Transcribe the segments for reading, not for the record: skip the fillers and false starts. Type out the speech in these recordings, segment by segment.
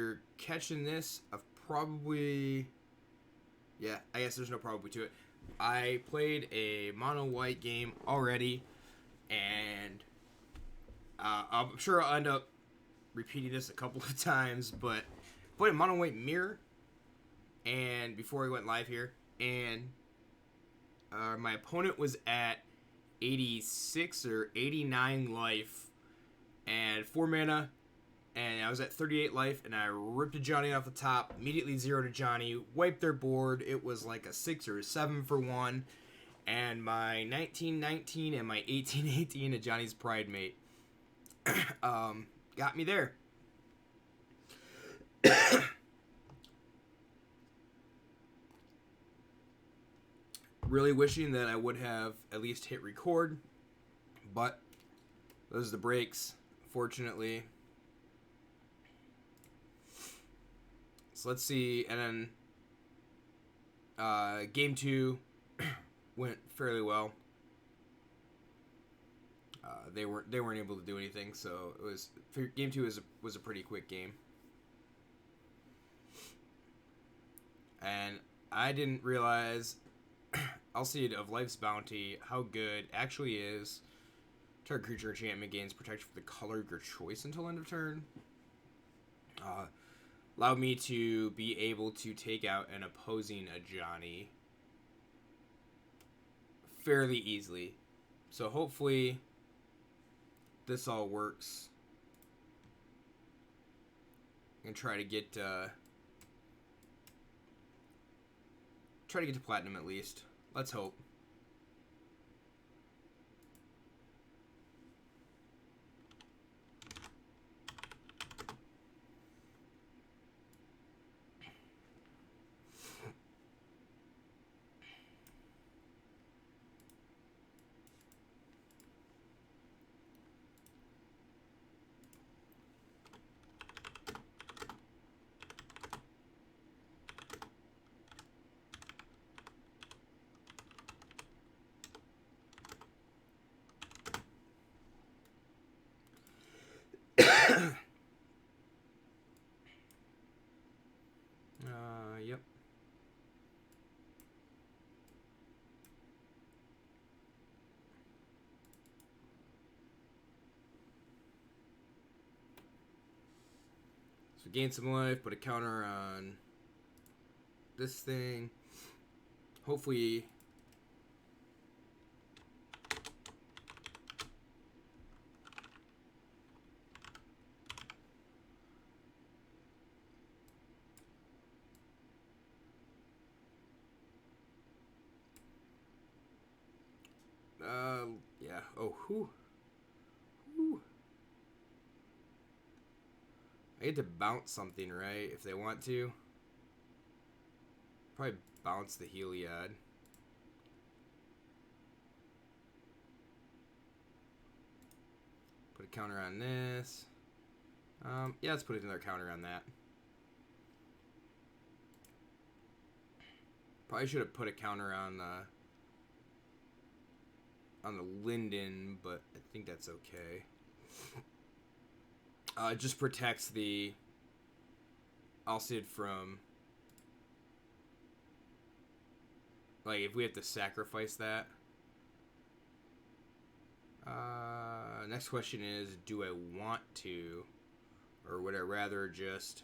after catching this, I've probably... Yeah, I guess there's no probably to it. I played a Monowhite game already, and I'm sure I'll end up repeating this a couple of times, but I played a Monowhite mirror, and before I went live here, and my opponent was at 86 or 89 life, and 4 mana, and I was at 38 life, and I ripped a Johnny off the top, immediately zeroed a Johnny, wiped their board. It was like a 6 or a 7 for 1, and my 1919 and my 1818 a Johnny's Pride Mate got me there. Really wishing that I would have at least hit record, but those are the breaks, fortunately. So let's see, and then game 2 went fairly well. They weren't able to do anything, so it was game 2 was a pretty quick game. And I didn't realize Alseid of Life's Bounty how good actually is. Target creature enchantment gains protection for the color of your choice until end of turn. Allowed me to be able to take out an opposing Ajani fairly easily. So hopefully this all works. I'm gonna try to get to platinum at least. Let's hope. Yep. So gain some life, put a counter on this thing. Hopefully yeah. Oh, whew. I get to bounce something, right? If they want to. Probably bounce the Heliod. Put a counter on this. Yeah, let's put another counter on that. Probably should have put a counter on the Linden, but I think that's okay. It just protects the Alseid from, like, if we have to sacrifice that. Next question is, do I want to, or would I rather just,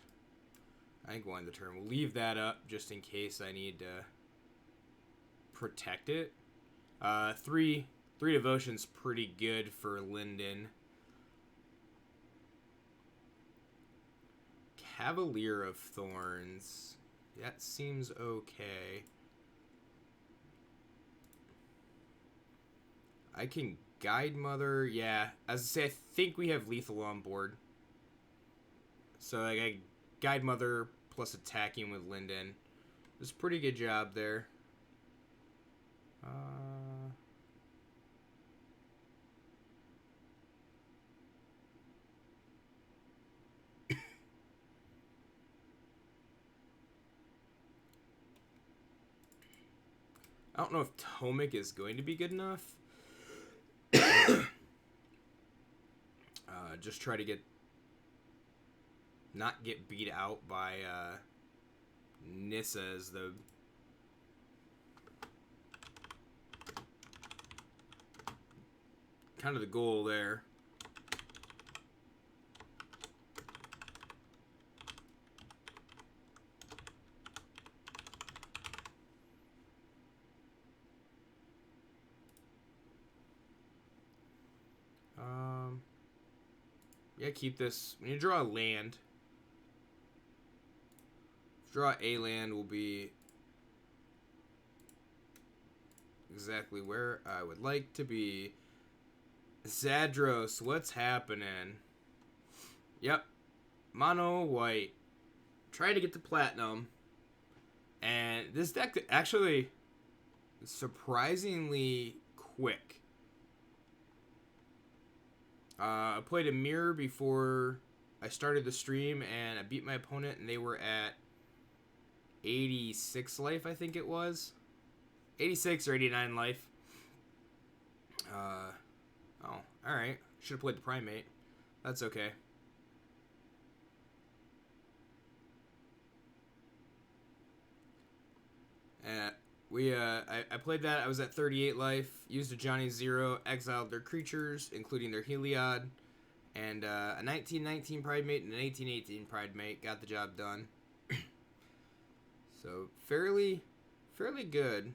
I think we'll end the turn. We'll leave that up just in case I need to protect it. Three devotion's pretty good for Linden. Cavalier of Thorns. That seems okay. I can Guide Mother. Yeah, as I say, I think we have lethal on board. So like, I Guide Mother plus attacking with Linden. It's a pretty good job there. I don't know if Tomic is going to be good enough. Just try to get not get beat out by Nissa as the kind of the goal there. Yeah, keep this. When you draw a land, draw a land will be exactly where I would like to be. Zadros, what's happening? Yep, Monowhite. Trying to get to platinum, and this deck actually is surprisingly quick. I played a mirror before I started the stream, and I beat my opponent, and they were at 86 life, I think it was. 86 or 89 life. Oh, alright. Should have played the Primate. That's okay. I played that. I was at 38 life. Used a Johnny Zero. Exiled their creatures, including their Heliod. And a 1919 Primate and an 1818 Primate. Got the job done. So, fairly good.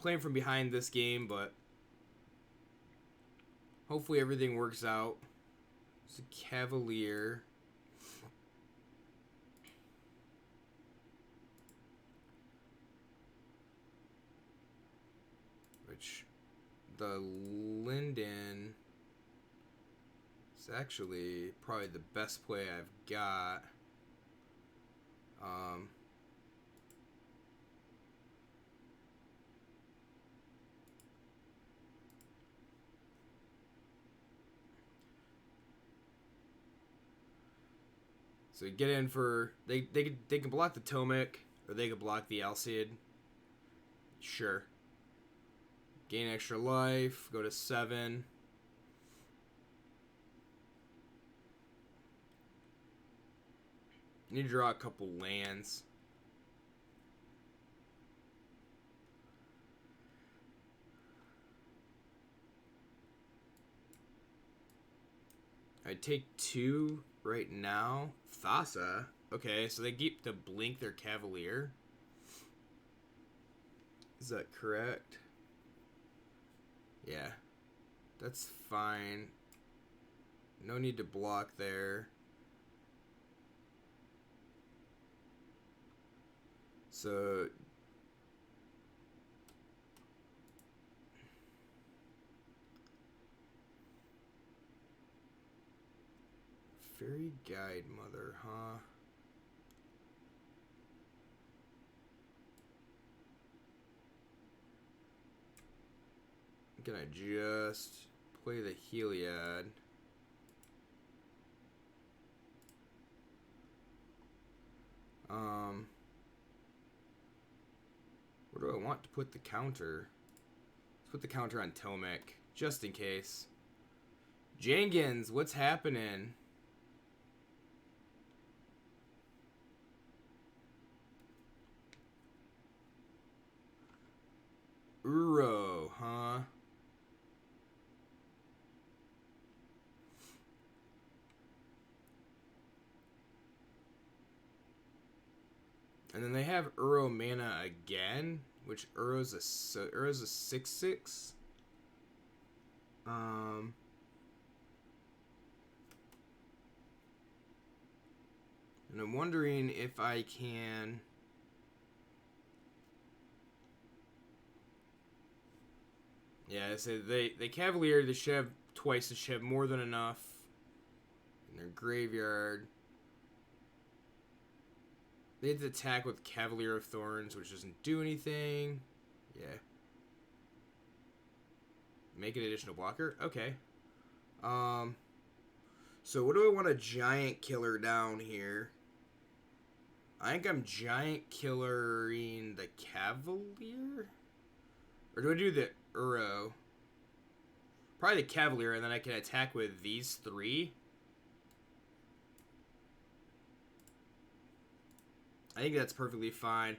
Playing from behind this game, but hopefully everything works out. It's a Cavalier. Which the Linden is actually probably the best play I've got. So you get in for they can block the Tomic, or they can block the Alcid. Sure. Gain extra life. Go to 7. Need to draw a couple lands. I take 2 right now. Thassa. Okay, so they get to blink their Cavalier. Is that correct? Yeah. That's fine. No need to block there. So Fairy Guide Mother, huh? Can I just play the Heliod? Where do I want to put the counter? Let's put the counter on Tomic, just in case. Jenkins, what's happening? Uro, huh? And then they have Uro mana again, which Uro's a 6/6. And I'm wondering if I can. Yeah, so they Cavalier, they should have twice, they should have more than enough in their graveyard. They had to attack with Cavalier of Thorns, which doesn't do anything. Yeah. Make an additional blocker? Okay. So what do I want a giant killer down here? I think I'm giant killering the Cavalier? Or do I do the Uro? Probably the Cavalier, and then I can attack with these three. I think that's perfectly fine.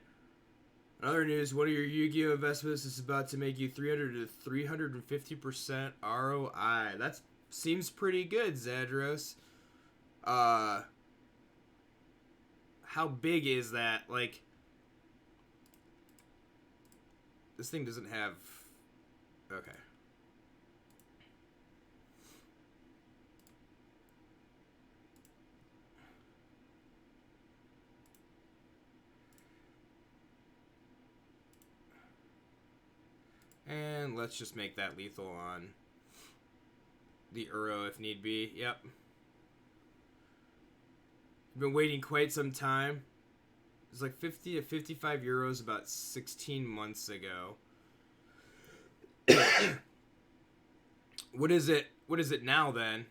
In other news, one of your Yu-Gi-Oh! Investments is about to make you 300 to 350% ROI. That seems pretty good, Zadros. How big is that? Like, this thing doesn't have... Okay. And let's just make that lethal on the Uro if need be. Yep. Been waiting quite some time. It's like 50 to 55 euros about 16 months ago. What is it? What is it now then?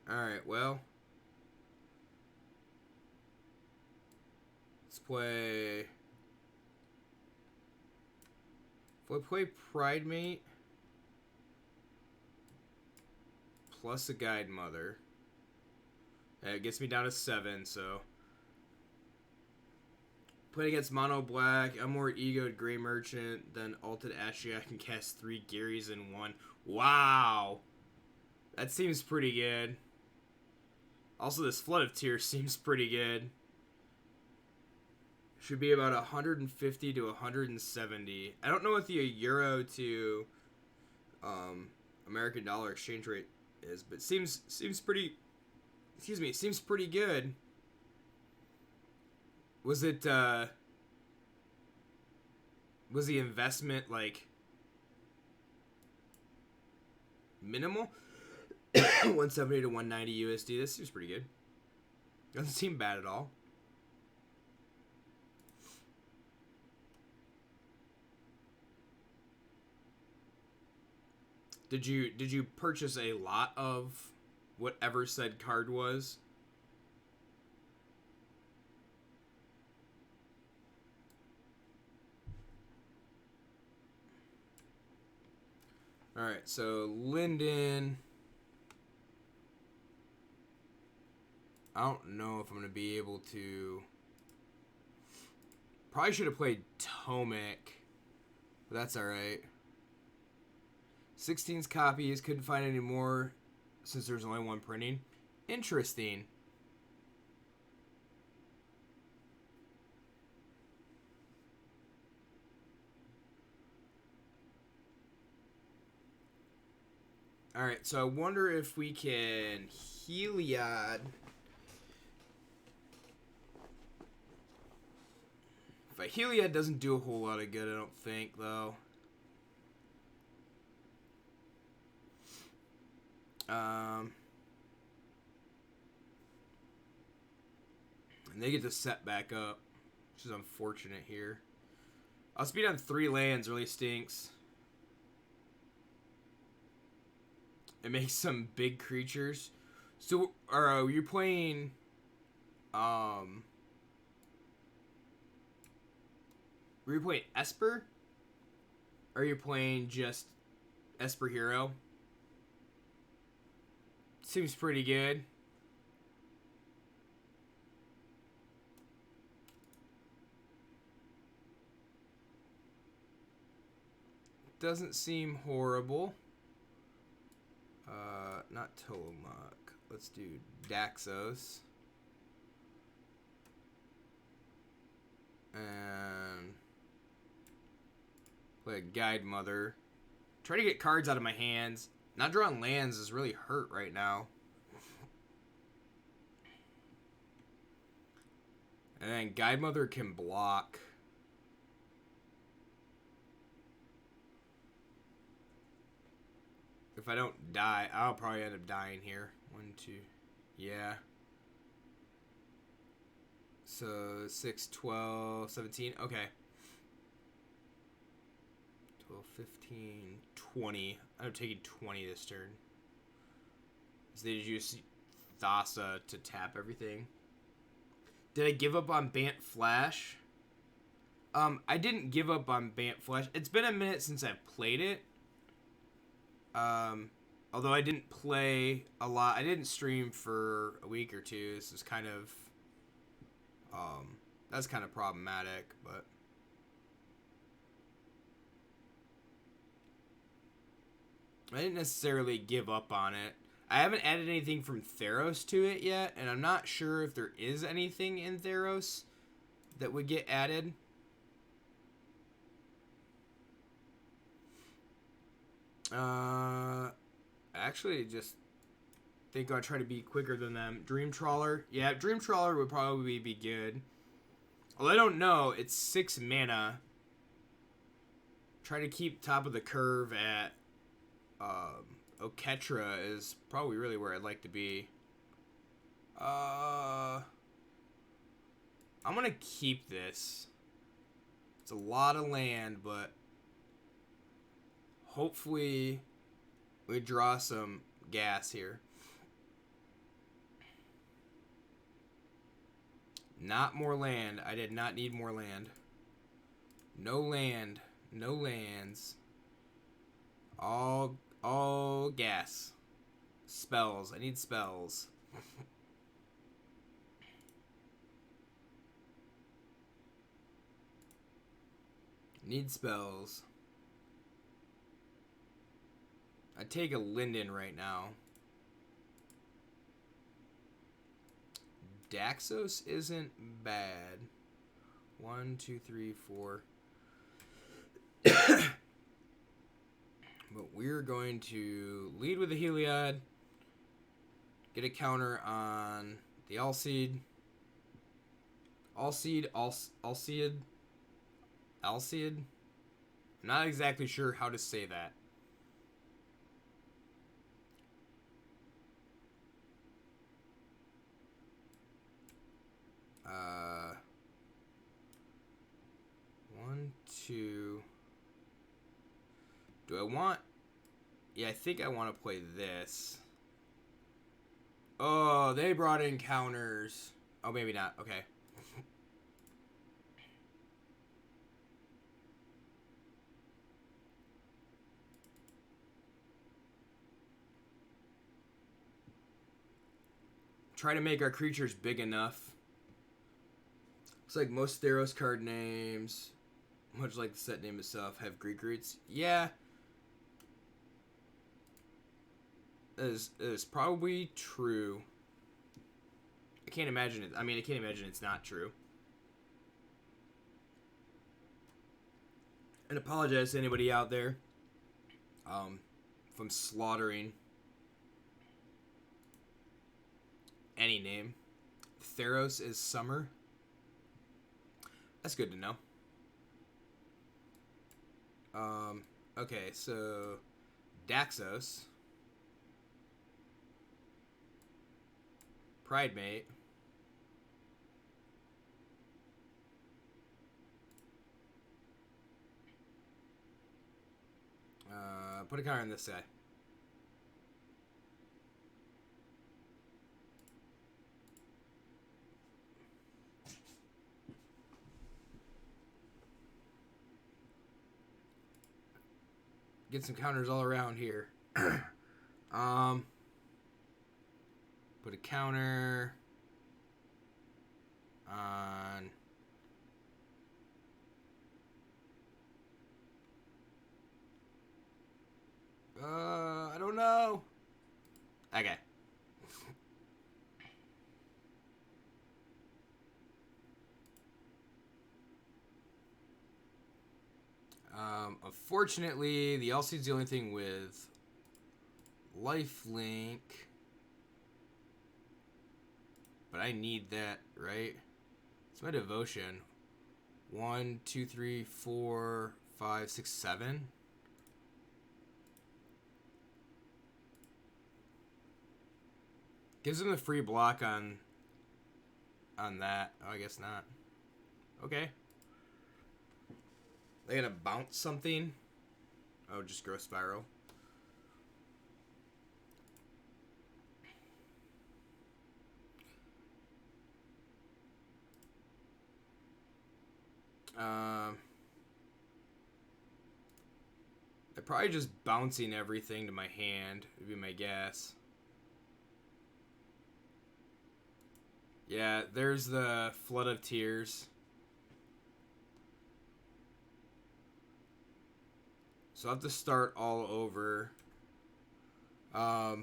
Alright, well. Let's play... If I play Pride Mate plus a Guide Mother, it gets me down to 7, so... Playing against Mono Black, I'm more egoed Gray Merchant, then Alted Astria, I can cast 3 Garys in 1. Wow! That seems pretty good. Also, this Flood of Tears seems pretty good. Should be about 150 to 170. I don't know what the euro to American dollar exchange rate is, but seems pretty. Excuse me, it seems pretty good. Was it? Was the investment like minimal? 170 to 190 USD. This seems pretty good. Doesn't seem bad at all. Did you purchase a lot of whatever said card was? Alright, so Linden. I don't know if I'm going to be able to... Probably should have played Tomic, but that's alright. 16's copies, couldn't find any more since there's only one printing. Interesting. Alright, so I wonder if we can Heliod. But Heliod doesn't do a whole lot of good, I don't think, though. And they get to set back up, which is unfortunate here. I'll speed on 3 lands, really stinks. It makes some big creatures. So, are you playing, were you playing Esper? Or are you playing just Esper Hero? Seems pretty good. Doesn't seem horrible. Not Tillamook. Let's do Daxos. And play a Guide Mother. Try to get cards out of my hands. Not drawing lands is really hurt right now. And then Guide Mother can block. If I don't die, I'll probably end up dying here. 1, 2, yeah. So 6, 12, 17. Okay. 12, 15, 20. I'm taking 20 this turn. So they just use Thassa to tap everything. Did I give up on Bant Flash? I didn't give up on Bant Flash. It's been a minute since I've played it. Although I didn't play a lot. I didn't stream for a week or two. This is kind of... that's kind of problematic, but... I didn't necessarily give up on it. I haven't added anything from Theros to it yet, and I'm not sure if there is anything in Theros that would get added. Actually, just think I'll try to be quicker than them. Dream Trawler. Yeah, Dream Trawler would probably be good. Well, I don't know. It's 6 mana. Try to keep top of the curve at... Oketra is probably really where I'd like to be. I'm gonna keep this. It's a lot of land, but hopefully we draw some gas here. Not more land. I did not need more land. No land. No lands. All gas. Spells. I need spells. Need spells. I'd take a Linden right now. Daxos isn't bad. 1, 2, 3, 4. But we're going to lead with the Heliod. Get a counter on the Alseid. Alseid. I'm not exactly sure how to say that. One, two. Do I want... Yeah, I think I want to play this. Oh, they brought in counters. Oh, maybe not. Okay. Try to make our creatures big enough. Looks like most Theros card names, much like the set name itself, have Greek roots. Yeah. That is probably true. I can't imagine it. I mean, I can't imagine it's not true. And apologize to anybody out there if I'm slaughtering any name. Theros is summer. That's good to know. Okay, so Daxos. Pridemate. Put a counter on this guy. Get some counters all around here. Put a counter on I don't know. Okay. Unfortunately, the LC's the only thing with lifelink. But I need that, right? It's my devotion. 1, 2, 3, 4, 5, 6, 7. Gives him the free block on that. Oh, I guess not. Okay. They're gonna bounce something. Oh, just Growth Spiral. They're probably just bouncing everything to my hand, would be my guess. Yeah, there's the Flood of Tears. So I'll have to start all over. But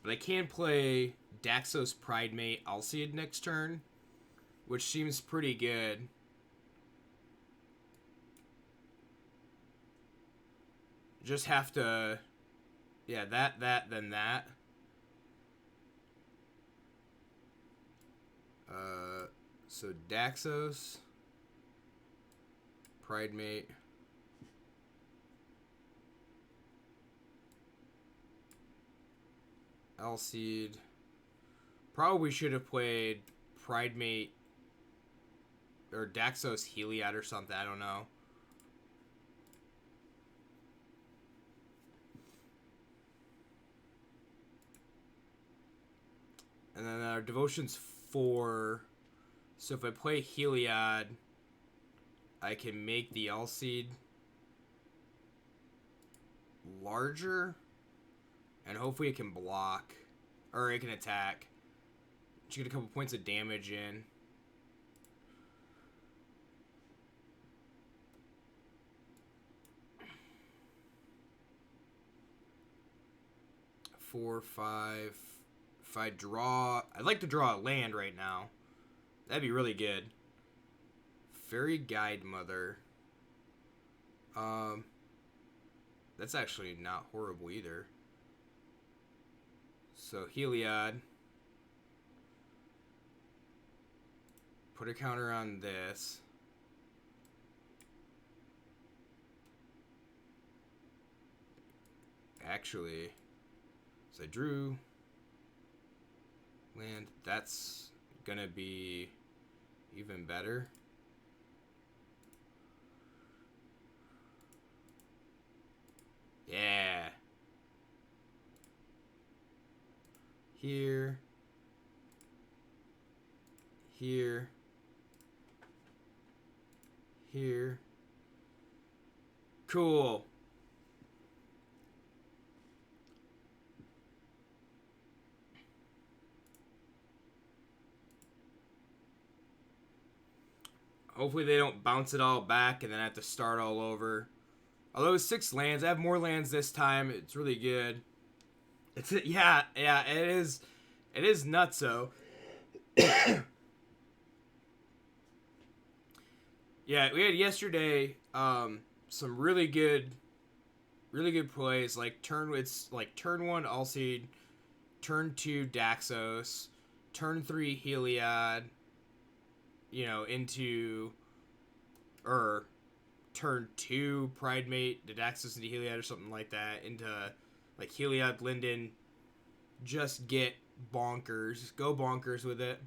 I can play Daxos Pridemate Alseid next turn, which seems pretty good. Just have to... Yeah, that, then that. So Daxos, Pridemate, Alseid. Probably should have played Pridemate or Daxos Heliod or something. I don't know. And then our Devotion's 4. So if I play Heliod, I can make the Alseid larger. And hopefully it can block. Or it can attack. Should get a couple points of damage in. Four, 5. If I draw... I'd like to draw a land right now. That'd be really good. Fairy Guide Mother. That's actually not horrible either. So, Heliod. Put a counter on this. Actually, so I drew land. That's gonna be even better. Yeah. Here. Here. Here. Cool. Hopefully they don't bounce it all back and then I have to start all over. Although it's 6 lands, I have more lands this time. It's really good. It's yeah, it is. It is nutso. Yeah, we had yesterday some really good plays. Like turn 1 Alseid, turn 2 Daxos, turn 3 Heliod. You know, into or turn 2 Pridemate, the Daxos into Heliod or something like that. Into like Heliod Linden. Just get bonkers. Go bonkers with it.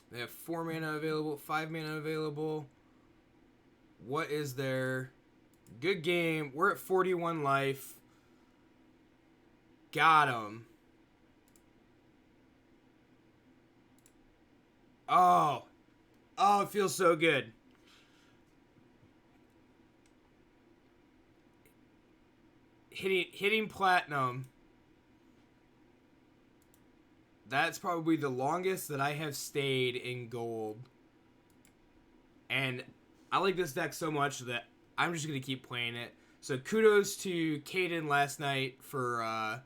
They have 4 mana available, 5 mana available. What is there? Good game. We're at 41 life. Got him. Oh. Oh, it feels so good. Hitting platinum. That's probably the longest that I have stayed in gold. And I like this deck so much that I'm just going to keep playing it. So kudos to Caden last night for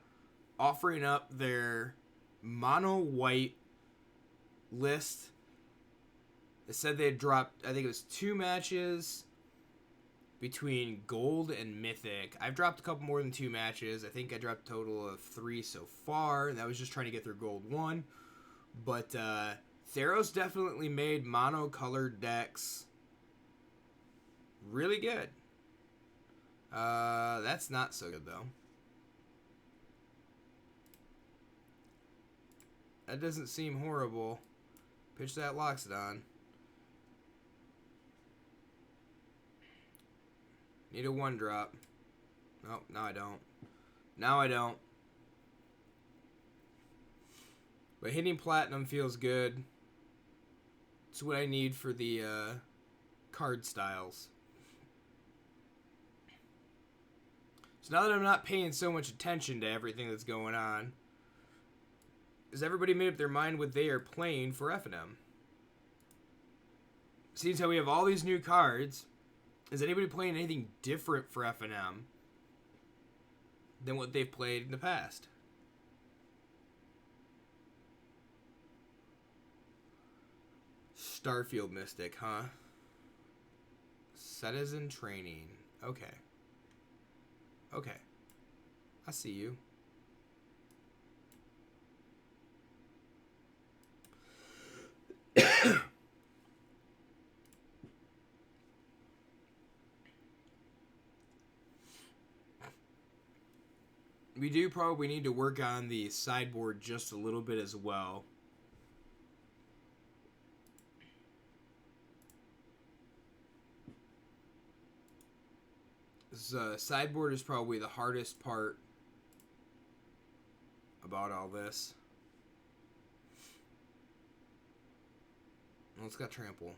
offering up their Monowhite list. They said they had dropped, I think it was 2 matches between gold and mythic. I've dropped a couple more than 2 matches. I think I dropped a total of 3 so far. And that was just trying to get through gold 1. But Theros definitely made mono-colored decks really good. That's not so good, though. That doesn't seem horrible. Pitch that Loxodon. Need a 1-drop. Oh, now I don't. Now I don't. But hitting platinum feels good. It's what I need for the card styles. So now that I'm not paying so much attention to everything that's going on, has everybody made up their mind what they are playing for F&M? Seeing how we have all these new cards, is anybody playing anything different for F&M than what they've played in the past? Starfield Mystic, huh? Citizen Training. Okay. Okay. I see you. We do probably need to work on the sideboard just a little bit as well. This sideboard is probably the hardest part about all this. Well, it's got trample.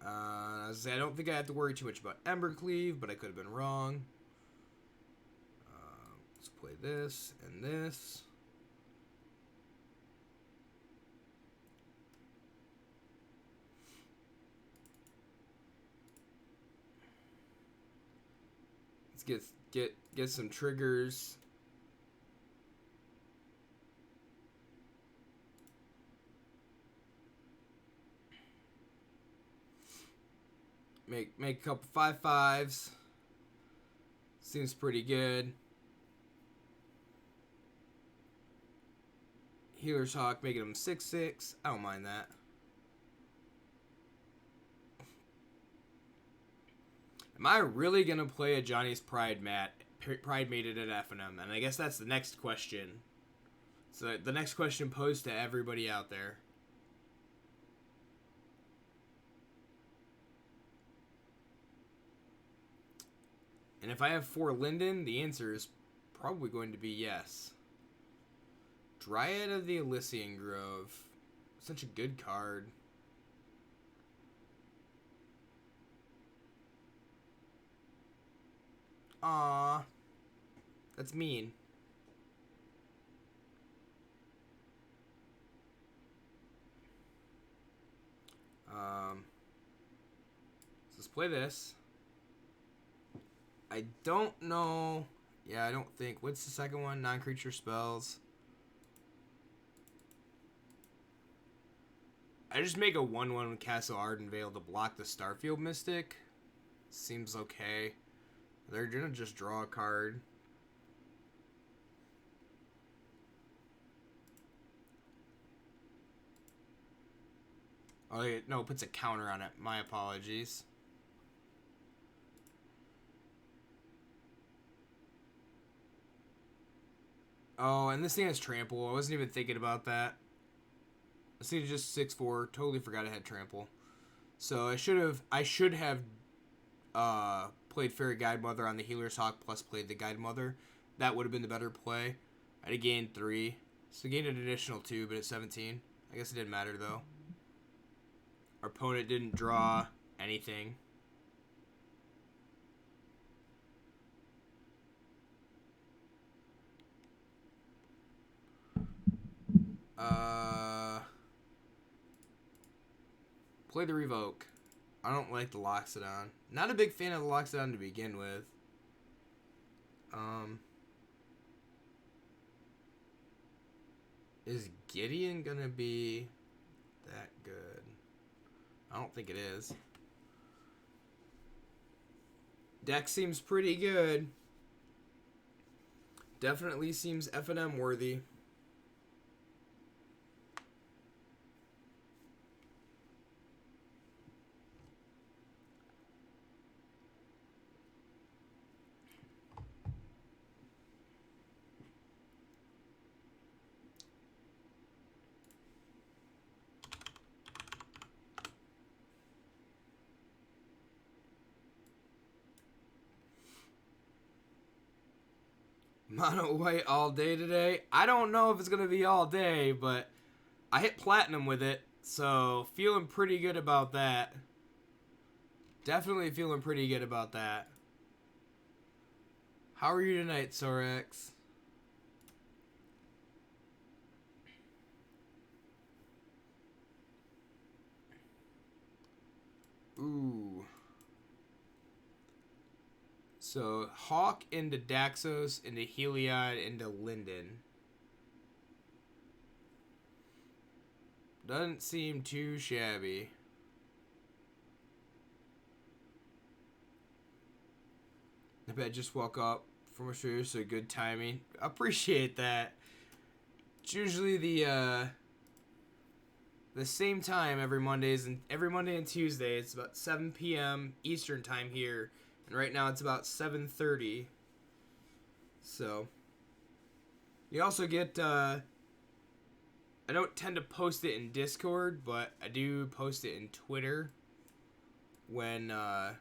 I don't think I have to worry too much about Embercleave, but I could have been wrong. Let's play this and this. Let's get some triggers. Make a couple 5/5s. Seems pretty good. Healer's Hawk making them 6/6. I don't mind that. Am I really gonna play a Johnny's Pride mated at F&M? And I guess that's the next question. So the next question posed to everybody out there. And if I have 4 Linden, the answer is probably going to be yes. Dryad of the Elysian Grove. Such a good card. Aww. That's mean. So let's play this. I don't know. Yeah, I don't think. What's the second one? Non-creature spells. I just make a 1/1 Castle Ardenvale to block the Starfield Mystic. Seems okay. They're gonna just draw a card. Oh, no, it puts a counter on it. My apologies. Oh, and this thing has trample. I wasn't even thinking about that. This thing is just 6/4. Totally forgot it had trample. So I should have played Fairy Guidemother on the Healer's Hawk plus played the Guidemother. That would have been the better play. I'd have gained 3. So gained an additional 2, but it's 17. I guess it didn't matter though. Our opponent didn't draw anything. Play the Revoke. I don't like the Loxodon. Not a big fan of the Loxodon to begin with. Is Gideon gonna be that good? I don't think it is. Deck seems pretty good. Definitely seems F&M worthy. Mono white all day today. I don't know if it's going to be all day, but I hit platinum with it, so feeling pretty good about that. Definitely feeling pretty good about that. How are you tonight, Sorex? Ooh. So, Hawk into Daxos, into Heliod, into Linden. Doesn't seem too shabby. I bet I just woke up from a show, so good timing. Appreciate that. It's usually the same time every Monday and Tuesday. It's about 7 p.m. Eastern time here, and right now it's about 7:30. So you also get. I don't tend to post it in Discord, but I do post it in Twitter when I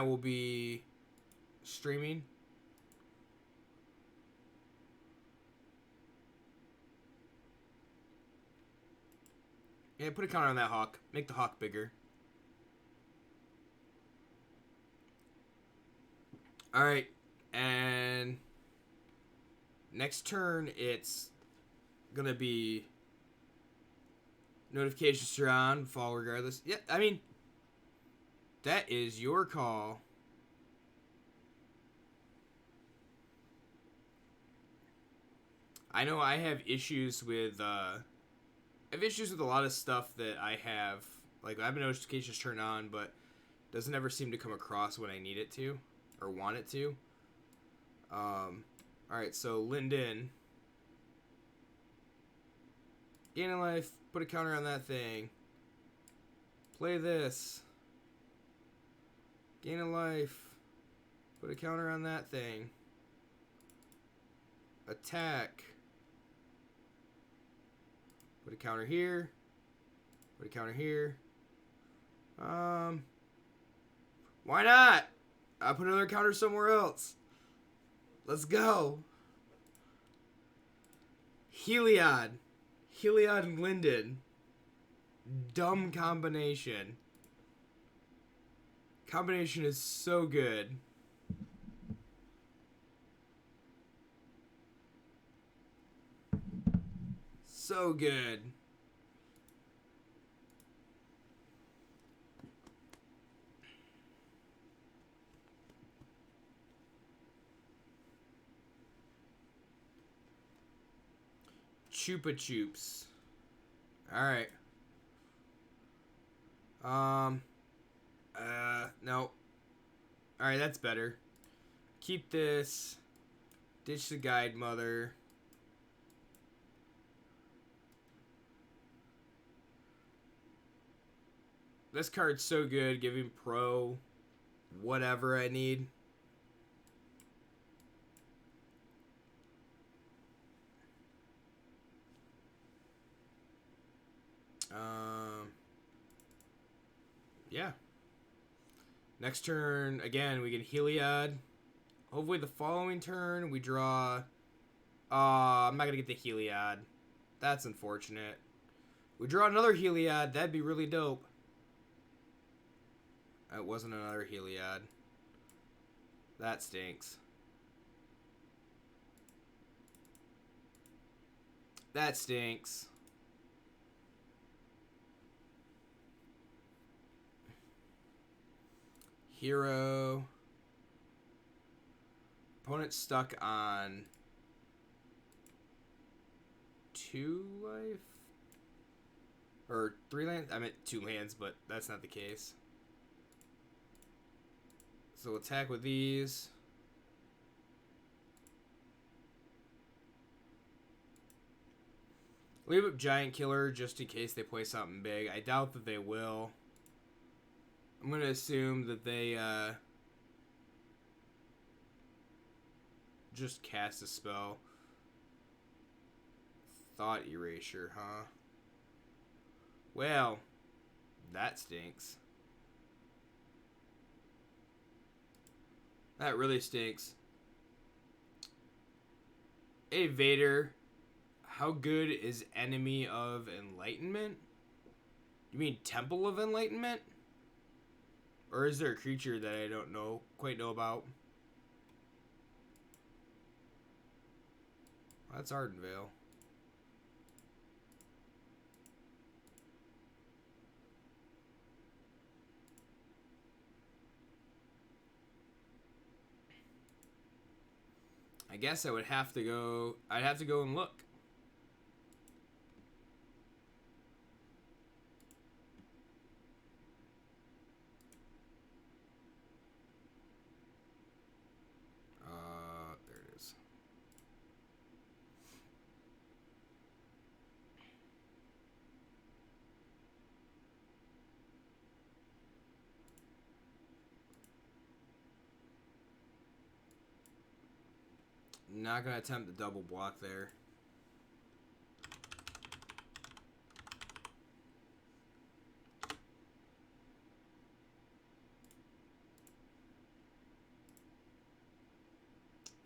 will be streaming. Yeah, put a counter on that Hawk. Make the Hawk bigger. Alright, and next turn it's gonna be notifications are on, fall regardless. Yeah, I mean, that is your call. I know I have issues with a lot of stuff that I have. Like, I have notifications turned on, but it doesn't ever seem to come across when I need it to or want it to. Alright, so Linden. Gain a life, put a counter on that thing. Play this. Gain a life, put a counter on that thing. Attack. Put a counter here. Put a counter here. Why not? I'll put another counter somewhere else. Let's go. Heliod. Heliod and Linden. Dumb combination. Combination is so good. So good. Chupa Chups. Alright. No. Alright, that's better. Keep this. Ditch the Guide Mother. This card's so good, giving pro whatever I need. Yeah. Next turn, again, we get Heliod. Hopefully the following turn, we draw... I'm not going to get the Heliod. That's unfortunate. We draw another Heliod. That'd be really dope. It wasn't another Heliod. That stinks. That stinks. Hero. Opponent stuck on 2 life? Or 3 lands? I meant 2 lands, but that's not the case. So attack with these. Leave up Giant Killer just in case they play something big. I doubt that they will. I'm going to assume that they just cast a spell. Thought Erasure, huh? Well, that stinks. That really stinks. Hey, Vader. How good is Enemy of Enlightenment? You mean Temple of Enlightenment? Or is there a creature that I don't quite know about? Well, that's Ardenvale. I guess I would have to go. I'd have to go and look. There it is. Not gonna attempt the double block there.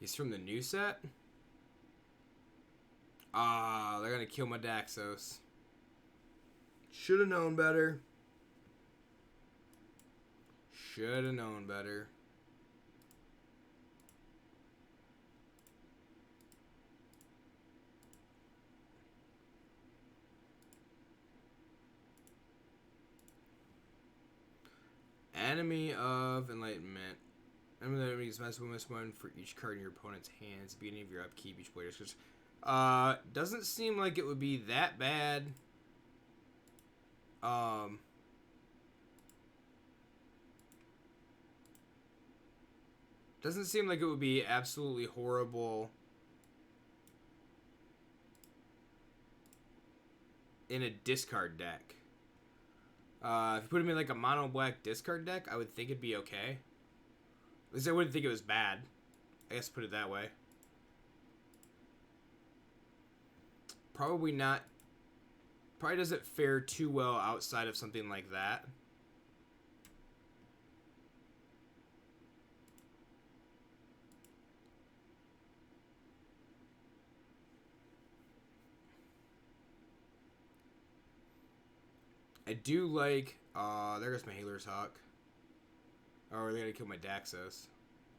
He's from the new set? Ah, they're gonna kill my Daxos. Should have known better. Should have known better. Enemy of Enlightenment. Remember that enemy's -1/-1 for each card in your opponent's hands. Beginning of your upkeep, each player scores. Doesn't seem like it would be that bad. Doesn't seem like it would be absolutely horrible in a discard deck. If you put him in like a mono black discard deck, I would think it'd be okay. At least I wouldn't think it was bad. I guess put it that way. Probably not. Probably doesn't fare too well outside of something like that. I do like... there goes my Healer's Hawk. Oh, are they gonna kill my Daxos?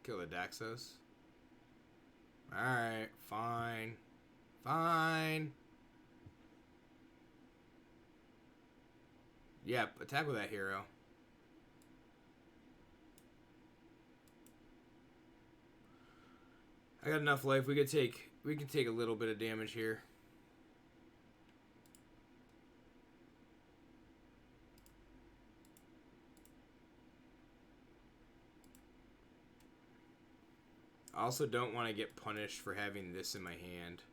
Kill the Daxos? Alright, fine. Fine. Yep, attack with that hero. I got enough life. We can take a little bit of damage here. I also don't want to get punished for having this in my hand.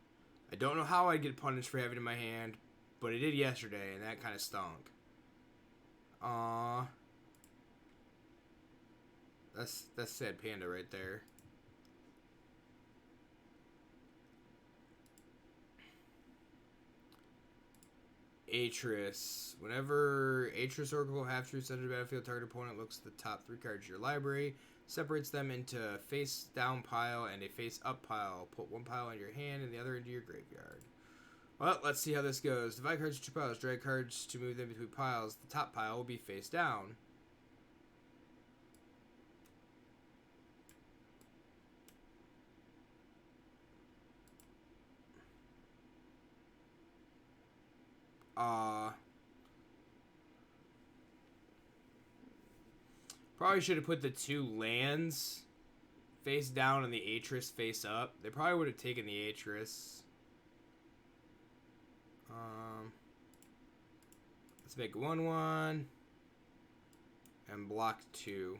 I don't know how I'd get punished for having it in my hand, but I did yesterday, and that kind of stunk. Aww. That's sad panda right there. Atris. Whenever Atris Oracle Half-Truths enter the battlefield, target opponent looks at the top 3 cards of your library, separates them into a face-down pile and a face-up pile. Put one pile in your hand and the other into your graveyard. Well, let's see how this goes. Divide cards into 2 piles. Drag cards to move them between piles. The top pile will be face down. Probably should have put the 2 lands face down and the Atris face up. They probably would have taken the Atris. Let's make 1/1 and block 2.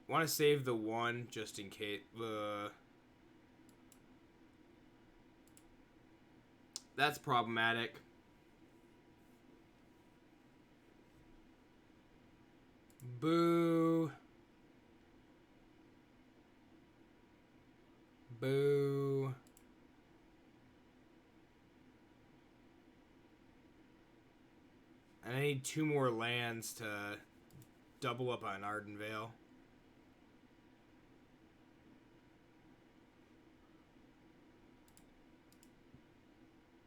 Want to save the 1 just in case. That's problematic. Boo. Boo. And I need 2 more lands to double up on Ardenvale.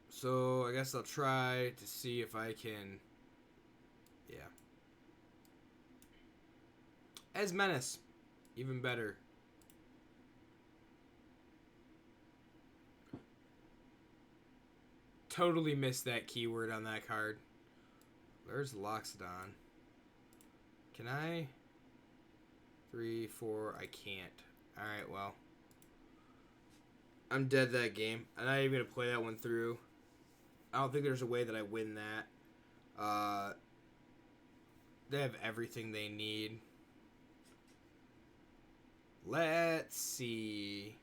So I guess I'll try to see if I can. Yeah. As Menace. Even better. Totally missed that keyword on that card. There's Loxodon. Can I? 3, 4. I can't. Alright, well. I'm dead that game. I'm not even going to play that one through. I don't think there's a way that I win that. They have everything they need. Let's see.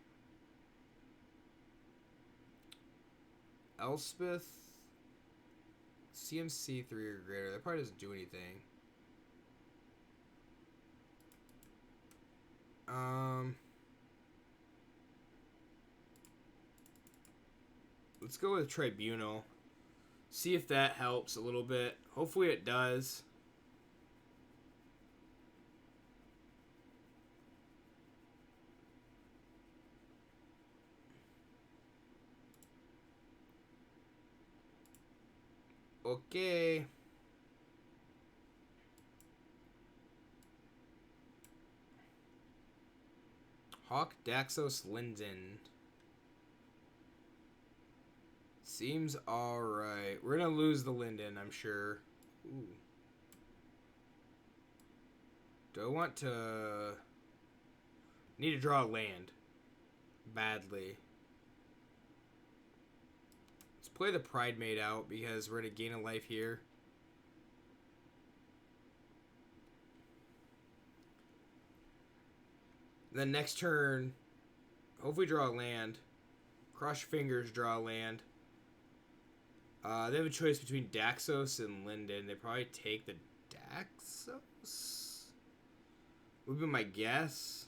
Elspeth. CMC 3 or greater. That probably doesn't do anything. Let's go with Tribunal. See if that helps a little bit. Hopefully it does. Okay. Hawk, Daxos, Linden. Seems alright. We're going to lose the Linden, I'm sure. Ooh. Do I want to... Need to draw a land. Badly. Let's play the Pride Mate out because we're going to gain a life here. Then next turn, hopefully draw a land. Cross your fingers, draw a land. They have a choice between Daxos and Linden. They probably take the Daxos? Would be my guess.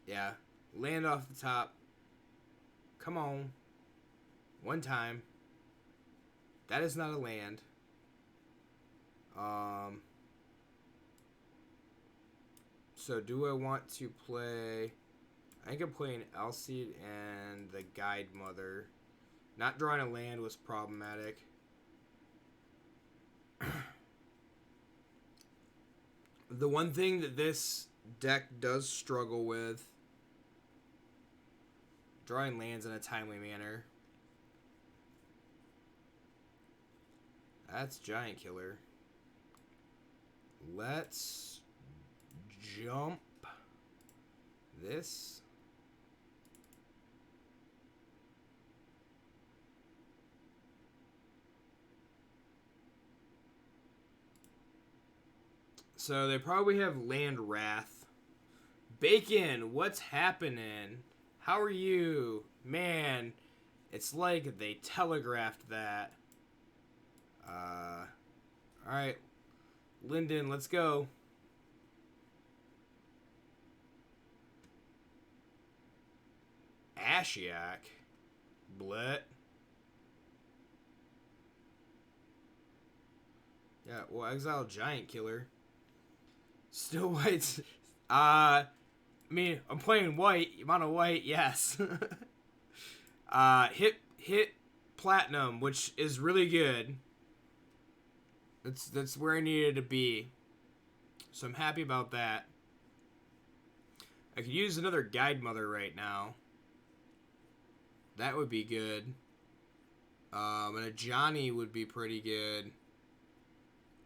Yeah. Land off the top. Come on. One time. That is not a land. So do I want to play... I think I'm playing Alcide and the Guide Mother. Not drawing a land was problematic. The one thing that this deck does struggle with... Drawing lands in a timely manner. That's Giant Killer. Let's jump this. So they probably have Land Wrath. Bacon, what's happening? How are you? Man, it's like they telegraphed that. Alright. Linden, let's go. Ashiok. Blet. Yeah, well, exile Giant Killer. Still white. I mean, I'm playing white. Mono white, yes. Hit platinum, which is really good. That's where I needed to be. So I'm happy about that. I could use another Guide Mother right now. That would be good. And a Johnny would be pretty good.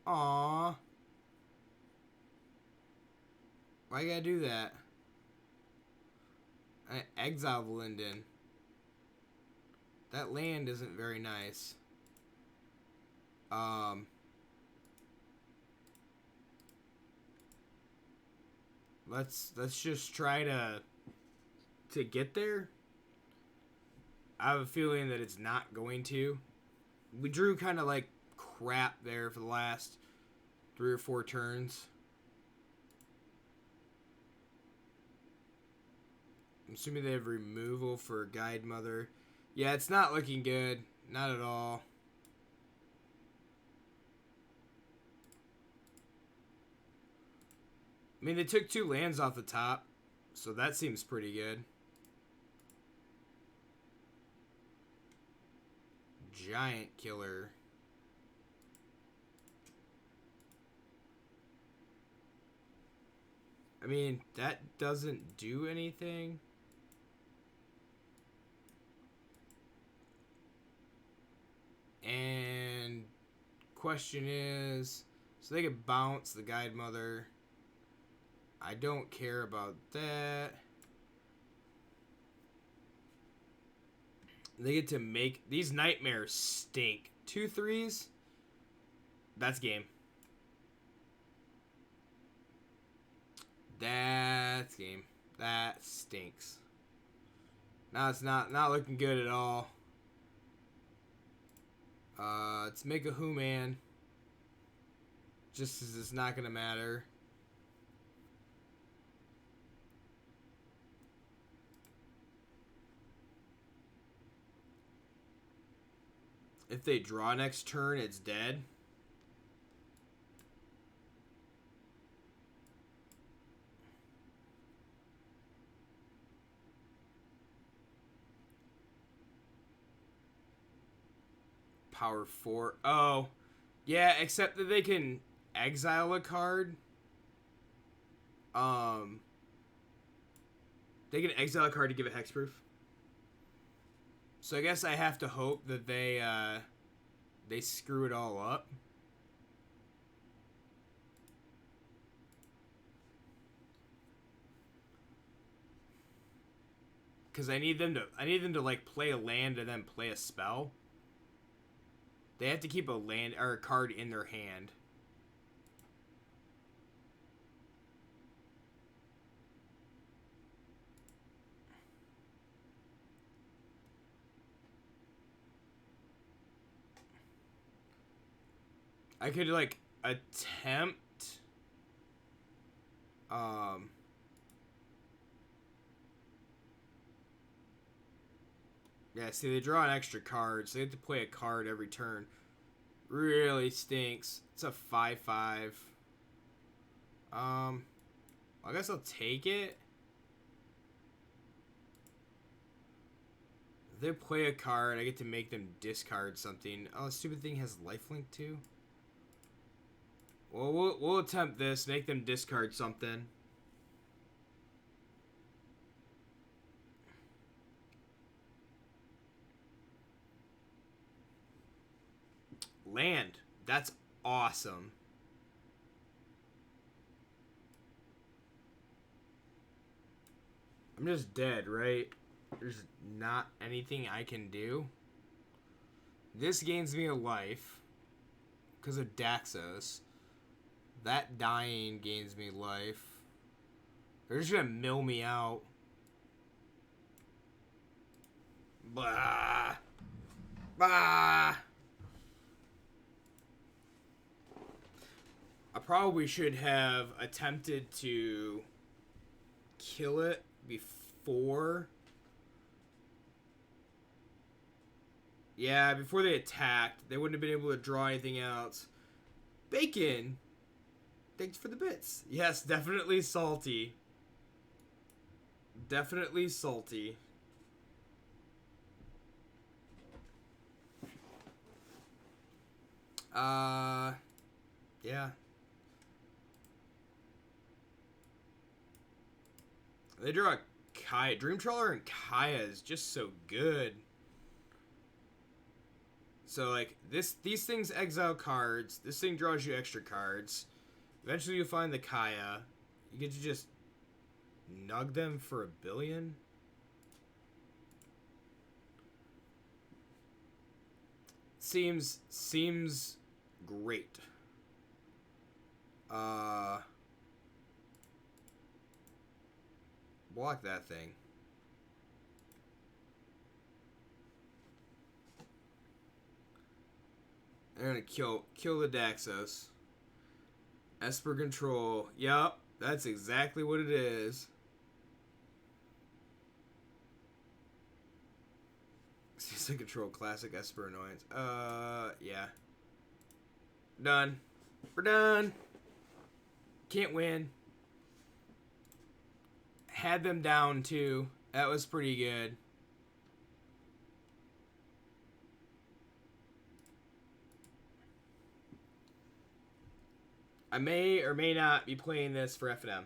Aww. Why you gotta do that? I exile Linden. That land isn't very nice. Let's just try to get there. I have a feeling that it's not going to. We drew kind of like crap there for the last 3 or 4 turns. I'm assuming they have removal for Guide Mother. Yeah, it's not looking good. Not at all. I mean, they took 2 lands off the top, so that seems pretty good. Giant killer. I mean, that doesn't do anything. And question is, so they could bounce the Guide Mother. I don't care about that. They get to make these nightmares stink. 2 3s. That's game. That's game. That stinks. Now it's not looking good at all. Let's make a Who-Man. Just as it's not gonna matter. If they draw next turn, it's dead. Power 4. Oh. Yeah, except that they can exile a card. They can exile a card to give it hexproof. So I guess I have to hope that they screw it all up. Cuz I need them to like play a land and then play a spell. They have to keep a land or a card in their hand. I could like attempt yeah, see, they draw an extra card, so they have to play a card every turn. Really stinks. It's a 5/5. I guess I'll take it. If they play a card, I get to make them discard something. Oh, the stupid thing has lifelink too. Well, we'll attempt this. Make them discard something. Land. That's awesome. I'm just dead, right? There's not anything I can do. This gains me a life because of Daxos. That dying gains me life. They're just gonna mill me out. Blah. Bah. I probably should have attempted to kill it before. Yeah, before they attacked. They wouldn't have been able to draw anything else. Bacon! Thanks for the bits. Yes, definitely salty. Definitely salty. Yeah. They draw a Kaya. Dream Trawler and Kaya is just so good. So, like, these things exile cards. This thing draws you extra cards. Eventually you'll find the Kaya. You get to just nug them for $1 billion. Seems great. Block that thing. They're gonna kill the Daxos. Esper Control. Yup, that's exactly what it is. Season Control Classic Esper Annoyance. Yeah. Done. We're done. Can't win. had them down too. That was pretty good. I may or may not be playing this for F&M.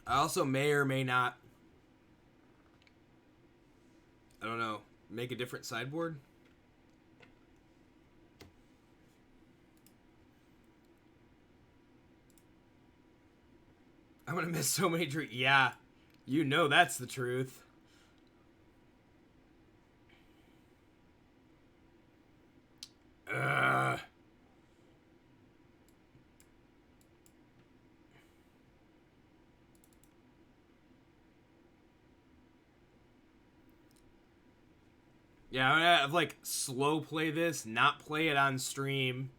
I also may or may not, I don't know, make a different sideboard. I'm gonna miss so many dreams. Yeah, you know that's the truth. Ugh. Yeah, I'm gonna like slow play this, not play it on stream.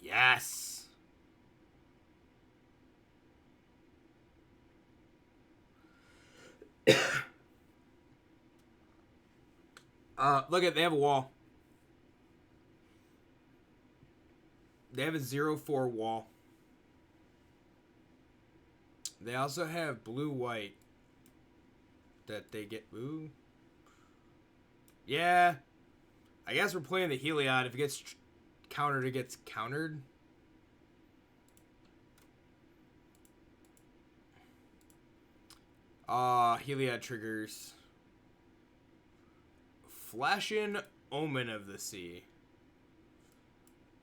Yes. Look at, they have a wall. They have a 0-4 wall. They also have blue-white that they get. Ooh. Yeah. I guess we're playing the Heliod. If it gets countered, it gets countered. Heliod triggers. Flashing Omen of the Sea.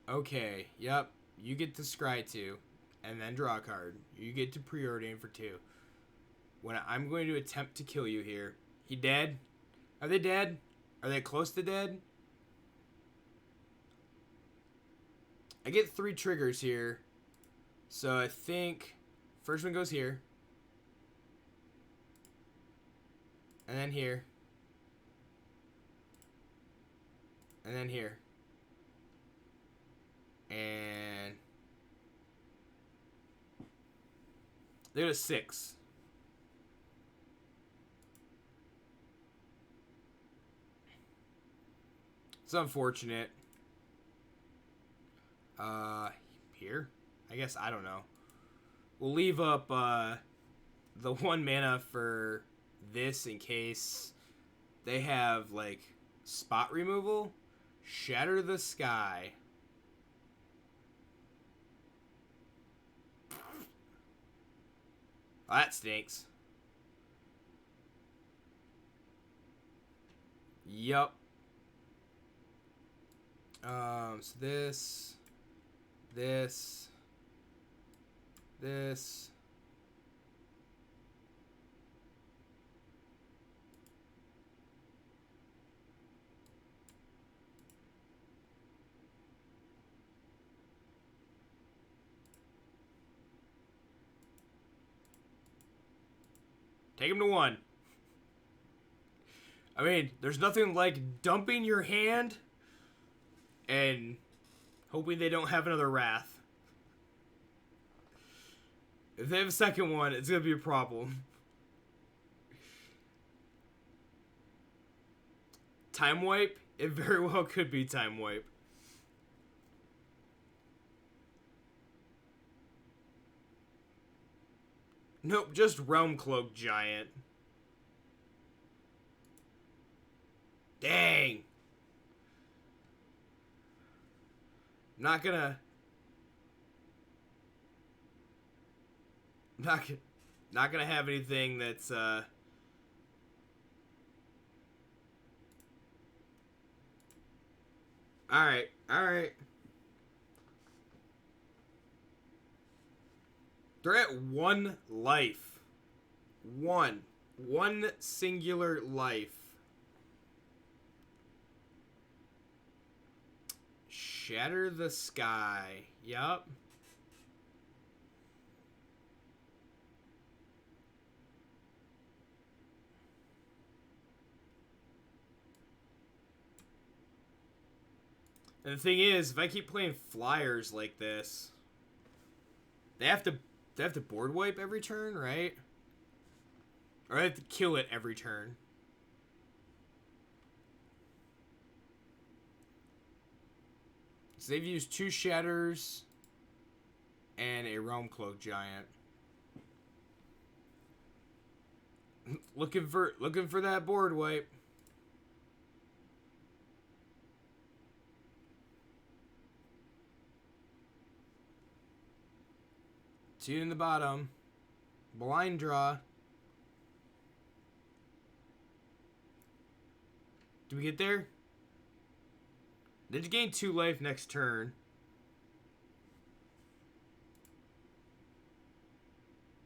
Okay, yep. You get to scry 2. And then draw a card. You get to preordain for 2. When I'm going to attempt to kill you here. He dead? Are they dead? Are they close to dead? I get 3 triggers here. So I think first one goes here. And then here. And then here. And they go to 6. It's unfortunate. Here? I guess, I don't know. We'll leave up, the 1 mana for this in case they have, like, spot removal. Shatter the Sky. Oh, that stinks. Yup. So this. Take him to 1. I mean, there's nothing like dumping your hand and hoping they don't have another Wrath. If they have a second one, it's going to be a problem. Time Wipe? It very well could be Time Wipe. Nope, just Realm Cloak Giant. Dang. Not gonna have anything that's Alright. They're at 1 life. One singular life. Shatter the Sky. Yup. And the thing is, if I keep playing flyers like this, they have to board wipe every turn, right? Or I have to kill it every turn. So they've used 2 Shatters and a Realm Cloak Giant. looking for that board wipe. Two in the bottom. Blind draw. Do we get there? Did you gain 2 life next turn?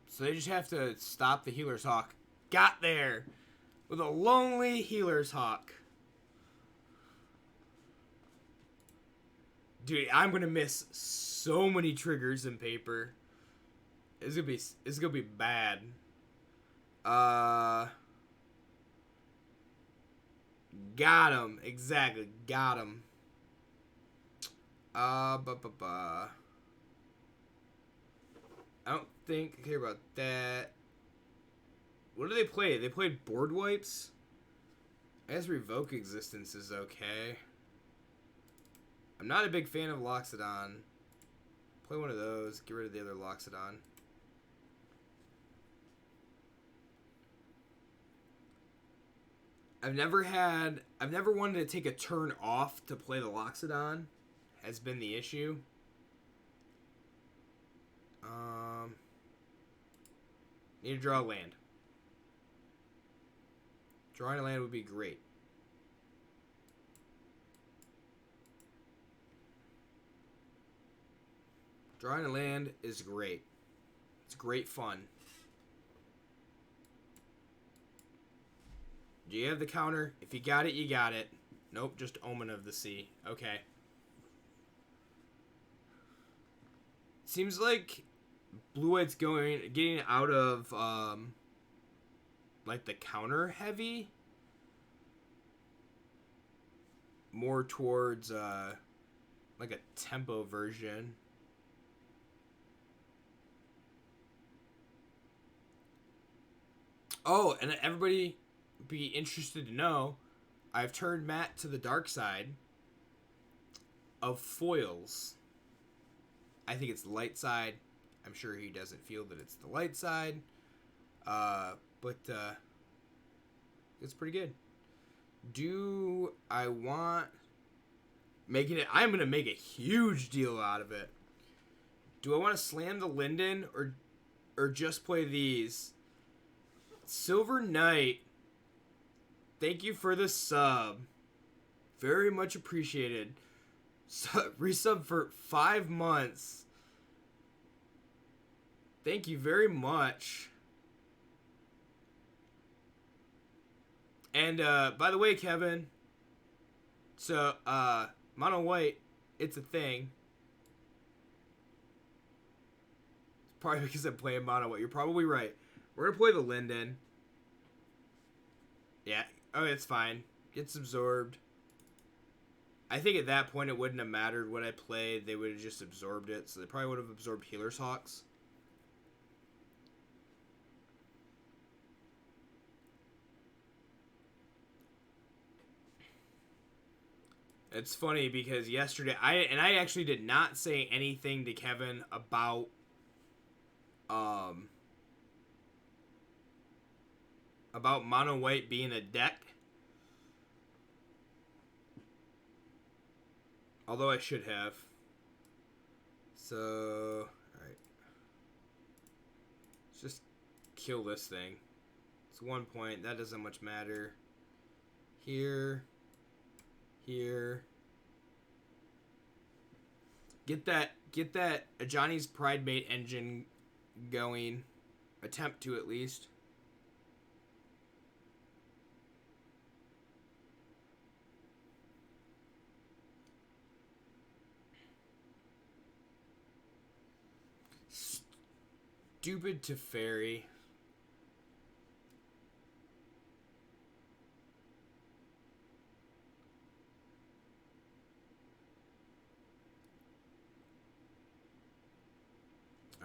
So they just have to stop the Healer's Hawk. Got there! With a lonely Healer's Hawk. Dude, I'm gonna miss so many triggers in paper. It's gonna be bad. Got him. Exactly. Got him. I don't think I care about that. What do they play? They played board wipes? I guess Revoke Existence is okay. I'm not a big fan of Loxodon. Play one of those. Get rid of the other Loxodon. I've never wanted to take a turn off to play the Loxodon. Has been the issue. Need to draw a land. Drawing a land would be great. Drawing a land is great. It's great fun. Do you have the counter? If you got it, you got it. Nope, just Omen of the Sea. Okay. Seems like Blue-White's getting out of, like, the counter heavy. More towards, like a tempo version. Oh, and everybody be interested to know, I've turned Matt to the dark side of foils. I think it's the light side. I'm sure he doesn't feel that it's the light side. But it's pretty good. Do I want making it? I'm gonna make a huge deal out of it. Do I want to slam the Linden or just play these? Silver Knight, thank you for the sub. Very much appreciated. Resub for 5 months. Thank you very much. And by the way, Kevin, so Monowhite, it's a thing. It's probably because I'm playing Monowhite. You're probably right. We're gonna play the Linden. Yeah. Oh, it's fine. Gets absorbed. I think at that point it wouldn't have mattered what I played. They would have just absorbed it. So they probably would have absorbed Healer's Hawks. It's funny because yesterday I actually did not say anything to Kevin about Monowhite being a deck. Although I should have. So, alright. Let's just kill this thing. It's 1 point. That doesn't much matter. Here. Get that Johnny's Pridemate engine going. Attempt to, at least. Stupid Teferi.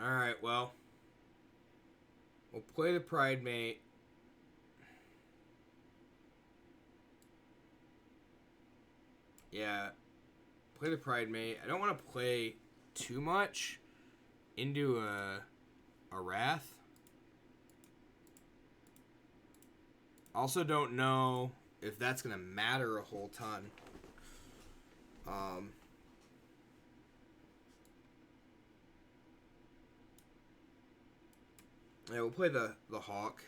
Alright, well. We'll play the Pridemate. Yeah. Play the Pride Mate. I don't want to play too much into a Wrath. Also don't know if that's going to matter a whole ton. Yeah, we'll play the Hawk.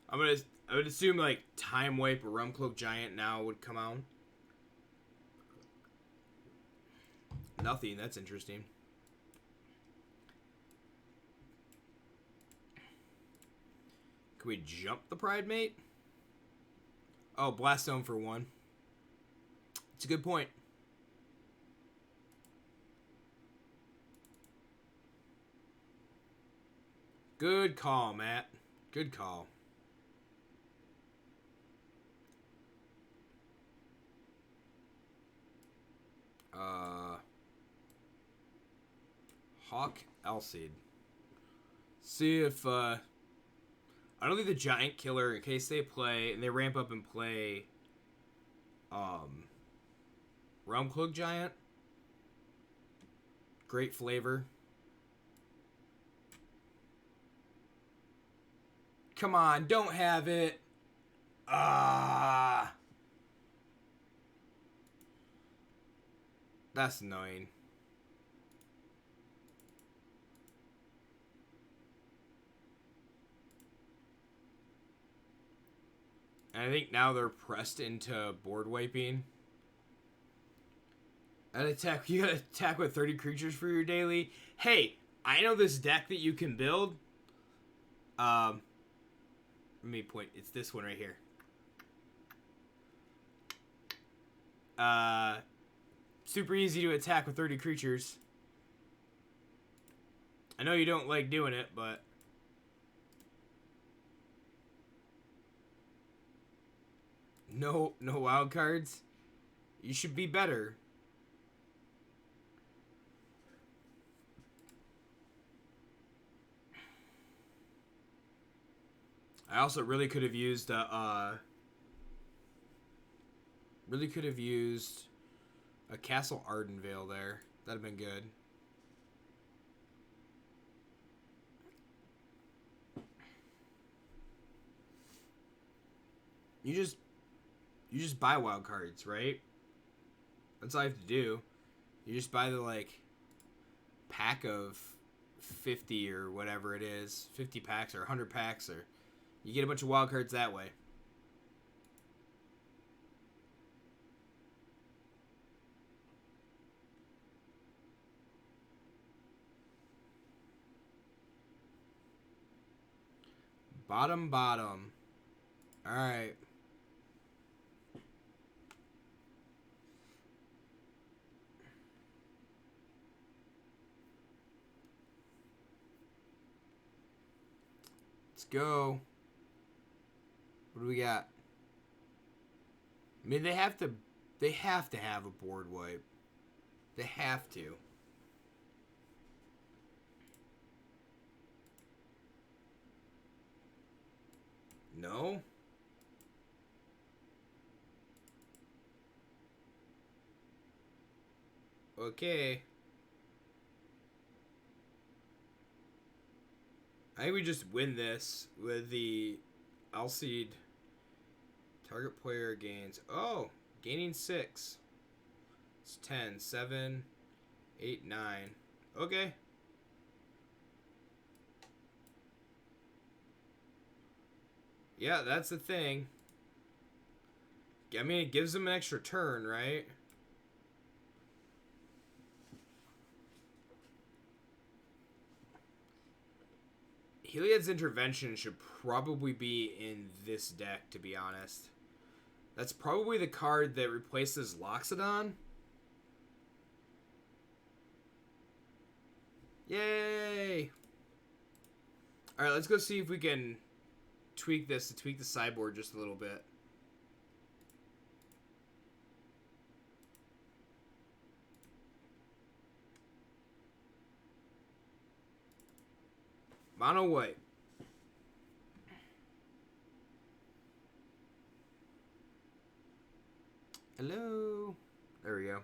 I would assume like Time Wipe or Realmcloak Giant now would come out. Nothing. That's interesting. Can we jump the Pride Mate? Oh, Blast Zone for 1. It's a good point. Good call, Matt. Good call. Hawk Alseid. See if I don't think the Giant Killer, in case they play and they ramp up and play Realmcloak Giant. Great flavor. Come on, don't have it. That's annoying. And I think now they're pressed into board wiping. An attack. You gotta attack with 30 creatures for your daily. Hey, I know this deck that you can build. Let me point. It's this one right here. Super easy to attack with 30 creatures. I know you don't like doing it, but no wild cards. You should be better. I also really could have used a Castle Ardenvale there. That'd have been good. You just buy wild cards, right? That's all you have to do. You just buy the like pack of 50 or whatever it is, 50 packs or 100 packs, or you get a bunch of wild cards that way. Bottom. Alright. Let's go. What do we got? I mean, they have to have a board wipe. They have to. No? Okay. I think we just win this with the Alseid. Target player gains. Oh, gaining 6. It's 10, 7, 8, 9. Okay. Yeah, that's the thing. I mean, it gives them an extra turn, right? Heliod's Intervention should probably be in this deck, to be honest. That's probably the card that replaces Loxodon. Yay! Alright, let's go see if we can tweak this to tweak the sideboard just a little bit. Monowhite. Hello. There we go.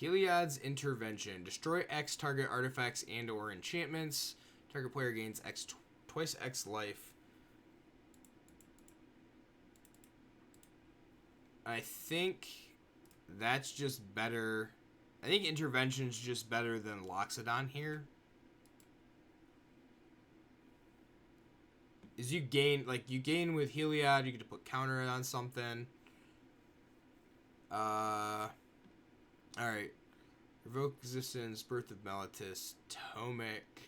Heliod's Intervention. Destroy X target artifacts and or enchantments. Target player gains twice X life. I think that's just better. I think Intervention's just better than Loxodon here. Is you gain with Heliod, you get to put counter on something. Alright. Revoke Existence, Birth of Meletis, Tomic,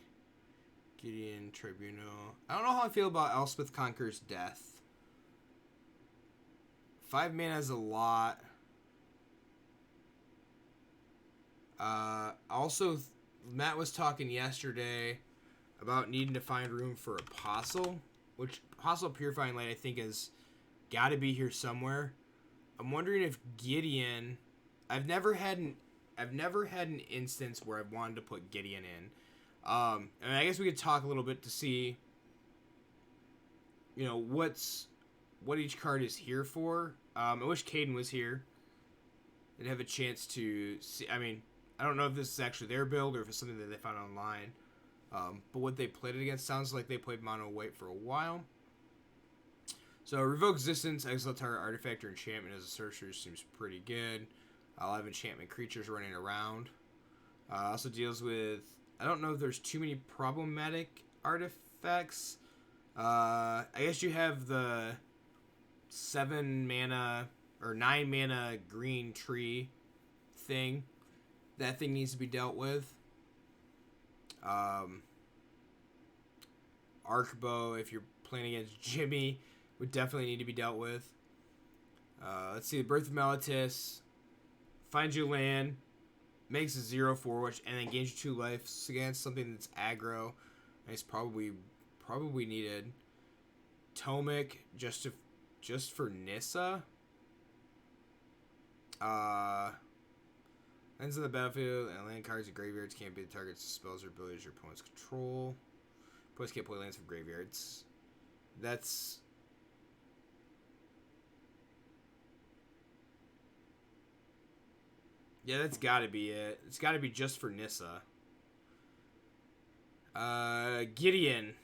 Gideon, Tribunal. I don't know how I feel about Elspeth Conquers Death. 5 mana is a lot. Also, Matt was talking yesterday about needing to find room for Apostle, which Apostle Purifying Light I think has got to be here somewhere. I'm wondering if Gideon. I've never had an instance where I've wanted to put Gideon in. And I guess we could talk a little bit to see, you know, what each card is here for. I wish Caden was here and have a chance to see. I mean, I don't know if this is actually their build or if it's something that they found online. But what they played it against sounds like they played Monowhite for a while. So Revoke Existence, exile target artifact or enchantment as a sorcerer seems pretty good. I'll have enchantment creatures running around. Also deals with, I don't know if there's too many problematic artifacts. I guess you have the 7 mana or 9 mana green tree thing. That thing needs to be dealt with. Arcbow, if you're playing against Jimmy, would definitely need to be dealt with. Let's see, the Birth of Meletis. Finds you land, makes a 0/4, which and then gains you 2 life against something that's aggro. And it's probably needed. Tomic just for Nissa. Ends of the battlefield and land cards and graveyards can't be the targets of spells or abilities your opponents control. Opponents can't play lands from graveyards. That's yeah, that's gotta be it. It's gotta be just for Nissa. Gideon.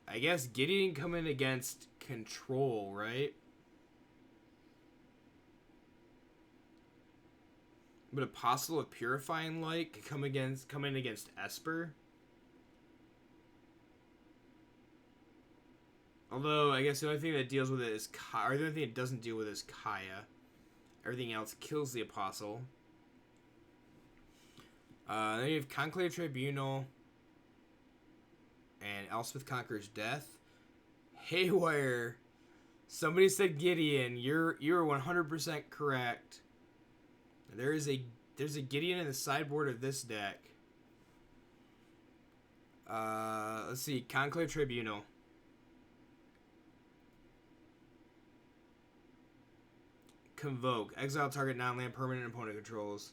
I guess Gideon coming against control, right? But Apostle of Purifying Light could come in against Esper. Although I guess the only thing that deals with it is or the only thing it doesn't deal with is Kaya. Everything else kills the Apostle. Then you have Conclave Tribunal and Elspeth Conquers Death. Haywire. Somebody said Gideon. You're 100% correct. There's a Gideon in the sideboard of this deck. Let's see. Conclave Tribunal. Convoke. Exile target non-land permanent opponent controls.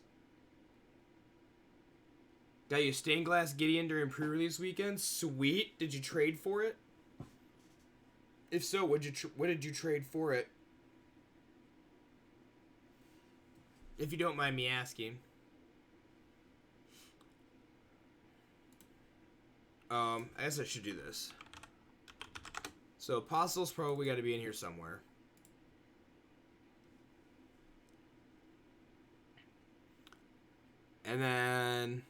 Got you Stained Glass Gideon during pre-release weekend. Sweet. Did you trade for it? If so, what did you trade for it? If you don't mind me asking. I guess I should do this. So Apostle's probably got to be in here somewhere. And then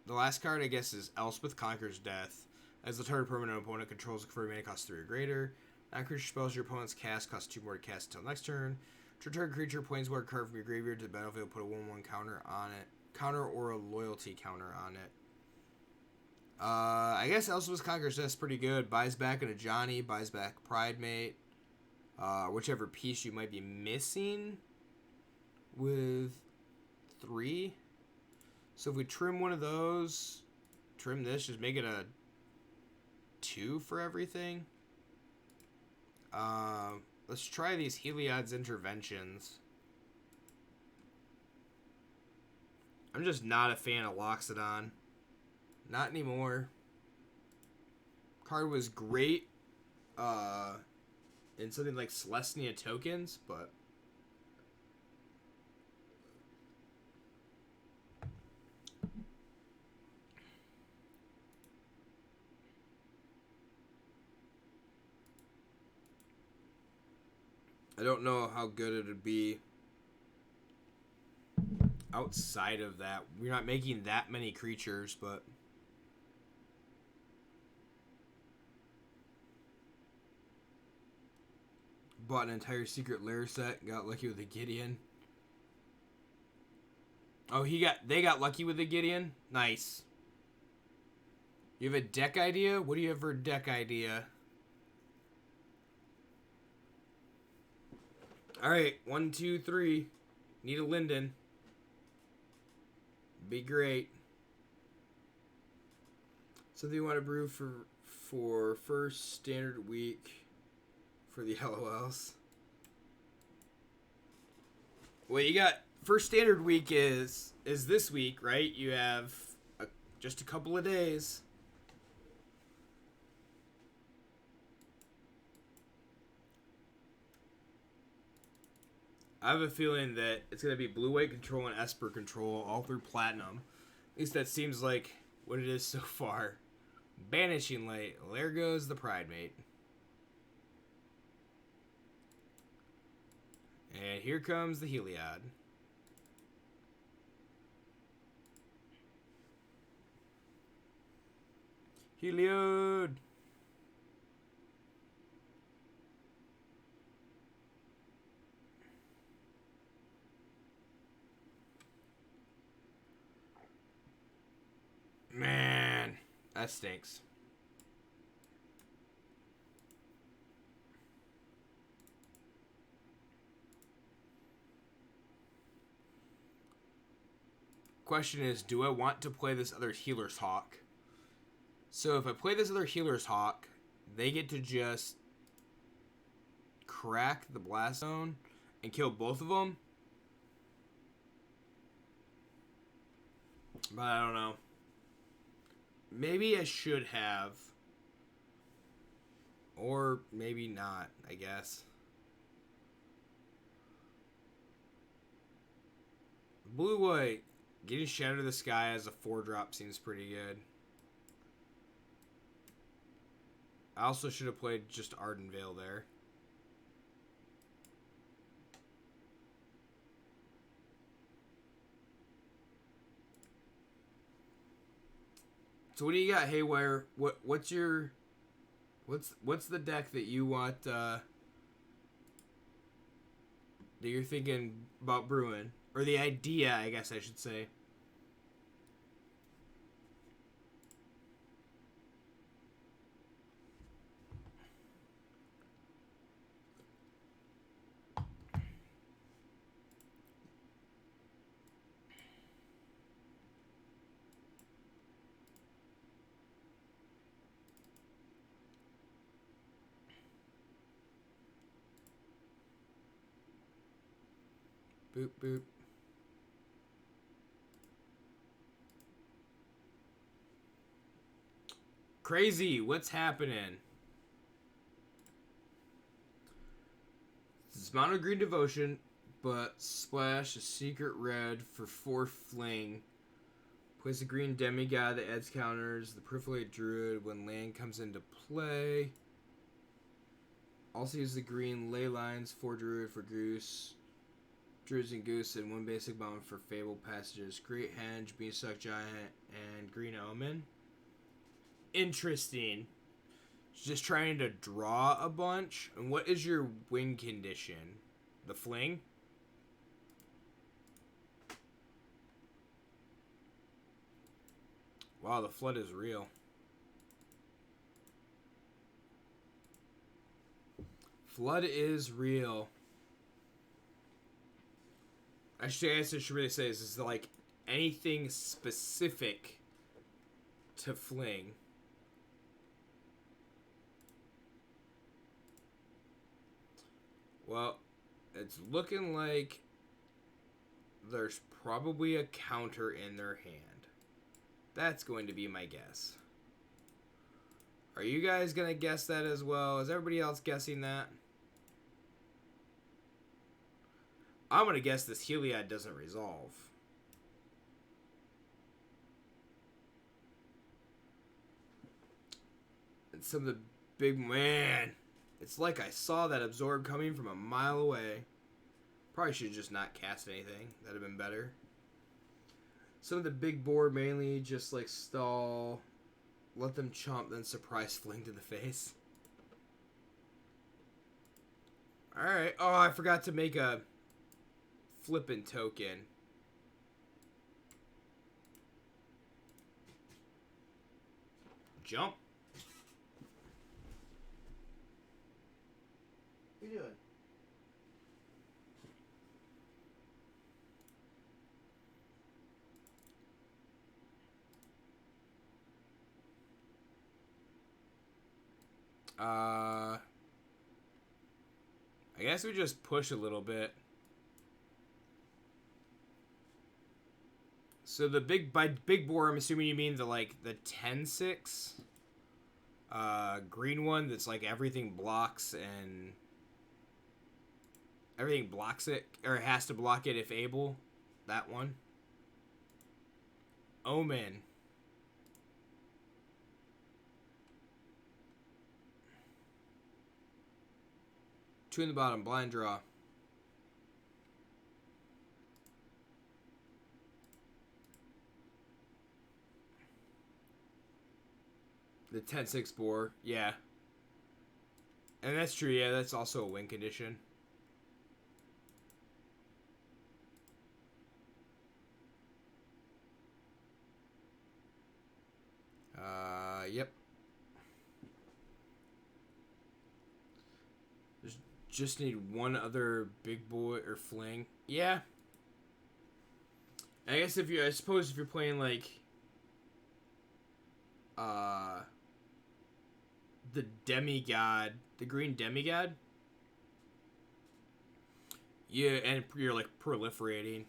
the last card, I guess, is Elspeth Conquers Death. As the target permanent opponent controls a converted mana cost 3 or greater. Non-creature spells your opponent's cast cost 2 more to cast until next turn. Target creature planeswalker card from your graveyard to the battlefield, put a 1/1 counter on it. Counter or a loyalty counter on it. I guess Elspeth Conquers Death is pretty good. Buys back into Johnny, buys back Pridemate. Whichever piece you might be missing with 3. So if we trim one of those, trim this, just make it a 2 for everything. Let's try these Heliod's Interventions. I'm just not a fan of Loxodon. Not anymore. card was great in something like Celestia tokens, but I don't know how good it would be outside of that. We're not making that many creatures, but bought an entire Secret Lair set. Got lucky with a Gideon. Oh, they got lucky with the Gideon? Nice. You have a deck idea? What do you have for a deck idea? Alright, 1, 2, 3. Need a Linden. Be great. Something you want to brew for first standard week for the LOLs. Well, you got first standard week is this week, right? You have just a couple of days. I have a feeling that it's going to be blue-white control and Esper control all through Platinum. At least that seems like what it is so far. Banishing Light. Well, there goes the Pride Mate. And here comes the Heliod. Heliod! Man, that stinks. Question is, do I want to play this other Healer's Hawk? So if I play this other Healer's Hawk, they get to just crack the Blast Zone and kill both of them. But I don't know. Maybe I should have. Or maybe not, I guess. Blue-white. Getting Shadow to the Sky as a 4-drop seems pretty good. I also should have played just Ardenvale there. So what do you got, Haywire? What's the deck that you want that you're thinking about brewing? Or the idea, I guess I should say. Boop, boop. Crazy, what's happening? This is Monogreen Devotion, but splash a secret red for 4 fling. Place a green demigod that adds counters. The Peripherate Druid when land comes into play. Also use the green ley lines, 4 Druid for Goose. Druids and Goose, and 1 basic bomb for Fable Passages. Great Henge, Beanstalk Giant, and Green Omen. Interesting. Just trying to draw a bunch. And what is your win condition? The fling? Wow, the flood is real. Flood is real. Actually, I guess I should really say this is like anything specific to fling. Well, it's looking like there's probably a counter in their hand. That's going to be my guess. Are you guys going to guess that as well? Is everybody else guessing that? I'm going to guess this Heliod doesn't resolve. And some of the big... Man, it's like I saw that absorb coming from a mile away. Probably should just not cast anything. That'd have been better. Some of the big board mainly just like stall, let them chomp, then surprise fling to the face. Alright. Oh, I forgot to make a flippin' token. Jump. What are you doing? I guess we just push a little bit. So the by big board, I'm assuming you mean the 10-6 green one that's like everything blocks and everything blocks it, or it has to block it if able. That one. Omen. Two in the bottom, blind draw. The 10-6 boar, yeah. And that's true, yeah, that's also a win condition. Yep. Just need one other big boy or fling. Yeah. I suppose if you're playing like the demigod, the green demigod. Yeah, and you're like proliferating.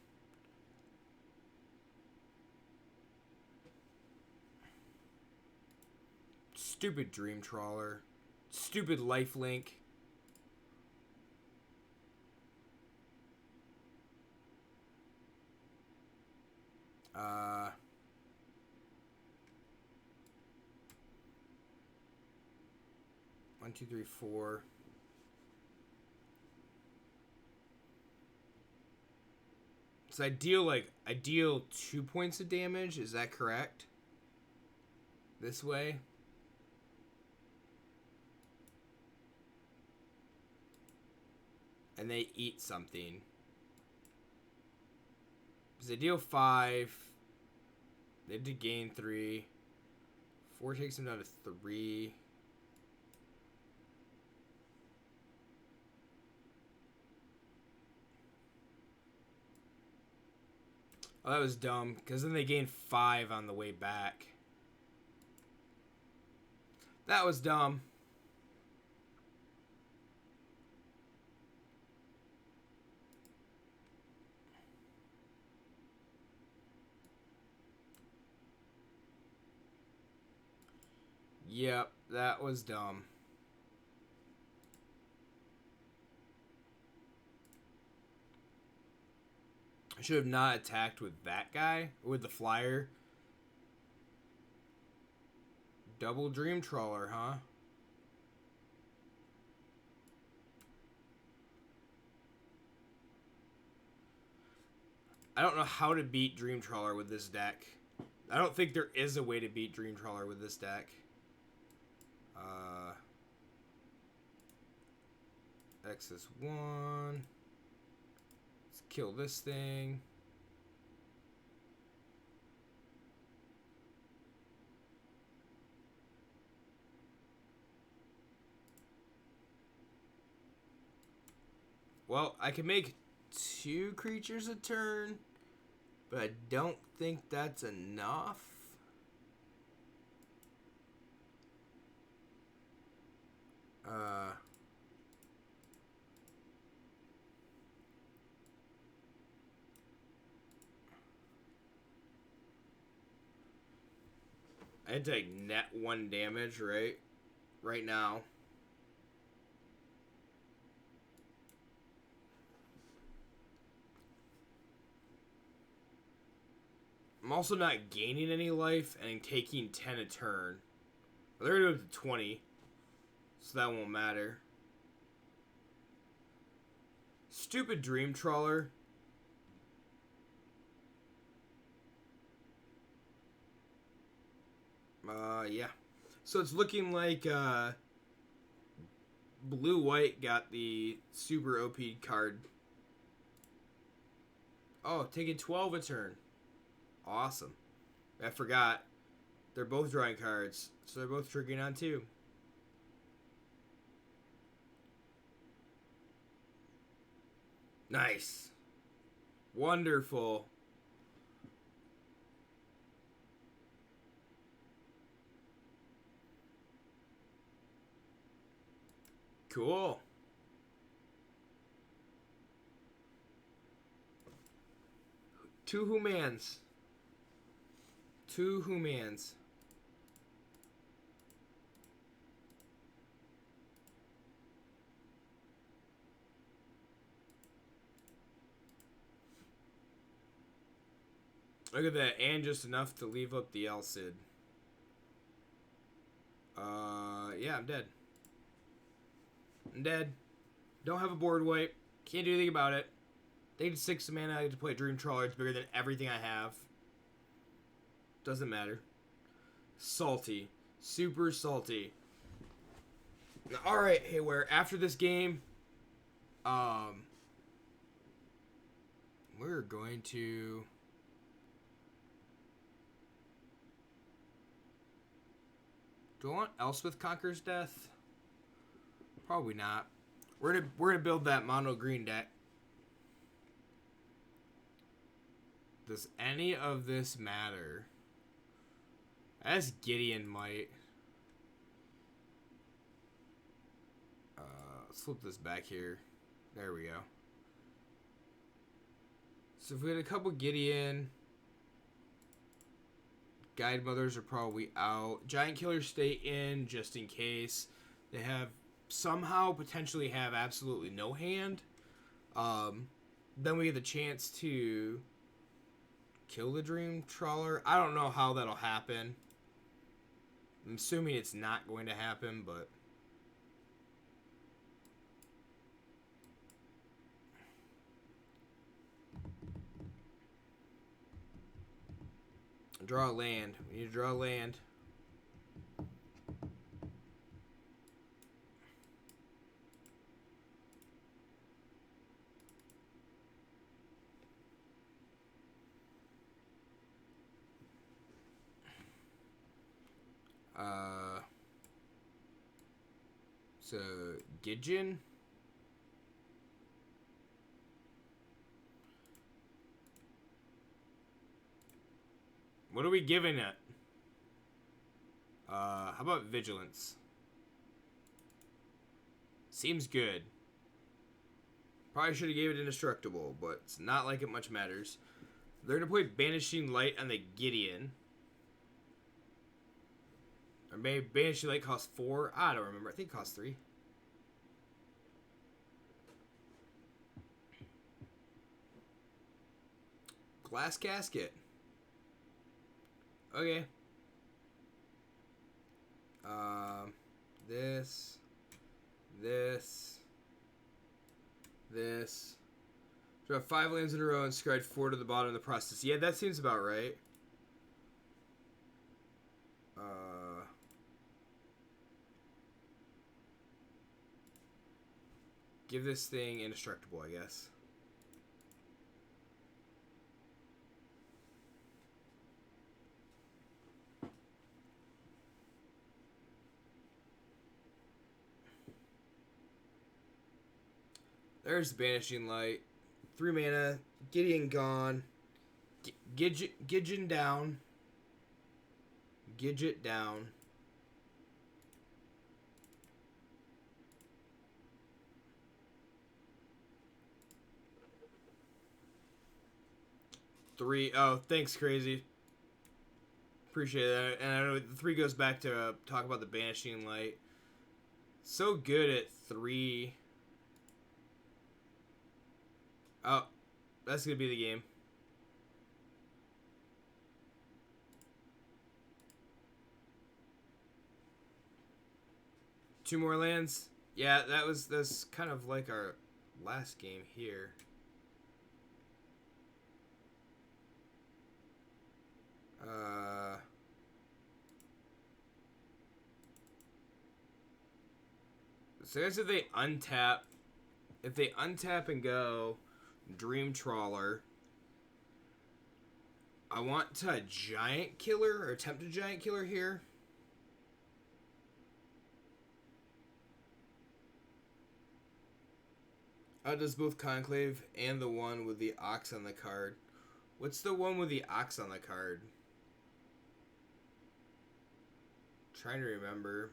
Stupid Dream Trawler. Stupid Lifelink. One, two, three, four. So I deal 2 points of damage. Is that correct? This way. And they eat something. Because they deal 5. They did gain 3. 4 takes them down to 3. Oh, that was dumb. Because then they gained 5 on the way back. That was dumb. Yep, that was dumb. I should have not attacked with that guy, with the flyer. Double Dream Trawler, huh? I don't know how to beat Dream Trawler with this deck. I don't think there is a way to beat Dream Trawler with this deck. X is 1. Let's kill this thing. Well, I can make 2 creatures a turn, but I don't think that's enough. I had to like net 1 damage, right? right now. I'm also not gaining any life and taking 10 a turn. They're going to go to 20, so that won't matter. Stupid Dream Trawler. Yeah. So it's looking like Blue-White got the super OP card. Oh, taking 12 a turn. Awesome. I forgot. They're both drawing cards, so they're both triggering on 2. Nice. Wonderful. Cool. Two humans. Two humans. Look at that, and just enough to leave up the Elcid. Yeah, I'm dead. I'm dead. Don't have a board wipe. Can't do anything about it. They need 6 mana. I get to play Dream Trawler. It's bigger than everything I have. Doesn't matter. Salty. Super salty. Alright, Hayware. After this game, we're going to... Do I want Elspeth Conquers Death? Probably not. We're gonna build that mono green deck. Does any of this matter? As Gideon might. Let's flip this back here. There we go. So if we had a couple Gideon, Guide Mothers are probably out. Giant Killers stay in just in case. They have somehow potentially have absolutely no hand. Then we get the chance to kill the Dream Trawler. I don't know how that'll happen. I'm assuming it's not going to happen, but... Draw a land. We need to draw a land. So, Gidgeon. What are we giving it? How about Vigilance? Seems good. Probably should have gave it Indestructible, but it's not like it much matters. They're going to play Banishing Light on the Gideon. Or maybe Banishing Light costs 4. I don't remember. I think it costs 3. Glass Casket. Okay. This. Draw 5 lands in a row and scry 4 to the bottom of the process. Yeah, that seems about right. Give this thing Indestructible, I guess. There's Banishing Light. 3 mana. Gideon gone. Gidgeon down. Gidget down. Three. Oh, thanks, Crazy. Appreciate that. And I know the 3 goes back to talk about the Banishing Light. So good at 3. Oh, that's going to be the game. Two more lands. Yeah, that's kind of like our last game here. So I guess if they untap and go Dream Trawler, I want to Giant Killer or attempt a Giant Killer here. Does both Conclave and the one with the Ox on the card. What's the one with the Ox on the card? Trying to remember.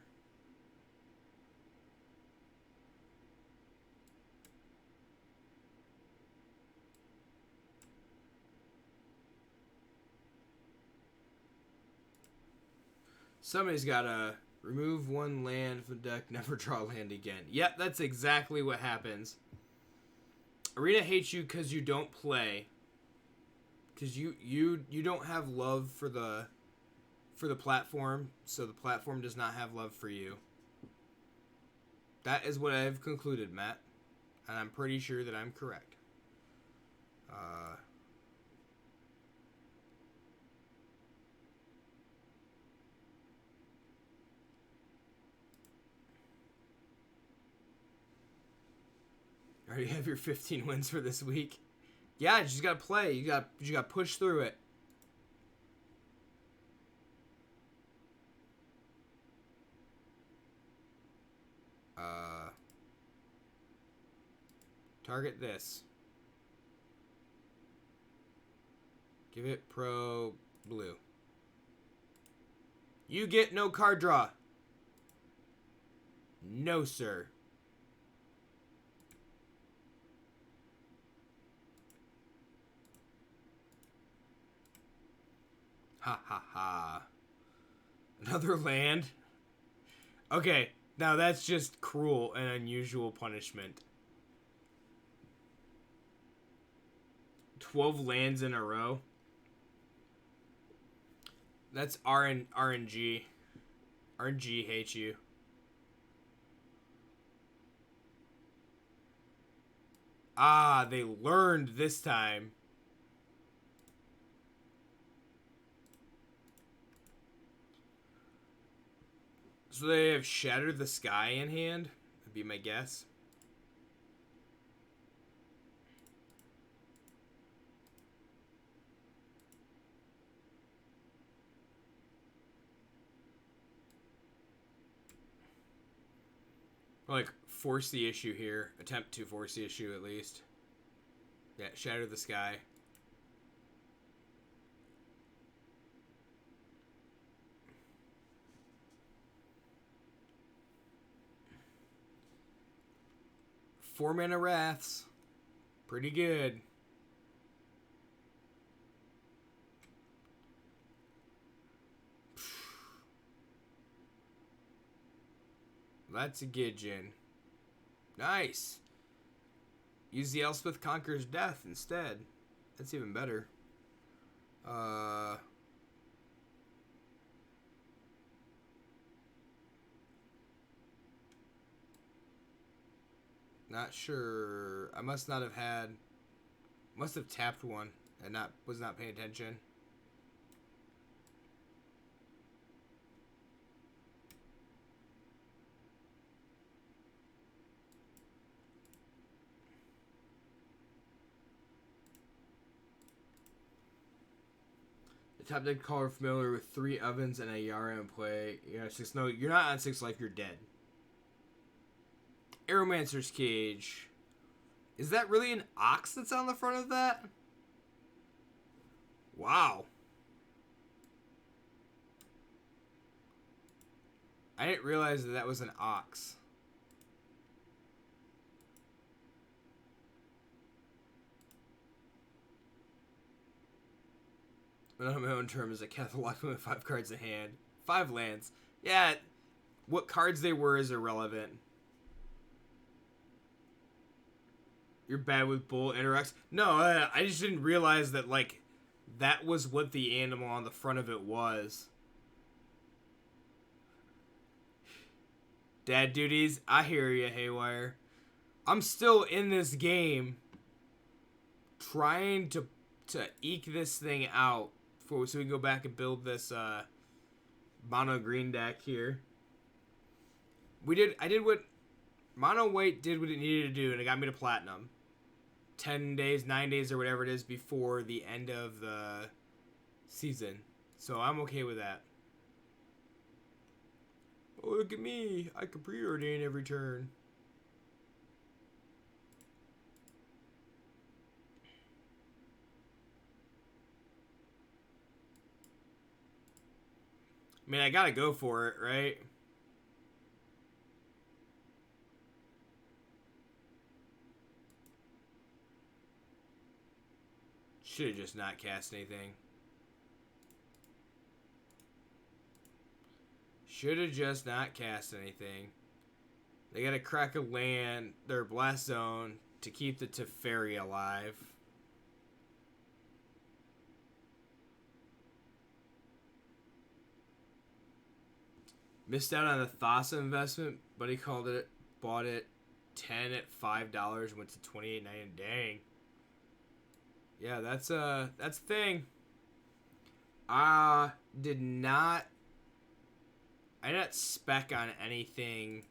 Somebody's got to remove one land from the deck, never draw land again. Yep, that's exactly what happens. Arena hates you because you don't play. Because you don't have love for the platform, so the platform does not have love for you. That is what I've concluded, Matt. And I'm pretty sure that I'm correct. Already have your 15 wins for this week. Yeah, you just gotta play. You gotta push through it. Target this. Give it pro blue. You get no card draw. No, sir. Ha ha ha. Another land? Okay, now that's just cruel and unusual punishment. 12 lands in a row? That's RNG. RNG hates you. Ah, they learned this time. So they have Shattered the Sky in hand? Would be my guess. Or like, force the issue here. Attempt to force the issue, at least. Yeah, Shatter the Sky. Four mana Wraths. Pretty good. That's a Gidgeon. Nice. Use the Elspeth Conquers Death instead. That's even better. Not sure. I must not have had. Must have tapped one and was not paying attention. The top deck caller familiar with 3 ovens and a Yara in play. You're on 6. No, you're not on 6 life. You're dead. Aeromancer's Cage. Is that really an Ox that's on the front of that? Wow. I didn't realize that was an Ox. But on my own terms, I cast a lot with 5 cards in hand. 5 lands. Yeah, what cards they were is irrelevant. You're bad with bull interacts. No, I just didn't realize that, like, that was what the animal on the front of it was. Dad duties, I hear ya, Haywire. I'm still in this game trying to eke this thing out so we can go back and build this Monogreen deck here. I did what Monowhite did what it needed to do, and it got me to platinum. 10 days, 9 days, or whatever it is before the end of the season. So I'm okay with that. Oh, look at me. I can preordain every turn. I mean, I gotta go for it, right? Should have just not cast anything. Should have just not cast anything. They gotta crack a land, their blast zone, to keep the Teferi alive. Missed out on the Thassa investment, but he bought it 10 at $5, went to $28.90. Dang. Yeah, that's a thing. I did not spec on anything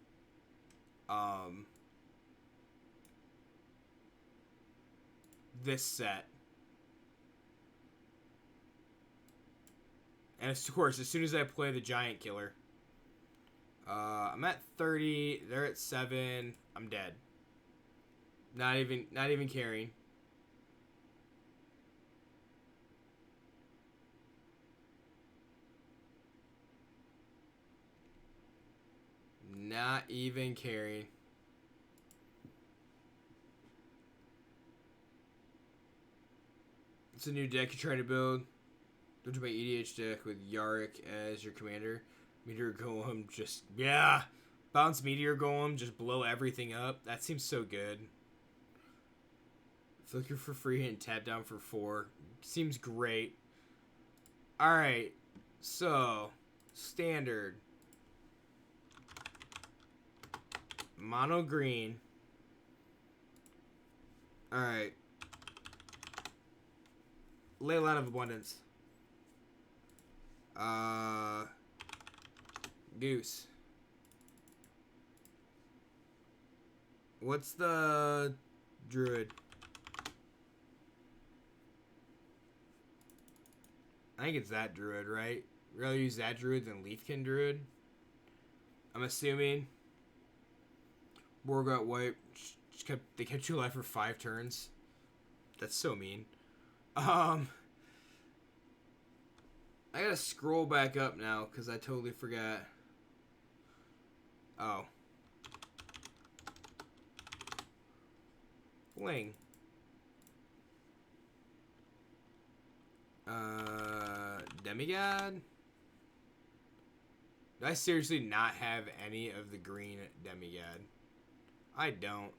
this set. And of course, as soon as I play the Giant Killer, I'm at 30, they're at 7, I'm dead. Not even caring. Not even caring. It's a new deck you're trying to build. Go to my EDH deck with Yarick as your commander. Meteor Golem just... Yeah! Bounce Meteor Golem, just blow everything up. That seems so good. Flicker for free and tap down for 4. Seems great. Alright. So, standard. Mono green. Alright. Leyline of Abundance. Goose. What's the druid? I think it's that druid, right? Rather use that druid than Leafkin druid. I'm assuming. War got wiped. They kept you alive for 5 turns. That's so mean. I gotta scroll back up now because I totally forgot. Oh. Fling. Demigod? Do I seriously not have any of the green Demigod? I don't.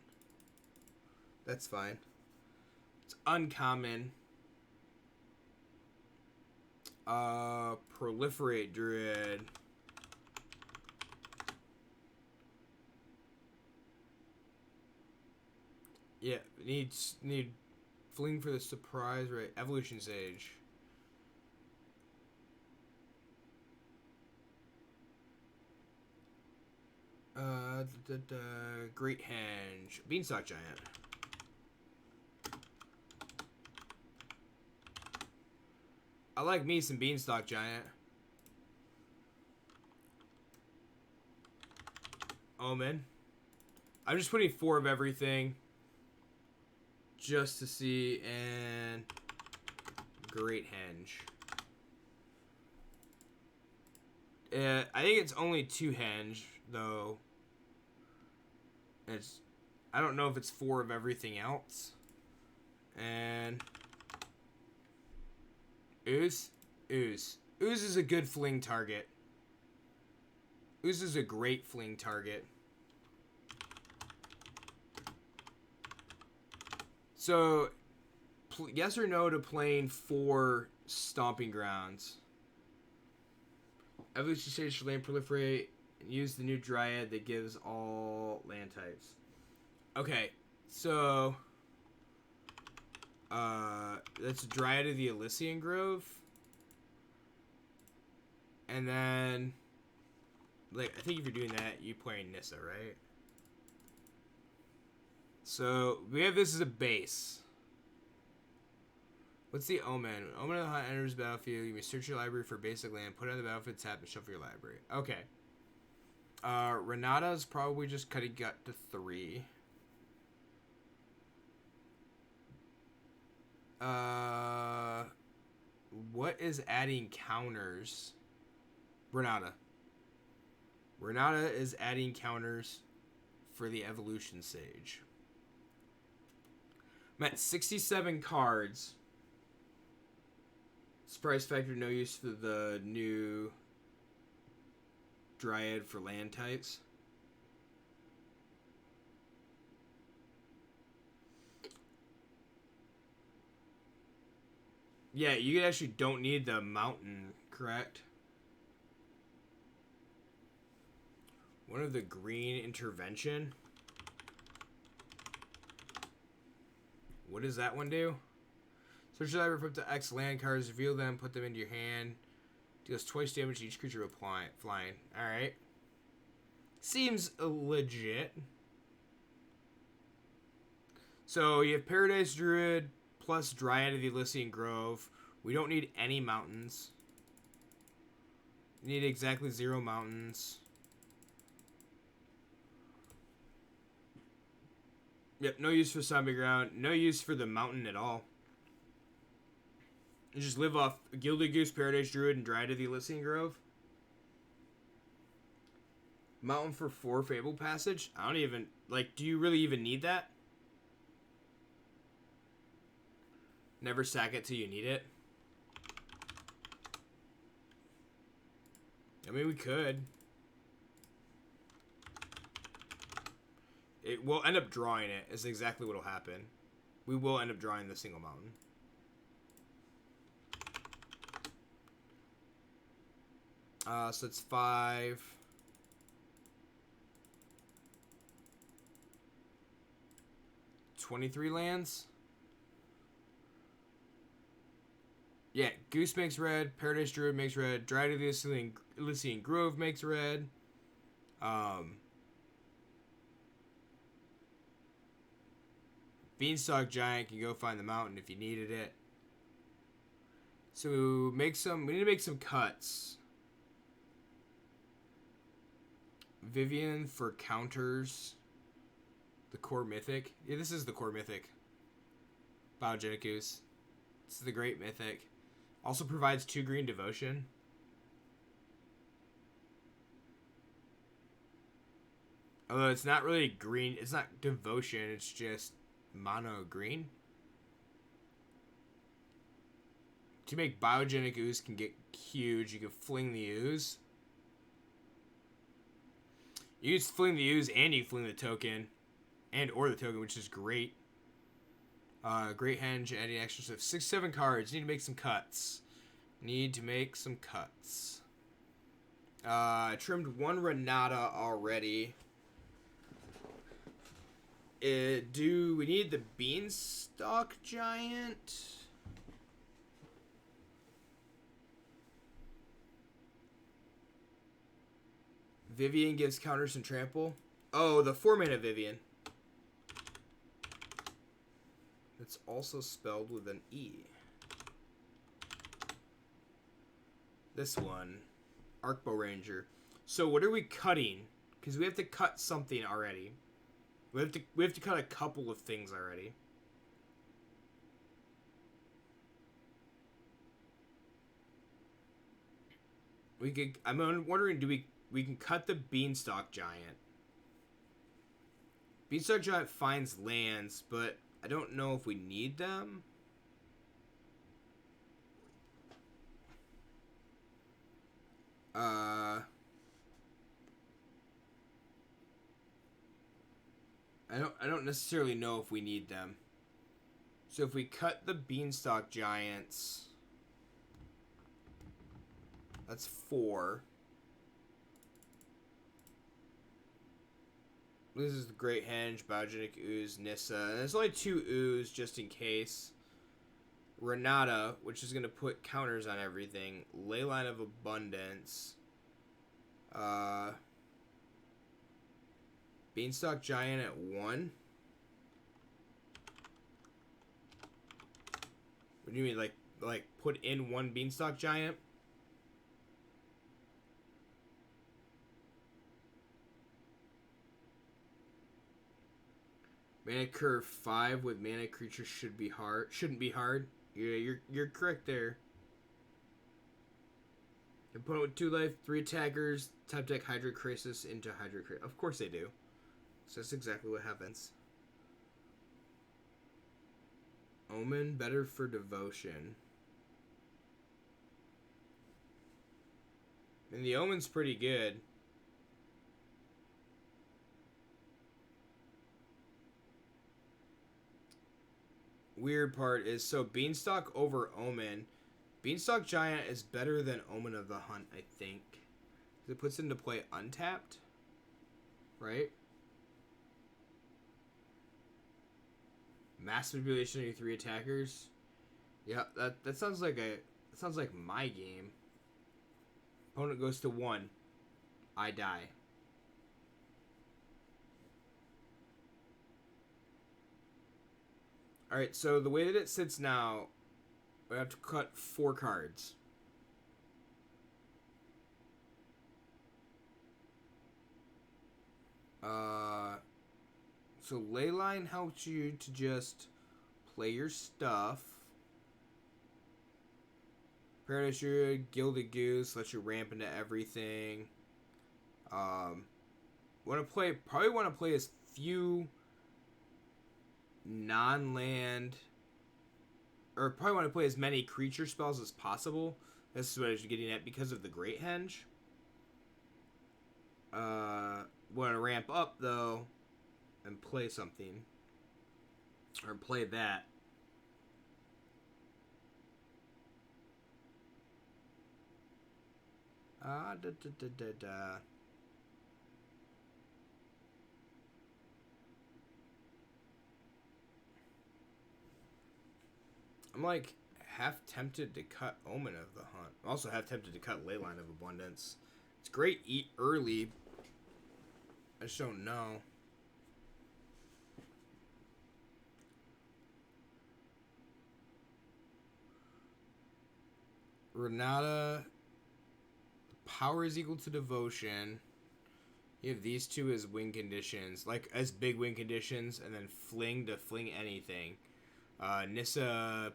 That's fine. It's uncommon. Proliferate Druid. Yeah, need Fling for the surprise, right? Evolution Sage. Great Henge. Beanstalk Giant. I like me some Beanstalk Giant. Omen. I'm just putting 4 of everything. Just to see, and Great Henge. I think it's only 2 Henge, though. I don't know if it's 4 of everything else. And Ooze. Ooze is a good fling target. Ooze is a great fling target. So, yes or no to playing 4 Stomping Grounds? Evolution stage for land proliferate and use the new Dryad that gives all land types. Okay, so that's Dryad of the Elysian Grove. And then, like, I think if you're doing that, you're playing Nissa, right? So, we have this as a base. What's the Omen? Omen of the Hunt enters the battlefield. You may search your library for basic land, put it on the battlefield tab, and shuffle your library. Okay. Renata's probably just cutting gut to 3. What is adding counters? Renata. Renata is adding counters for the evolution stage. I'm at 67 cards. Surprise factor, no use for the new Dryad for land types. Yeah, you actually don't need the mountain, correct? One of the green intervention. What does that one do? Search your library for up to X land cards, reveal them, put them into your hand. Deals twice damage to each creature flying. Alright. Seems legit. So you have Paradise Druid plus Dryad of the Elysian Grove. We don't need any mountains. We need exactly 0 mountains. Yep, no use for Stomping Ground. No use for the mountain at all. You just live off Gilded Goose, Paradise Druid, and Dryad of the Elysian Grove. Mountain for 4 Fable Passage? I don't even... Like, do you really even need that? Never sack it till you need it. I mean, we could. We'll end up drawing it. Is exactly what will happen. We will end up drawing the single mountain. So it's 5. $23 lands. Yeah, Goose makes red. Paradise Druid makes red. Dryad of the Elysian Grove makes red. Beanstalk Giant can go find the mountain if you needed it. So we need to make some cuts. Vivian for counters. The core mythic. Yeah, this is the core mythic. Biogenic Goose. This is the great mythic. Also provides 2 green devotion. Although it's not really green. It's not devotion. It's just mono green. To make Biogenic Ooze can get huge. You can fling the ooze. You can fling the ooze and you fling the token. Or the token, which is great. Great Henge, adding extra stuff. 6-7 cards. Need to make some cuts. I trimmed 1 Renata already. Do we need the Beanstalk Giant? Vivian gives counters and trample. Oh, the 4-mana Vivian. It's also spelled with an E. This one. Arcbow Ranger. So what are we cutting? Because we have to cut something already. We have to cut a couple of things already. I'm wondering, we can cut the Beanstalk Giant. Beanstalk Giant finds lands, but I don't know if we need them. I don't necessarily know if we need them. So if we cut the Beanstalk Giants, that's 4. This is the Great Henge, Biogenic Ooze, Nissa. And there's only 2 Ooze just in case. Renata, which is going to put counters on everything. Leyline of Abundance. Beanstalk Giant at 1. What do you mean, like put in 1 Beanstalk Giant? Mana curve 5 with mana creatures shouldn't be hard. Yeah, you're correct there. Opponent with 2 life, 3 attackers, top deck Hydra Crisis into Hydra Crisis. Of course they do. So that's exactly what happens. Omen, better for devotion. And the Omen's pretty good. Weird part is, so Beanstalk over Omen. Beanstalk Giant is better than Omen of the Hunt, I think. It puts into play untapped. Right? Mass Manipulation of 3 attackers. Yeah, that sounds like my game. Opponent goes to 1. I die. Alright, so the way that it sits now, we have to cut 4 cards. So Leyline helps you to just play your stuff. Paradise Druid, Gilded Goose lets you ramp into everything. Probably want to play as few non-land, or probably want to play as many creature spells as possible. This is what I was getting at because of the Great Henge. Want to ramp up though and play something, or play that. I'm like half tempted to cut Omen of the Hunt. I'm also half tempted to cut Leyline of Abundance. It's great eat early. I just don't know. Renata, power is equal to devotion. You have these 2 as win conditions, like as big win conditions, and then fling to fling anything. Nissa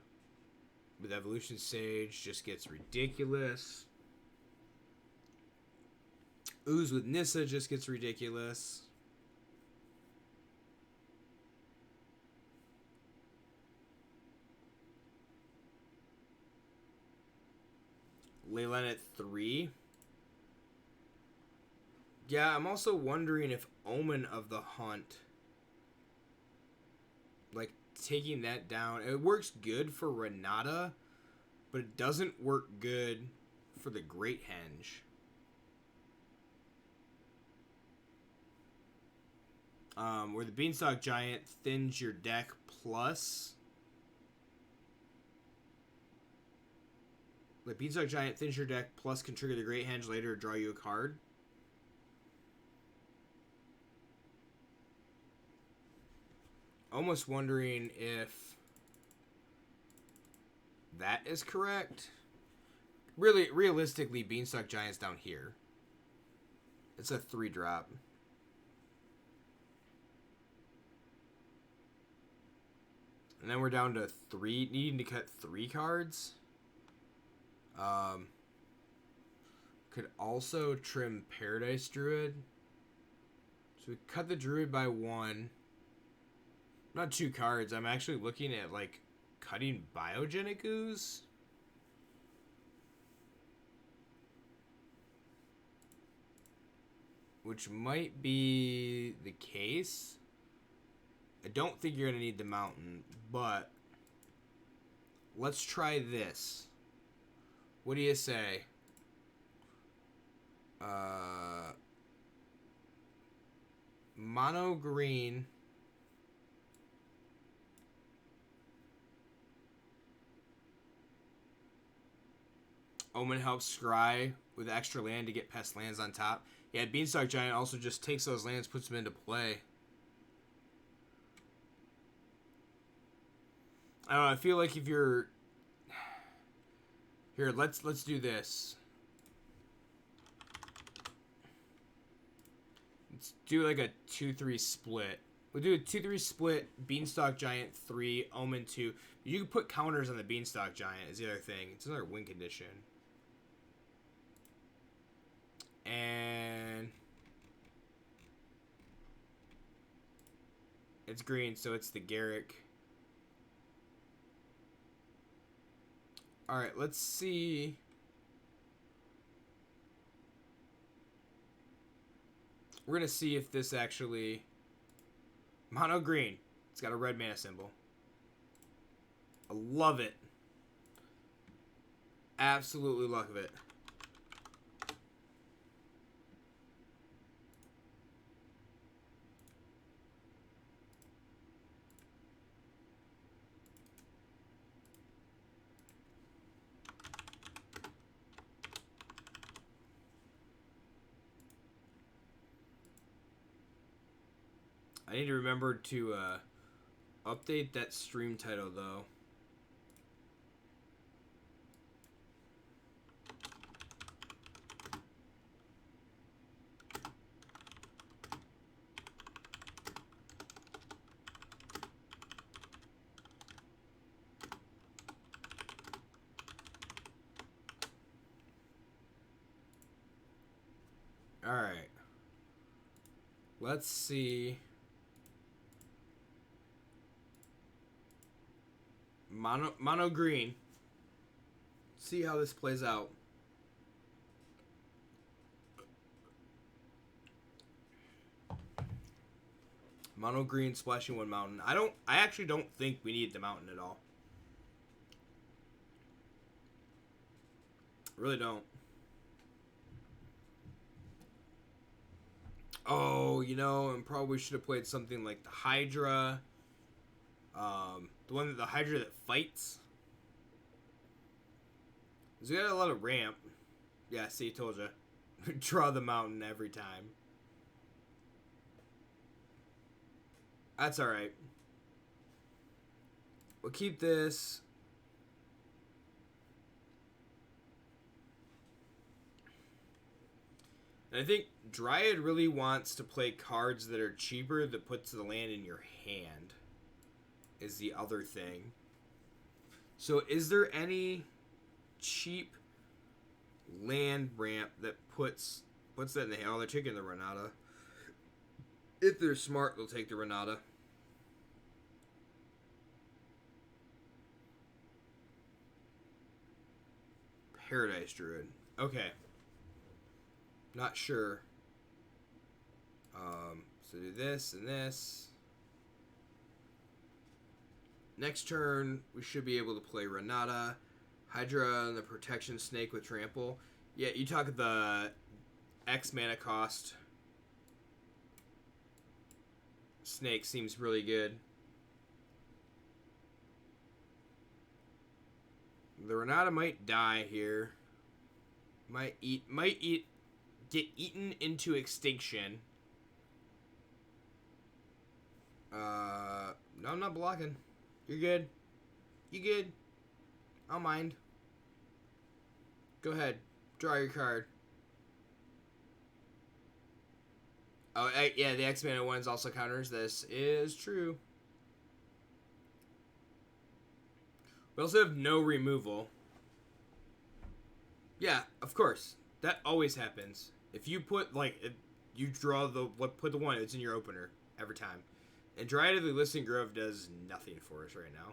with Evolution Sage just gets ridiculous. Ooze with Nissa just gets ridiculous. Leyline at 3. Yeah, I'm also wondering if Omen of the Hunt, like taking that down, it works good for Renata, but it doesn't work good for the Great Henge. Where the Beanstalk Giant thins your deck plus. The Beanstalk Giant thins your deck plus can trigger the Great Henge later to draw you a card. Almost wondering if that is correct. Really, realistically, Beanstalk Giant's down here. It's a 3-drop. And then we're down to 3, needing to cut 3 cards. Could also trim Paradise Druid. So we cut the Druid by 1. Not 2 cards. I'm actually looking at, like, cutting Biogenic Ooze. Which might be the case. I don't think you're going to need the Mountain, but let's try this. What do you say? Monogreen. Omen helps Scry with extra land to get pest lands on top. Yeah, Beanstalk Giant also just takes those lands, puts them into play. I don't know, I feel like if you're... Here, let's do this. Let's do like a 2-3 split. We'll do a 2-3 split, Beanstalk Giant 3, Omen 2. You can put counters on the Beanstalk Giant is the other thing. It's another win condition. And it's green, so it's the Garrick. Alright, let's see. We're going to see if this actually... Mono green. It's got a red mana symbol. I love it. Absolutely love it. I need to remember to update that stream title, though. All right. Let's see. Mono green. See how this plays out. Mono green splashing 1 mountain. I actually don't think we need the mountain at all. Really don't. Oh, you know, and probably should have played something like the Hydra. The Hydra that fights. Because we got a lot of ramp. Yeah, see, told you. Draw the mountain every time. That's alright. We'll keep this. And I think Dryad really wants to play cards that are cheaper that puts the land in your hand. Is the other thing. So is there any cheap land ramp that puts that in the hand? Oh, they're taking the Renata. If they're smart, they'll take the Renata. Paradise Druid. Okay. Not sure. So do this and this. Next turn, we should be able to play Renata, Hydra, and the Protection Snake with Trample. Yeah, you talk the X mana cost. Snake seems really good. The Renata might die here. Get eaten into extinction. No, I'm not blocking. You're good. You good. I'll mind. Go ahead. Draw your card. Oh, yeah, the X-Mana ones also counters. This is true. We also have no removal. Yeah, of course. That always happens. If you put, you draw put the one, it's in your opener every time. And Dryad of the Listening Grove does nothing for us right now.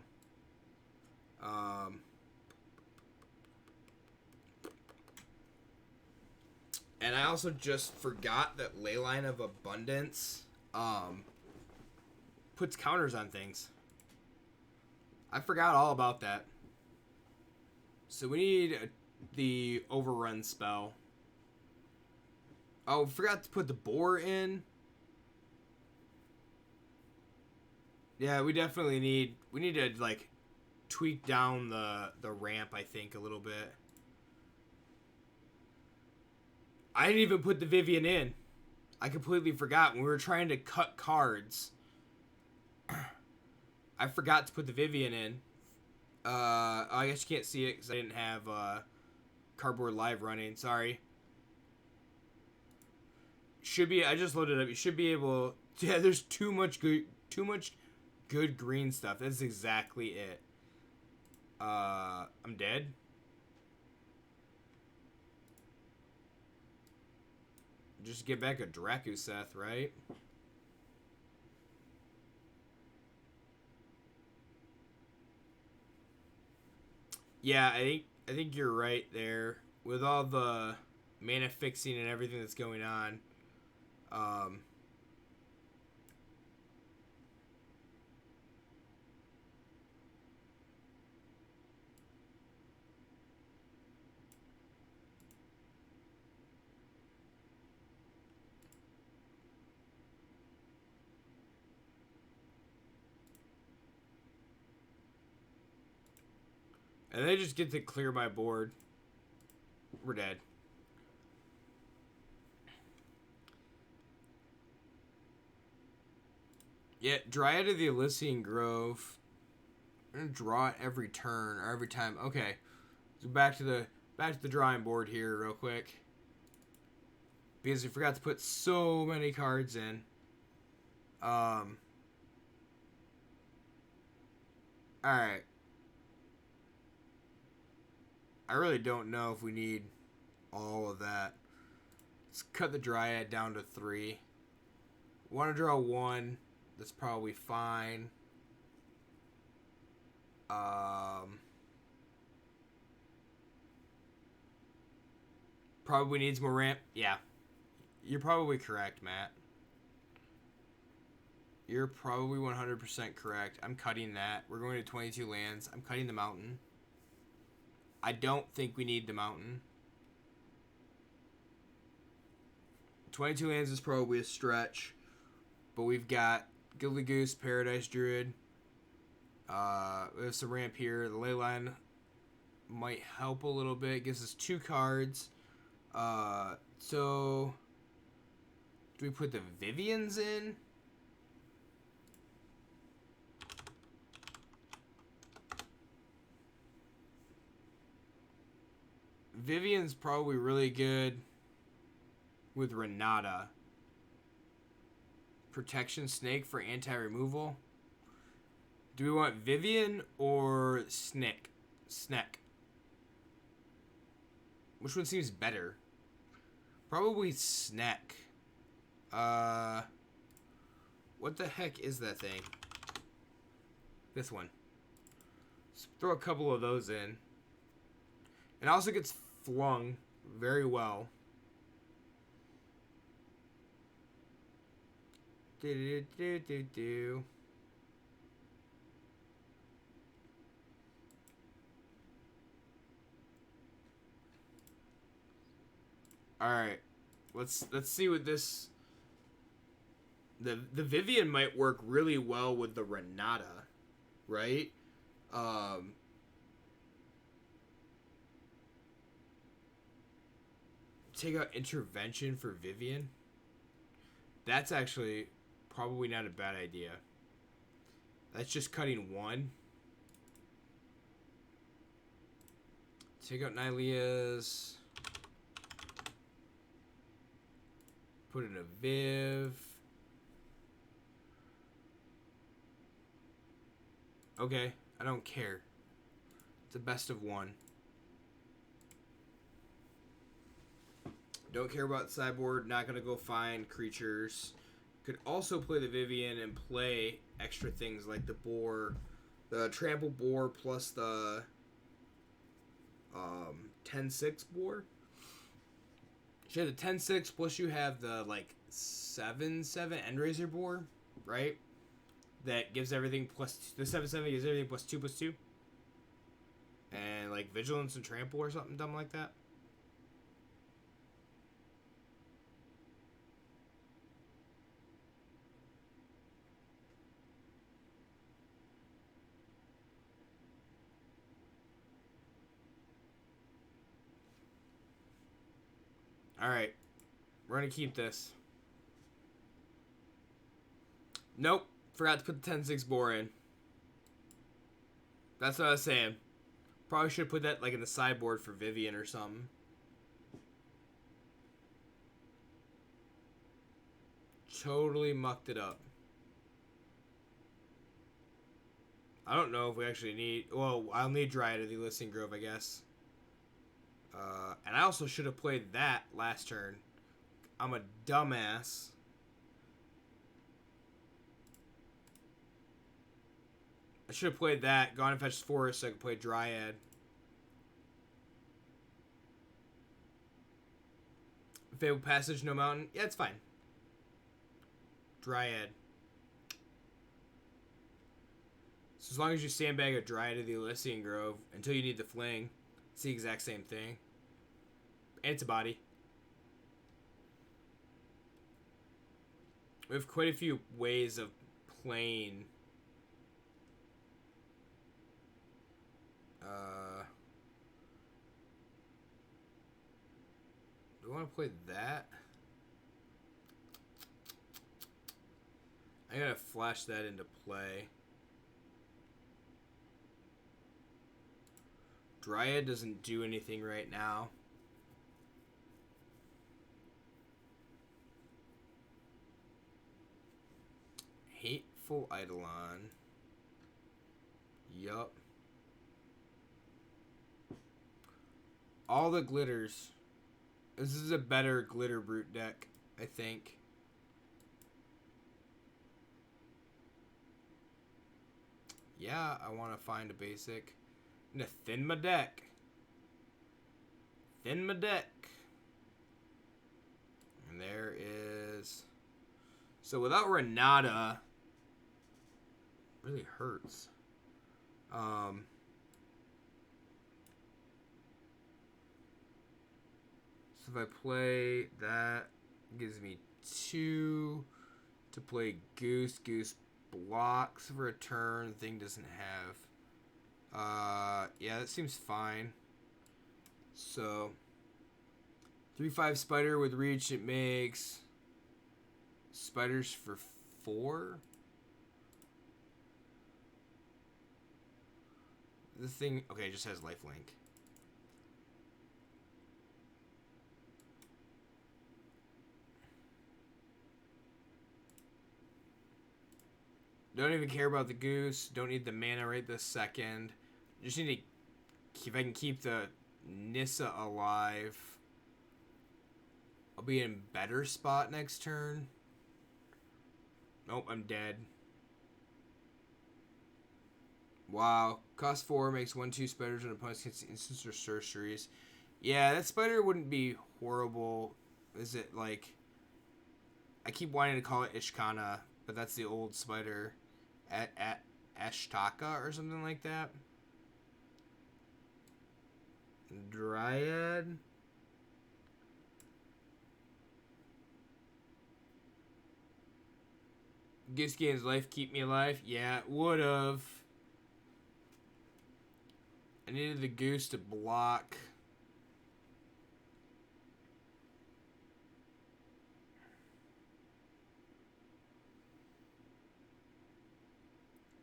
And I also just forgot that Leyline of Abundance puts counters on things. I forgot all about that. So we need the overrun spell. Oh, forgot to put the boar in. Yeah, we definitely need... We need to, like, tweak down the ramp, I think, a little bit. I didn't even put the Vivian in. I completely forgot when we were trying to cut cards. I forgot to put the Vivian in. I guess you can't see it because I didn't have Cardboard Live running. Sorry. Should be. I just loaded it up. You should be able. Yeah, there's too much good green stuff. That's exactly it. I'm dead. Just get back a Drakuseth, right? Yeah, I think you're right there. With all the mana fixing and everything that's going on. And they just get to clear my board. We're dead. Yeah, Dryad of the Elysian Grove. I'm gonna draw it every turn or every time. Okay, so back to the drawing board here, real quick. Because we forgot to put so many cards in. All right. I really don't know if we need all of that. Let's cut the Dryad down to 3. Want to draw 1. That's probably fine. Probably needs more ramp. Yeah. You're probably correct, Matt. You're probably 100% correct. I'm cutting that. We're going to 22 lands. I'm cutting the mountain. I don't think we need the mountain. 22 lands is probably a stretch. But we've got Gilded Goose, Paradise Druid. We have some ramp here. The Leyline might help a little bit. Gives us 2 cards. So do we put the Vivians in? Vivian's probably really good with Renata. Protection Snake for anti-removal. Do we want Vivian or Snick? Sneck. Which one seems better? Probably Sneck. What the heck is that thing? This one. Let's throw a couple of those in. It also gets flung very well. Do. All right, let's see what this. The Vivian might work really well with the Renata, right? Take out Intervention for Vivian. That's actually probably not a bad idea. That's just cutting 1. Take out Nylea's. Put in a Viv. Okay, I don't care. It's a best of 1. Don't care about sideboard. Not gonna go find creatures. Could also play the Vivian and play extra things like the boar, the trample boar plus the 10-6 boar. You have the 10-6 plus you have the like 7-7 Endraiser boar, right? That gives everything plus the 7-7 gives everything +2/+2. And like vigilance and trample or something dumb like that. Alright. We're gonna keep this. Nope. Forgot to put the 10-6 bore in. That's what I was saying. Probably should have put that like in the sideboard for Vivian or something. Totally mucked it up. I don't know if we actually need... Well, I'll need Dryad of the Listing Grove, I guess. And I also should have played that last turn. I'm a dumbass. I should have played that, gone and fetched Forest so I could play Dryad. Fabled Passage, no mountain. Yeah, it's fine. Dryad. So as long as you sandbag a Dryad of the Elysian Grove until you need the Fling, it's the exact same thing. And it's a body. We have quite a few ways of playing. Do I want to play that? I gotta flash that into play. Dryad doesn't do anything right now. Hateful Eidolon. Yup. All the glitters. This is a better glitter brute deck, I think. Yeah, I want to find a basic. I'm gonna thin my deck. Thin my deck. And there is... So without Renata... Really hurts. So if I play that, it gives me 2 to play Goose. Goose blocks for a turn. Thing doesn't have. Yeah, that seems fine. So 3/5 spider with reach. It makes spiders for 4. The thing, okay, it just has lifelink. Don't even care about the goose. Don't need the mana right this second. Just need to, if I can keep the Nissa alive, I'll be in a better spot next turn. Nope, I'm dead. Wow. Cost 4 makes 1/2 spiders and opponents can see instants or sorceries. Yeah, that spider wouldn't be horrible. Is it like... I keep wanting to call it Ishkana, but that's the old spider. At Ashtaka or something like that. Dryad. Gives game's life keep me alive? Yeah, it would've. I needed the goose to block.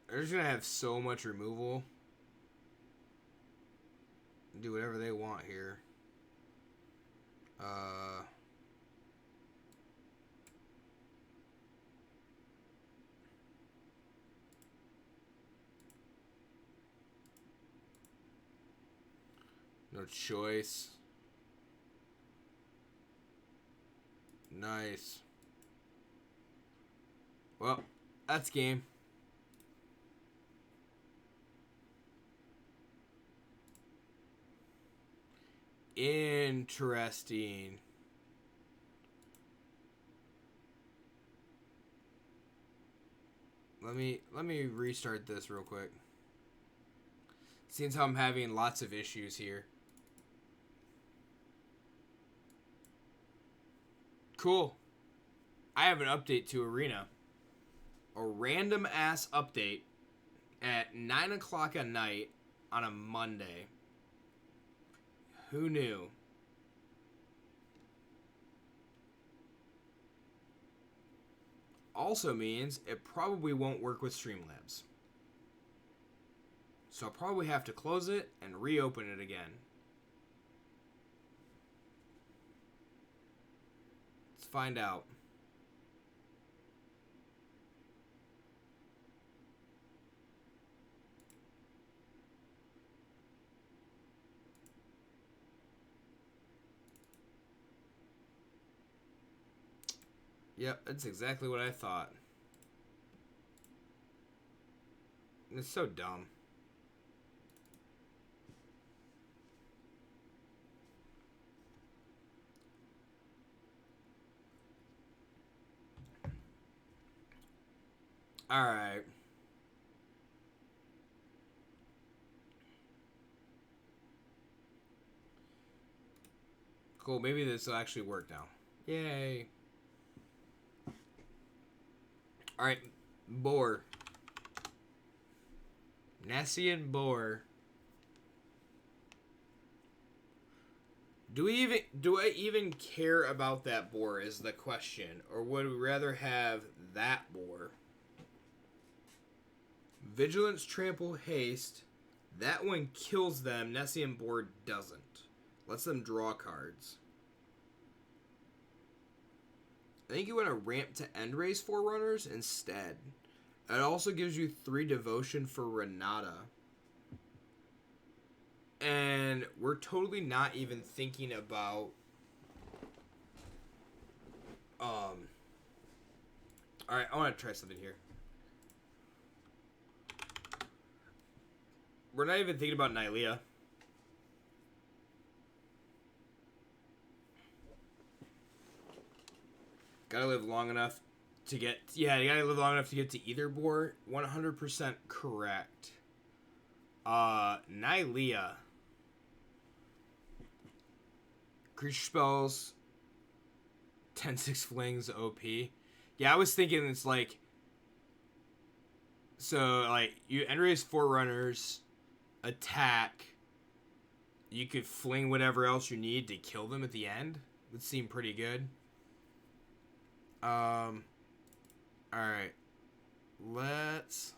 They're just gonna have so much removal. Do whatever they want here. No choice. Nice. Well, that's game. Interesting. Let me restart this real quick. Seems how I'm having lots of issues here. Cool. I have an update to Arena. A random ass update at 9 o'clock at night on a Monday. Who knew? Also means it probably won't work with Streamlabs. So I'll probably have to close it and reopen it again. Let's find out. Yep, that's exactly what I thought. It's so dumb. Alright. Cool, maybe this will actually work now. Yay. Alright, Boar. Nessian Boar. Do I even care about that boar is the question, or would we rather have that boar? Vigilance, Trample, Haste. That one kills them. Nessian Boar doesn't. Lets them draw cards. I think you want to ramp to end race Forerunners instead. It also gives you 3 devotion for Renata. And we're totally not even thinking about alright, I want to try something here. We're not even thinking about Nylea. Gotta live long enough to get... Yeah, you gotta live long enough to get to either board. 100% correct. Nylea. Creature spells. 10-6 flings OP. Yeah, I was thinking it's like... So, like, you enter as Forerunners, attack. You could fling whatever else you need to kill them at the end. Would seem pretty good. Alright. Let's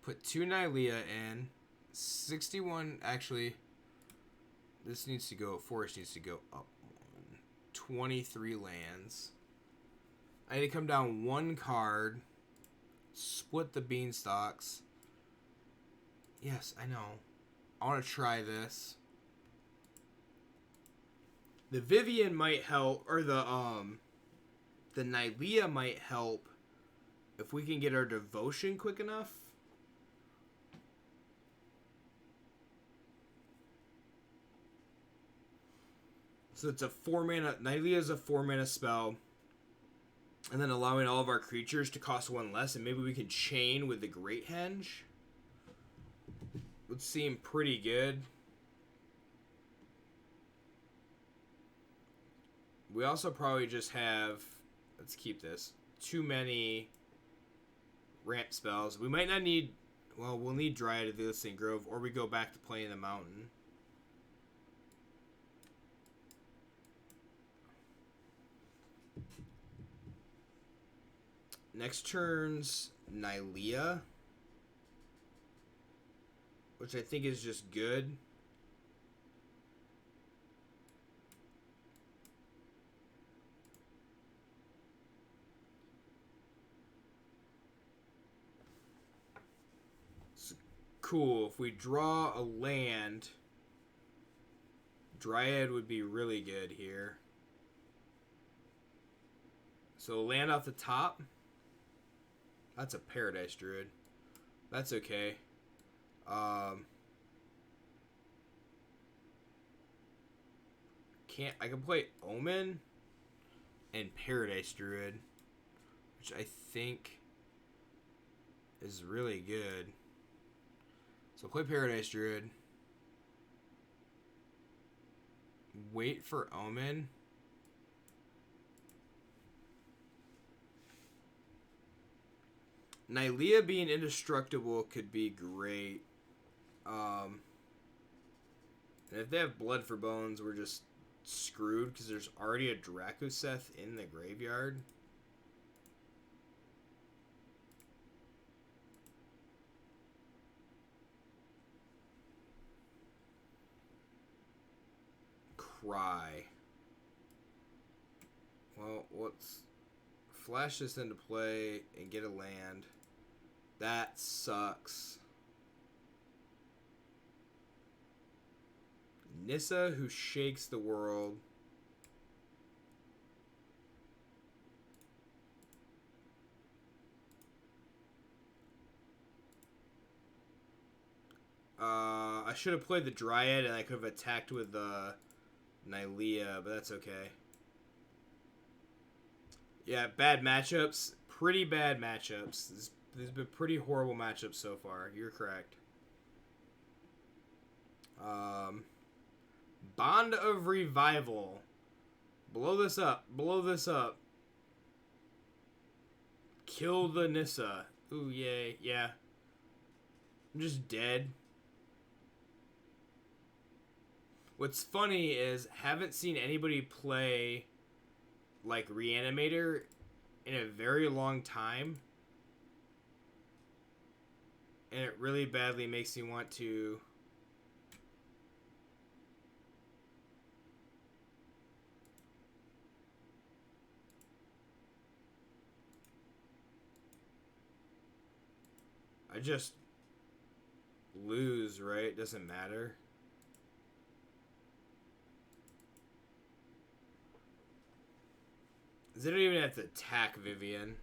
put 2 Nylea in. 61, actually. This needs to go, Forest needs to go up 1. 23 lands. I need to come down 1 card. Split the beanstalks. Yes, I know. I want to try this. The Vivian might help, or the Nylea might help if we can get our devotion quick enough. So it's a 4-mana, Nylea is a 4-mana spell. And then allowing all of our creatures to cost 1 less, and maybe we can chain with the Great Henge. Would seem pretty good. We also probably just have, let's keep this, too many ramp spells. We might not need, well, we'll need Dryad of the Listening Grove, or we go back to playing the Mountain. Next turn's Nylea, which I think is just good. It's cool. If we draw a land, Dryad would be really good here. So land off the top. That's a Paradise Druid. That's okay. I can play Omen and Paradise Druid, which I think is really good. So play Paradise Druid. Wait for Omen. Nylea being indestructible could be great. And if they have Blood for Bones, we're just screwed because there's already a Drakuseth in the graveyard. Cry. Well, let's flash this into play and get a land. That sucks. Nissa, who shakes the world. I should have played the Dryad and I could have attacked with Nylea, but that's okay. Yeah, bad matchups. Pretty bad matchups. There's been pretty horrible matchups so far. You're correct. Bond of Revival. Blow this up. Blow this up. Kill the Nissa. Ooh, yay. Yeah. I'm just dead. What's funny is, haven't seen anybody play like Reanimator in a very long time. And it really badly makes me want to... I just lose, right? Doesn't matter. They don't even have to attack Vivian.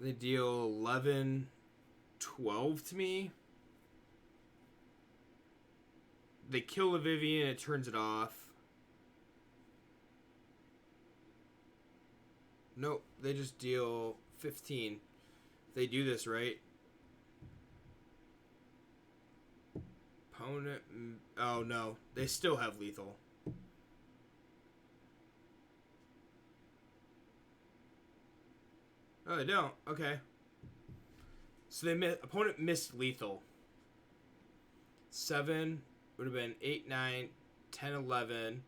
They deal 11, 12 to me. They kill the Vivian, it turns it off. Nope, they just deal 15. They do this, right? Opponent... Oh, no. They still have lethal. Oh, they don't. Okay. So opponent missed lethal. 7 would have been 8, 9, 10, 11,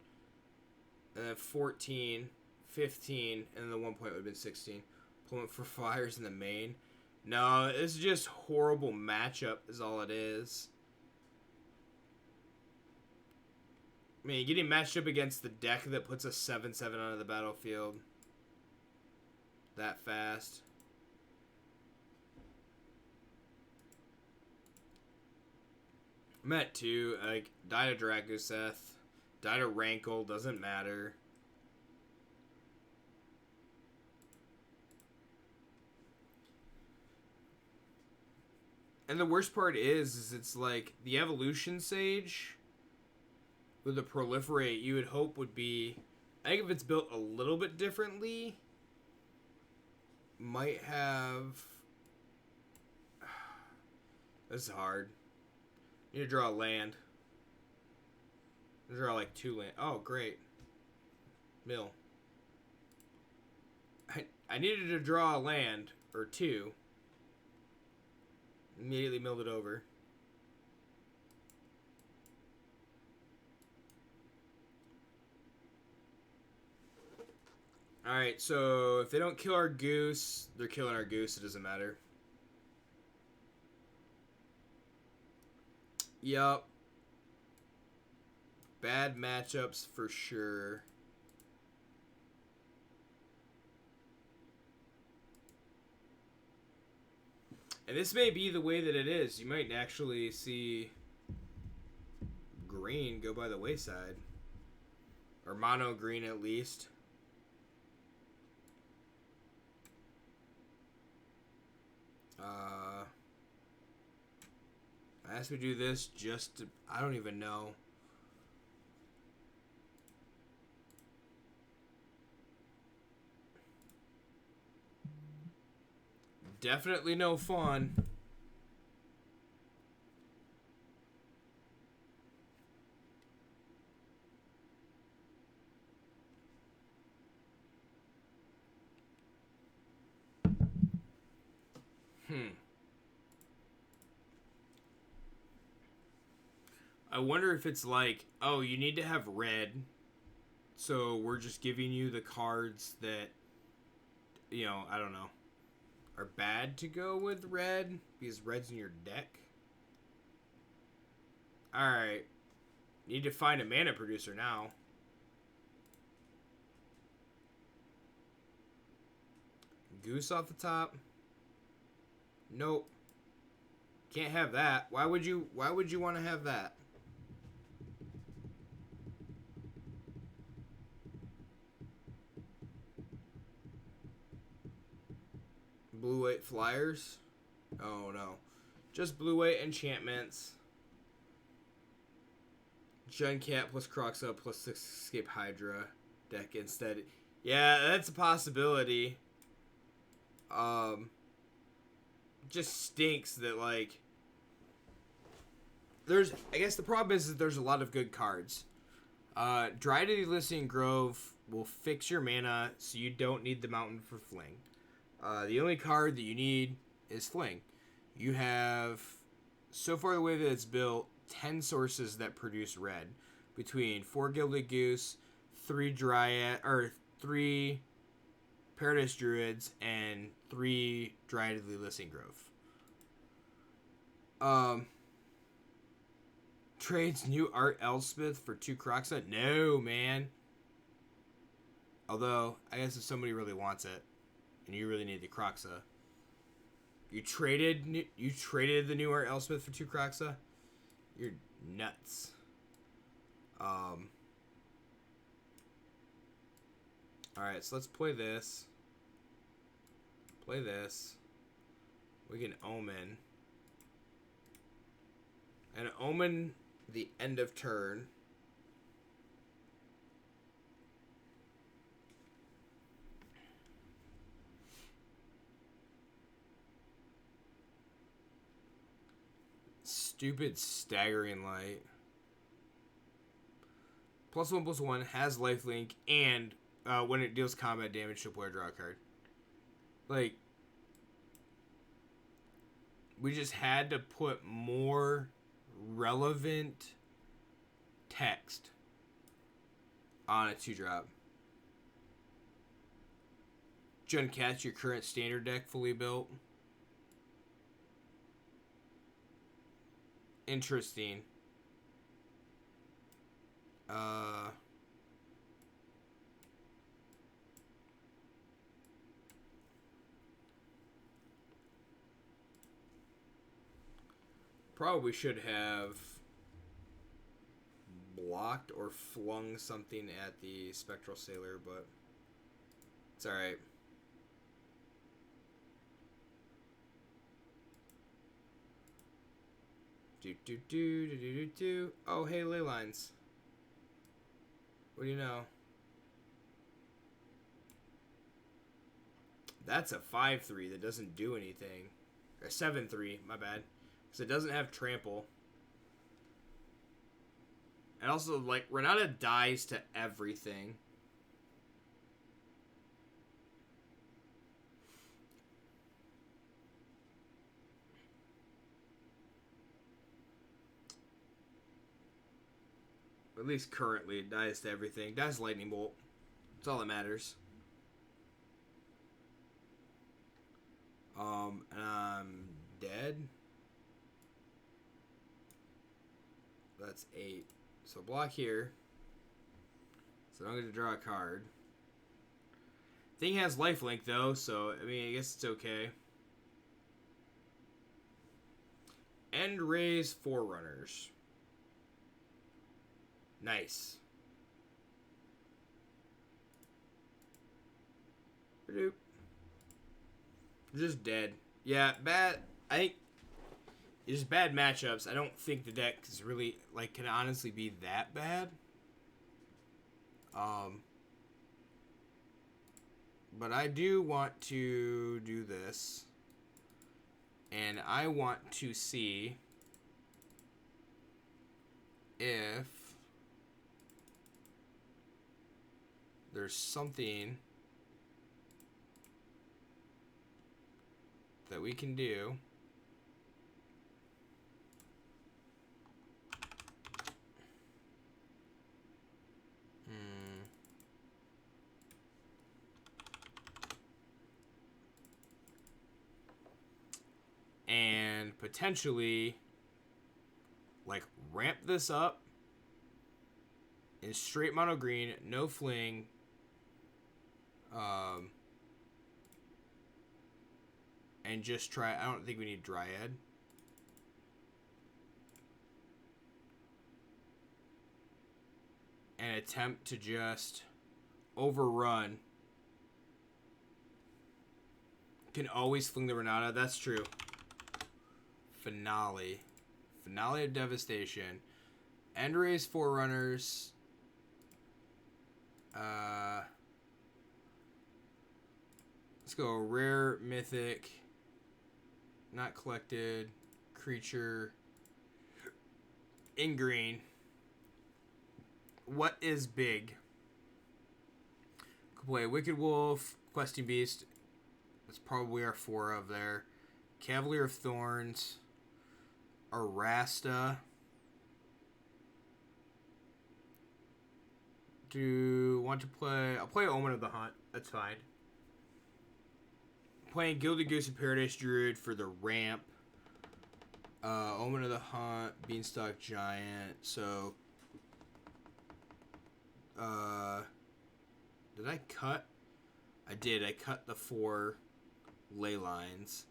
and then 14, 15, and then the 1 point would have been 16. Opponent for fires in the main. No, it's just horrible matchup is all it is. I mean, getting matched up against the deck that puts a 7/7 onto the battlefield that fast. I'm at 2. Like, die to Dragoseth, die to Rankle, doesn't matter. And the worst part is it's like the Evolution Sage with the Proliferate, you would hope would be... I think if it's built a little bit differently, might have... This is hard. You need to draw a land. Draw like 2 land. Oh, great. Mill. I needed to draw a land, or 2. Immediately milled it over. Alright, so if they don't kill our goose, they're killing our goose, it doesn't matter. Yup. Bad matchups for sure. And this may be the way that it is. You might actually see green go by the wayside. Or mono green at least. I guess we do this just to... I don't even know. Definitely no fun. I wonder if it's like, oh, you need to have red, so we're just giving you the cards that, I don't know, are bad to go with red because red's in your deck. Alright. Need to find a mana producer now. Goose off the top. Nope. Can't have that. Why would you want to have that? Blue-white flyers? Oh no. Just blue-white enchantments. Juncat plus Croxa plus 6 Escape Hydra deck instead. Yeah, that's a possibility. Just stinks that, like, I guess the problem is that there's a lot of good cards. Dry to the Elysian Grove will fix your mana so you don't need the Mountain for Fling. The only card that you need is Fling. You have, so far the way that it's built, 10 sources that produce red. Between 4 Gilded Goose, 3 Paradise Druids, and 3 Dryad of the Elysian Grove. Trades new Art Elspeth for 2 Croxa? No, man. Although, I guess if somebody really wants it, and you really need the Croxa, you traded the new Art Elspeth for 2 Croxa? You're nuts. Alright, so let's play this. Play this. We can Omen. And Omen the end of turn. Stupid Staggering Light. +1/+1 has lifelink, and when it deals combat damage to a player, draw a card. Like, we just had to put more relevant text on a 2-drop. Junkat's your current standard deck fully built. Interesting. Probably should have blocked or flung something at the Spectral Sailor, but it's alright. Oh, hey, ley lines. What do you know? That's a 5/3 that doesn't do anything. Or 7/3, my bad. Because it doesn't have trample. And also, like, Renata dies to everything. At least currently, it dies to everything. Dies Lightning Bolt. That's all that matters. And I'm dead. That's 8. So block here. So I'm going to draw a card. Thing has lifelink though, so I mean, I guess it's okay. End Raise Forerunners. Nice. Doop. Just dead. Yeah, bad. I think it's just bad matchups. I don't think the deck is really, like, can honestly be that bad. But I do want to do this. And I want to see if there's something that we can do and potentially like ramp this up in straight Monogreen, no fling, and just try. I don't think we need Dryad. And attempt to just overrun. Can always fling the Renata. That's true. Finale of Devastation. End raise Forerunners. Let's go rare mythic. Not collected. Creature. In green. What is big? Could play Wicked Wolf, Questing Beast. That's probably our 4 of there. Cavalier of Thorns. Arasta. Want to play... I'll play Omen of the Hunt. That's fine. Playing Gilded Goose of Paradise Druid for the ramp. Omen of the Hunt. Beanstalk Giant. So... did I cut? I did. I cut the 4 ley lines.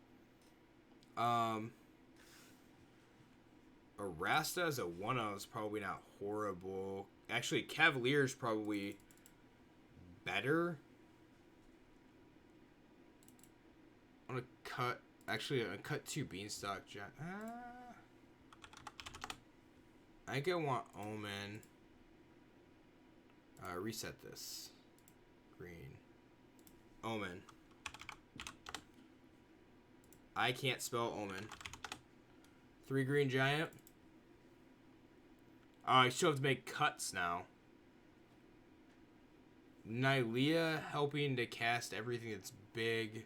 Arasta as a 1-0 is probably not horrible. Actually, Cavalier's probably better. I'm gonna cut. Actually, I'm gonna cut 2 Beanstalk Giant. I think I want Omen. Reset this. Green. Omen. I can't spell Omen. 3 green giant. I still have to make cuts now. Nylea helping to cast everything that's big.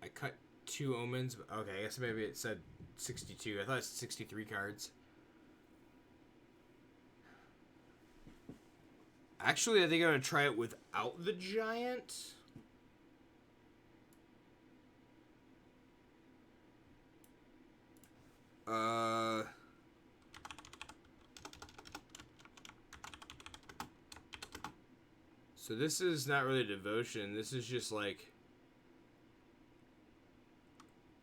I cut 2 omens. Okay, I guess maybe it said 62. I thought it was 63 cards. Actually, I think I'm going to try it without the giant. So this is not really devotion. This is just like...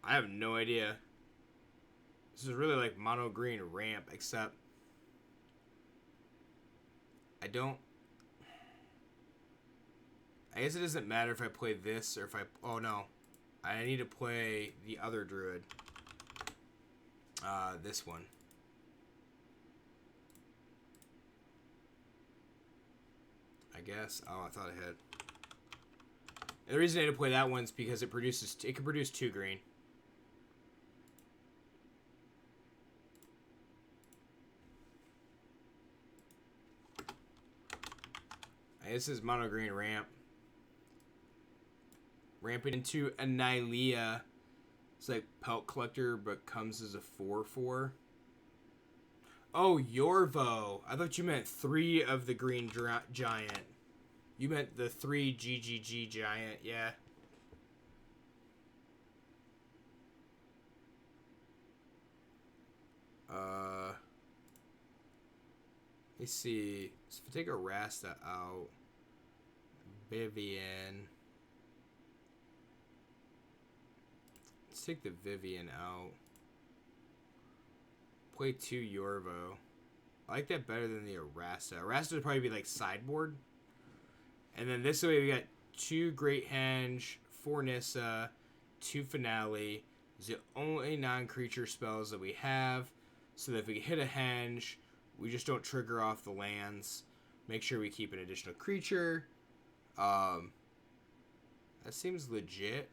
I have no idea. This is really like Monogreen ramp, except... I don't... I guess it doesn't matter if I play this or if I... Oh, no. I need to play the other druid. This one. I guess. Oh, I thought I had... And the reason I had to play that one is because it produces... It can produce 2 green. This is Monogreen ramp. Ramping into Nylea. It's like Pelt Collector, but comes as a 4/4. Oh, Yorvo. I thought you meant 3 of the green giant. You meant the 3 GGG giant, yeah. Let's see. So if I take a Rasta out, Vivian. Let's take the Vivian out. Play 2 Yorvo. I like that better than the Arasta. Arasta would probably be like sideboard. And then this way we got 2 Great Henge, 4 Nissa, 2 Finale. It's the only non-creature spells that we have. So that if we hit a Henge, we just don't trigger off the lands. Make sure we keep an additional creature. That seems legit.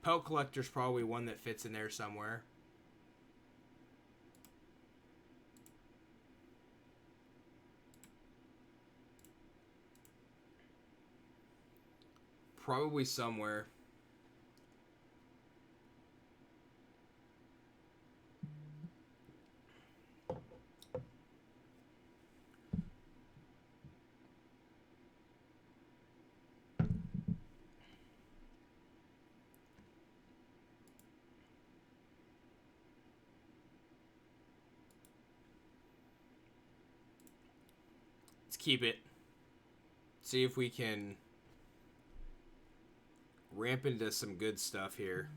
Pelt Collector's probably one that fits in there somewhere. Probably somewhere. Let's keep it. See if we can ramp into some good stuff here.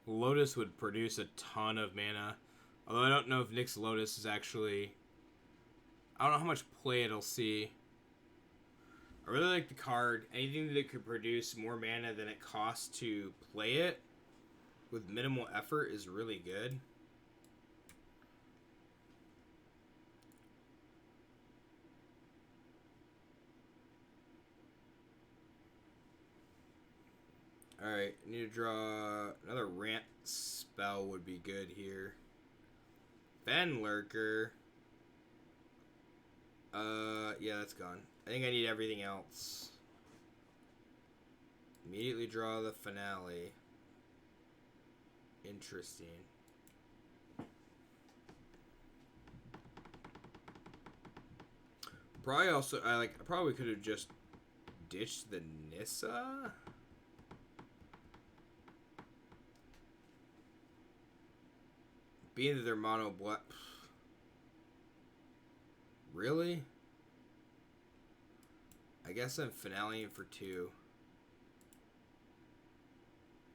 Lotus would produce a ton of mana. Although I don't know if Nyx Lotus is actually... I don't know how much play it'll see. I really like the card. Anything that could produce more mana than it costs to play it with minimal effort is really good. Alright, need to draw another ramp spell would be good here. Fenlurker. Yeah, that's gone. I think I need everything else. Immediately draw the finale. Interesting. Probably also, I probably could have just ditched the Nissa. Being that they're mono black. Really? I guess I'm finaleing for 2.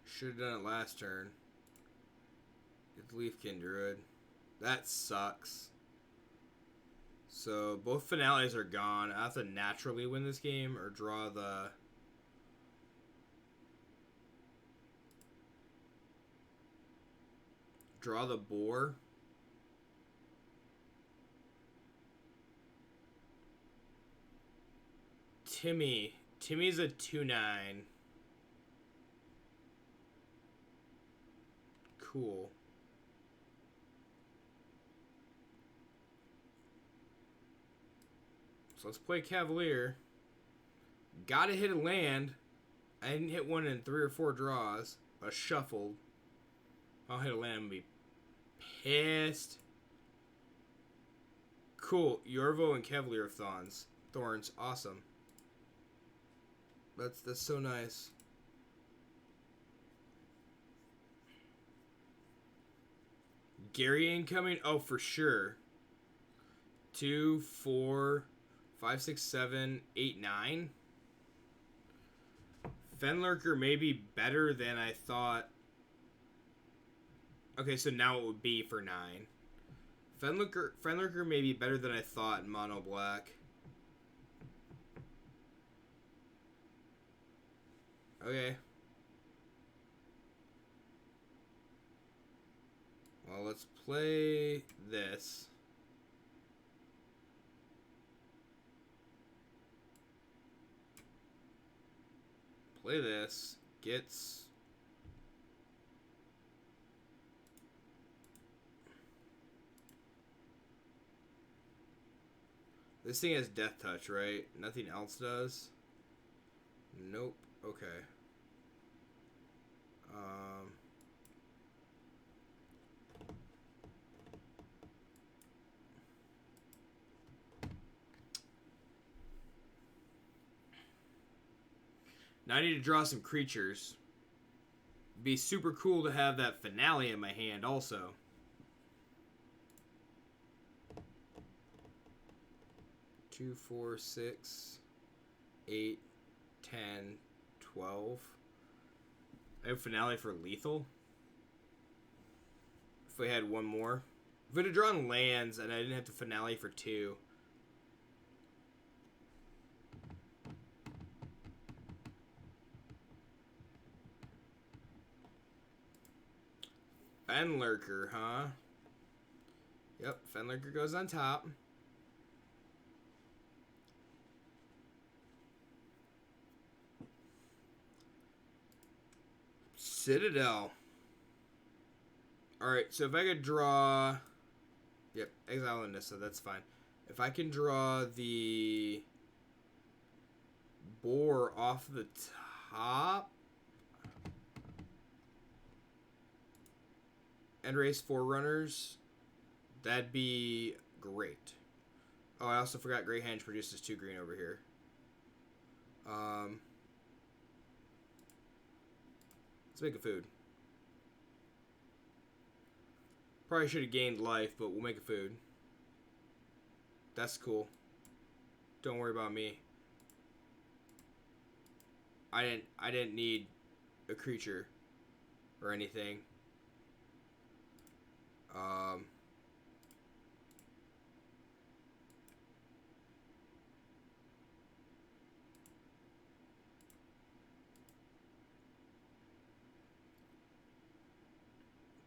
Should have done it last turn. Get the Leafkin Druid. That sucks. So both finales are gone. I have to naturally win this game or draw the... Draw the boar. Timmy's a 2/9. Cool. So let's play Cavalier. Gotta hit a land. I didn't hit one in 3 or 4 draws. I shuffled. I'll hit a land and be pissed. Cool. Yorvo and Cavalier of Thorns. Awesome. That's so nice. Gary incoming? Oh, for sure. 2, 4, 5, 6, 7, 8, 9. Fenlurker may be better than I thought. Okay, so now it would be for 9. Fenlurker may be better than I thought in mono black. Okay. Well, let's play this. Play this. Gets... This thing has Death Touch, right? Nothing else does? Nope. Okay. 90 to draw some creatures. Be super cool to have that finale in my hand also. Two, 4, 6, 8, 10, 12. I have finale for lethal. If we had one more. If we had drawn lands and I didn't have to finale for 2. Fenlurker, huh? Yep, Fenlurker goes on top. Citadel. Alright, so if I could draw... Yep, Exile and Nissa, that's fine. If I can draw the boar off the top... and race Forerunners, that'd be great. Oh, I also forgot Grey Henge produces 2 green over here. Let's make a food. Probably should have gained life, but we'll make a food. That's cool. Don't worry about me. I didn't need a creature or anything.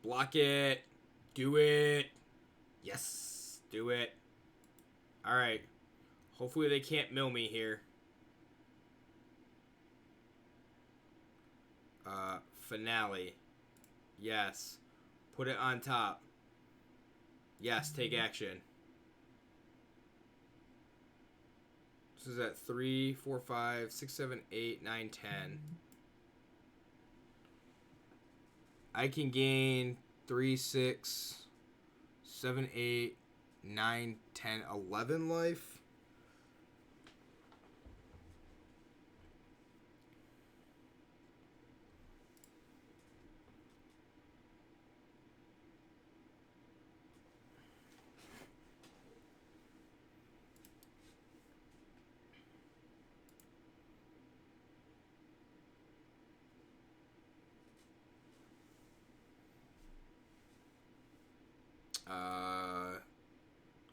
Block it. Do it. Yes. Do it. Alright. Hopefully they can't mill me here. Finale. Yes. Put it on top. Yes, take action. This is at 3, 4, 5, 6, 7, 8, 9, 10. I can gain 3, 6, 7, 8, 9, 10, 11 life.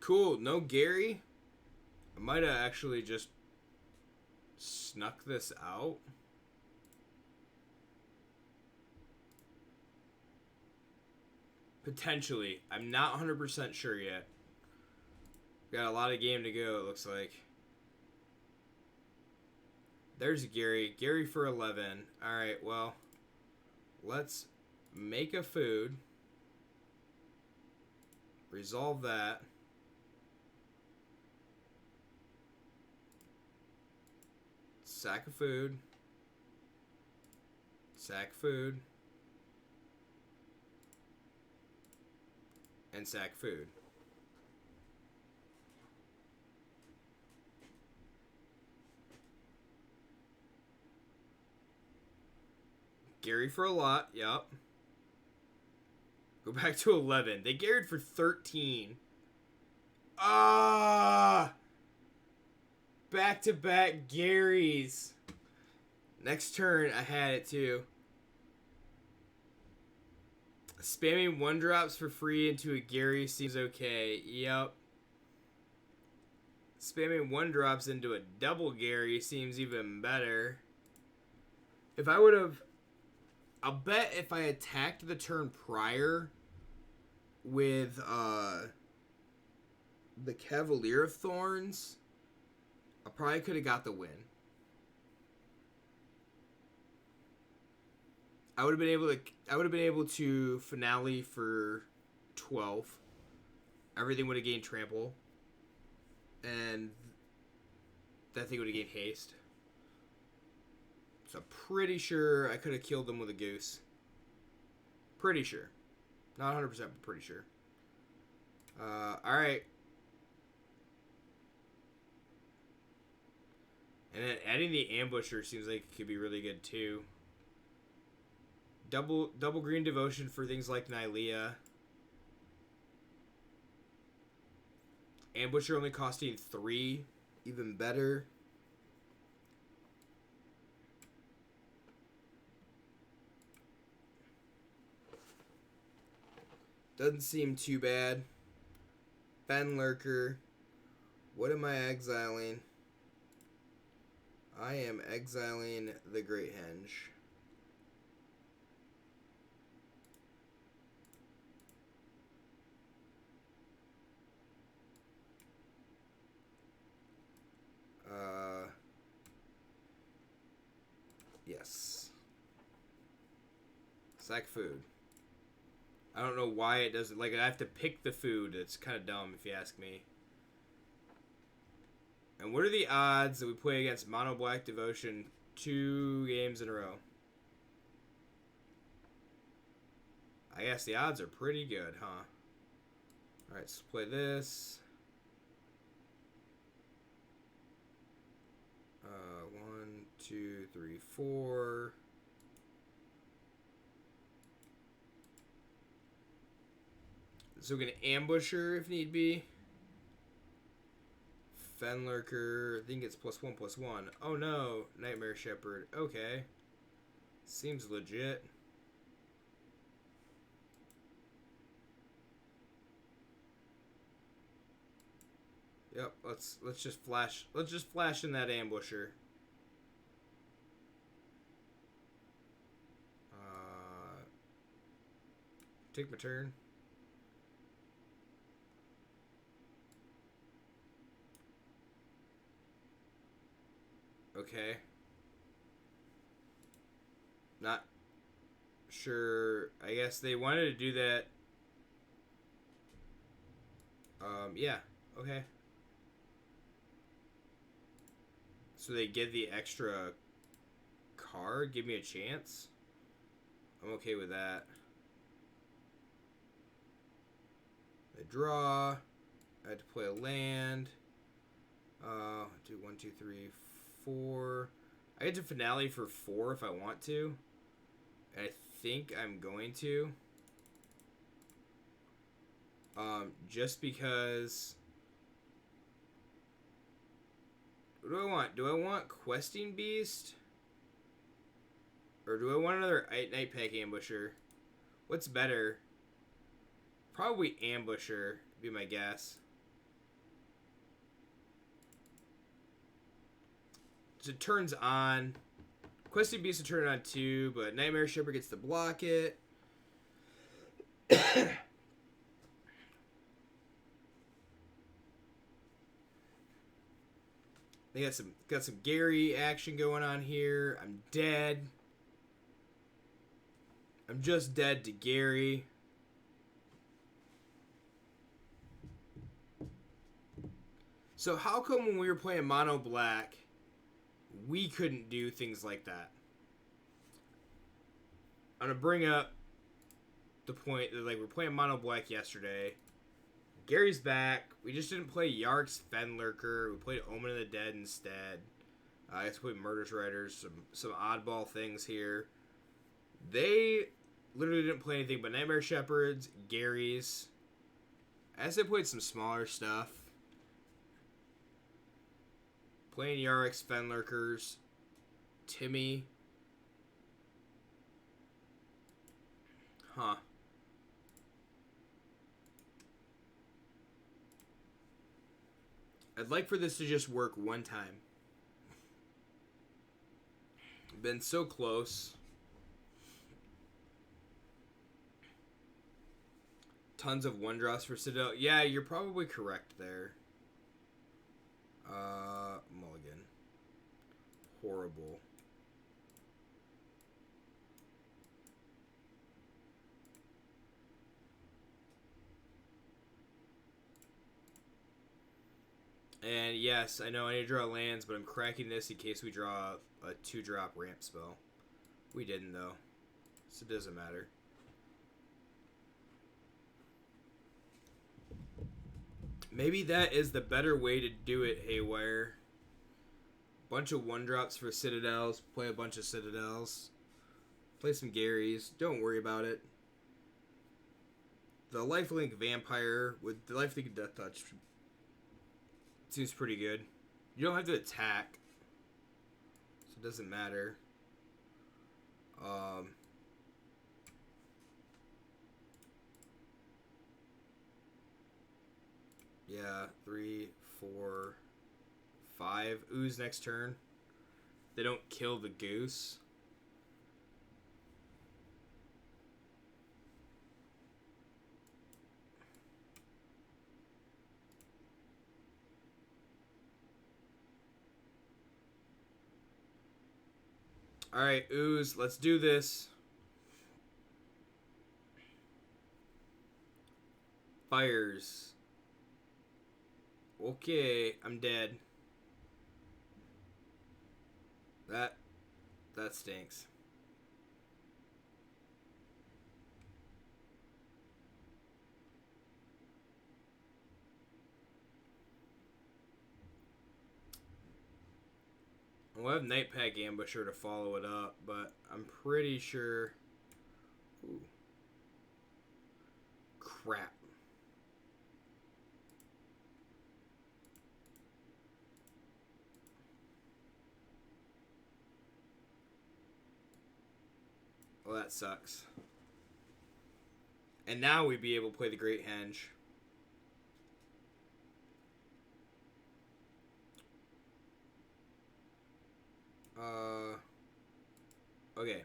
Cool. No Gary. I might have actually just snuck this out. Potentially. I'm not 100% sure yet. Got a lot of game to go, it looks like. There's Gary. Gary for 11. Alright, well. Let's make a food. Resolve that. Sack of food. Sack food. And sack food. Gary for a lot, yep. Go back to 11. They Gary'd for 13. Ah! Back-to-back Garys. Next turn, I had it too. Spamming 1-drops for free into a Gary seems okay. Yep. Spamming 1-drops into a double Gary seems even better. If I would have... I'll bet if I attacked the turn prior with the Cavalier of Thorns, I probably could have got the win. I would have been able to finale for 12. Everything would have gained trample. And that thing would have gained haste. So I'm pretty sure I could have killed them with a goose. Pretty sure. Not 100%, but pretty sure. Alright. And then adding the ambusher seems like it could be really good too. Double green devotion for things like Nylea. Ambusher only costing 3. Even better. Doesn't seem too bad. Fenlurker. What am I exiling? I am exiling the Great Henge. Sack food. I don't know why it doesn't... Like, I have to pick the food. It's kind of dumb, if you ask me. And what are the odds that we play against Mono Black Devotion 2 games in a row? I guess the odds are pretty good, huh? Alright, let's play this. 1, 2, 3, 4. So we can ambush her if need be. Fenlurker, I think it's +1/+1. Oh no, Nightmare Shepherd. Okay. Seems legit. Yep, let's just flash. Let's just flash in that ambusher. Take my turn. Okay. Not sure. I guess they wanted to do that. Yeah. Okay. So they get the extra card? Give me a chance? I'm okay with that. I draw. I had to play a land. Do 1, 2, 3, 4. I get to finale for 4 if I want to. And I think I'm going to. Just because... What do I want? Do I want Questing Beast? Or do I want another Night Pack Ambusher? What's better? Probably Ambusher, would be my guess. So it turns on. Questing Beast will turn on too, but Nightmare Shepherd gets to block it. They got some Gary action going on here. I'm dead. I'm just dead to Gary. So how come when we were playing Mono Black, we couldn't do things like that? I'm gonna bring up the point that, like, we're playing Mono Black yesterday. Gary's back. We just didn't play Yark's Fenlurker. We played Omen of the Dead instead. I guess we played Murder's Riders. Some oddball things here. They literally didn't play anything but Nightmare Shepherds, Gary's. As they played some smaller stuff. Playing Yark's Fenlurkers. Timmy. Huh. I'd like for this to just work one time. Been so close. Tons of 1-drops for Citadel. Yeah, you're probably correct there. Mulligan. Horrible. And yes, I know I need to draw lands, but I'm cracking this in case we draw a 2-drop ramp spell. We didn't, though. So it doesn't matter. Maybe that is the better way to do it, Haywire. Bunch of 1-drops for Citadels. Play a bunch of Citadels. Play some Garys. Don't worry about it. The Lifelink Vampire with the Lifelink Death Touch seems pretty good. You don't have to attack, so it doesn't matter. Yeah, 3, 4, 5. Ooze next turn. They don't kill the goose. Alright, Ooze, let's do this. Fires. Okay, I'm dead. That stinks. We'll have Nightpack Ambusher to follow it up, but I'm pretty sure... Ooh. Crap. Well, that sucks. And now we'd be able to play the Great Henge. Okay.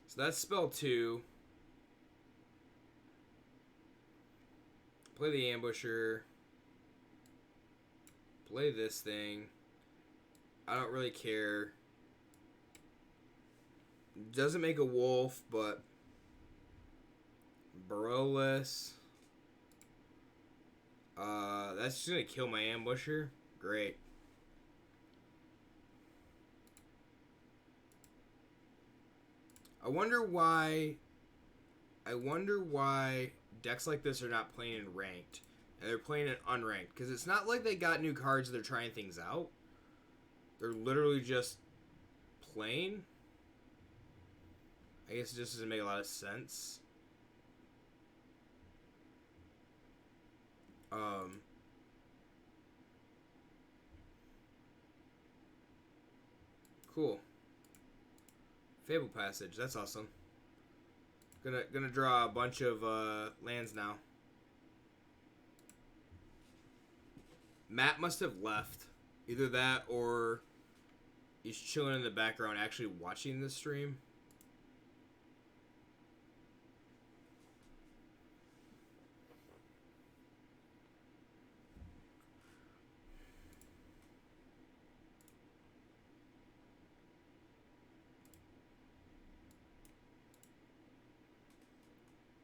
So that's spell 2. Play the Ambusher. Play this thing. I don't really care. Doesn't make a wolf, but Burrowless. That's just gonna kill my Ambusher. Great. I wonder why decks like this are not playing in ranked and they're playing in unranked, because it's not like they got new cards and they're trying things out. They're literally just playing. I guess it just doesn't make a lot of sense. Cool. Fable Passage, that's awesome. Gonna draw a bunch of lands now. Matt must have left. Either that or he's chilling in the background actually watching the stream.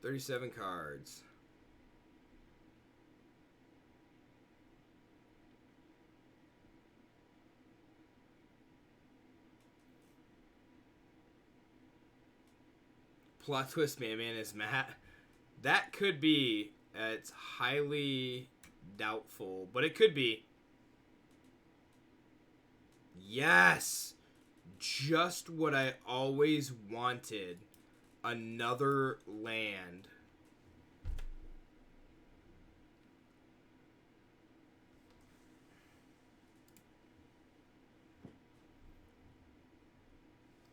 $37 cards. Plot twist, man is Matt. That could be. It's highly doubtful, but it could be. Yes! Just what I always wanted. Another land.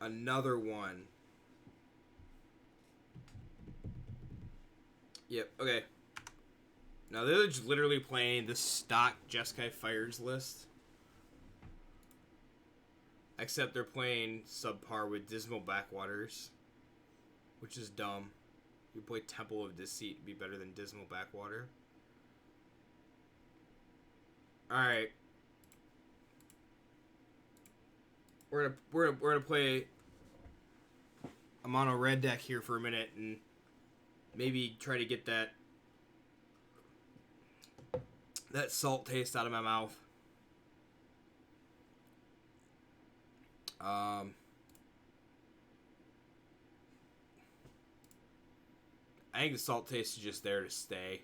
Another one. Yep, okay. Now they're just literally playing the stock Jeskai Fires list. Except they're playing subpar with Dismal Backwaters. Which is dumb. You play Temple of Deceit to be better than Dismal Backwater. Alright. We're gonna play a mono red deck here for a minute and maybe try to get that salt taste out of my mouth. I think the salt taste is just there to stay.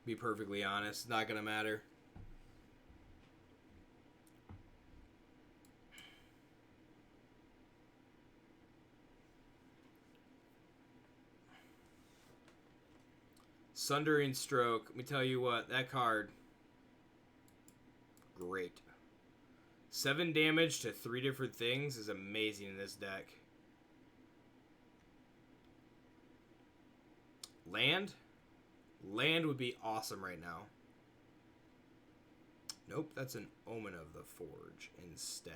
Be perfectly honest, not gonna matter. Sundering Stroke. Let me tell you what, that card. Great. 7 damage to 3 different things is amazing in this deck. Land? Land would be awesome right now. Nope, that's an Omen of the Forge instead.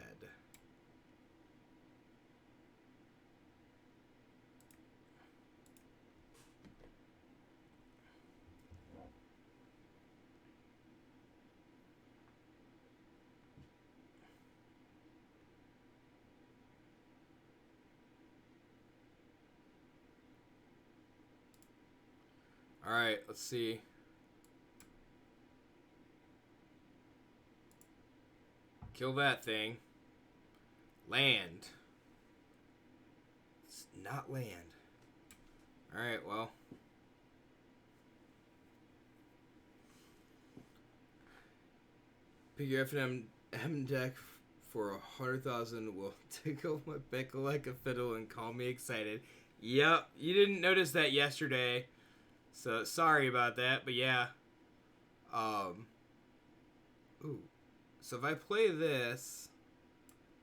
Alright, let's see. Kill that thing. Land. It's not land. Alright, well. Pick your FNM deck for 100,000 will tickle my pickle like a fiddle and call me excited. Yep, you didn't notice that yesterday. So sorry about that, but yeah. Ooh. So if I play this,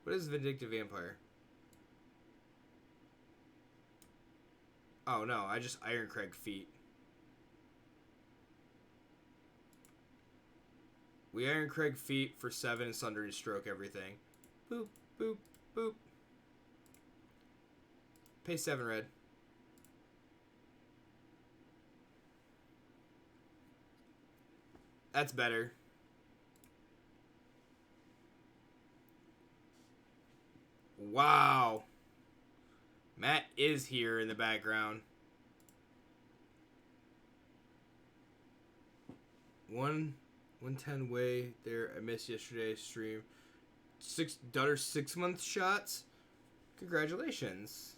what is Vindictive Vampire? Oh no, I just Ironcrag Feet. We Ironcrag Feet for 7 and Sundering Stroke everything. Boop, boop, boop. Pay 7 red. That's better. Wow. Matt is here in the background. 110 way there. I missed yesterday's stream. Daughter 6-month shots. Congratulations.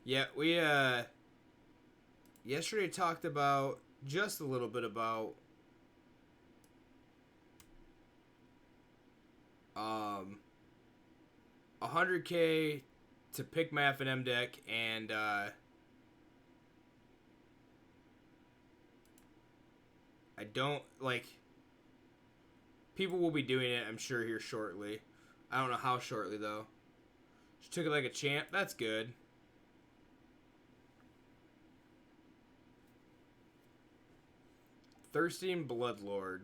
Yeah, we yesterday talked about just a little bit about 100K to pick my FNM deck, and I don't, like, people will be doing it, I'm sure, here shortly. I don't know how shortly, though. She took it like a champ. That's good. Thirsting Bloodlord.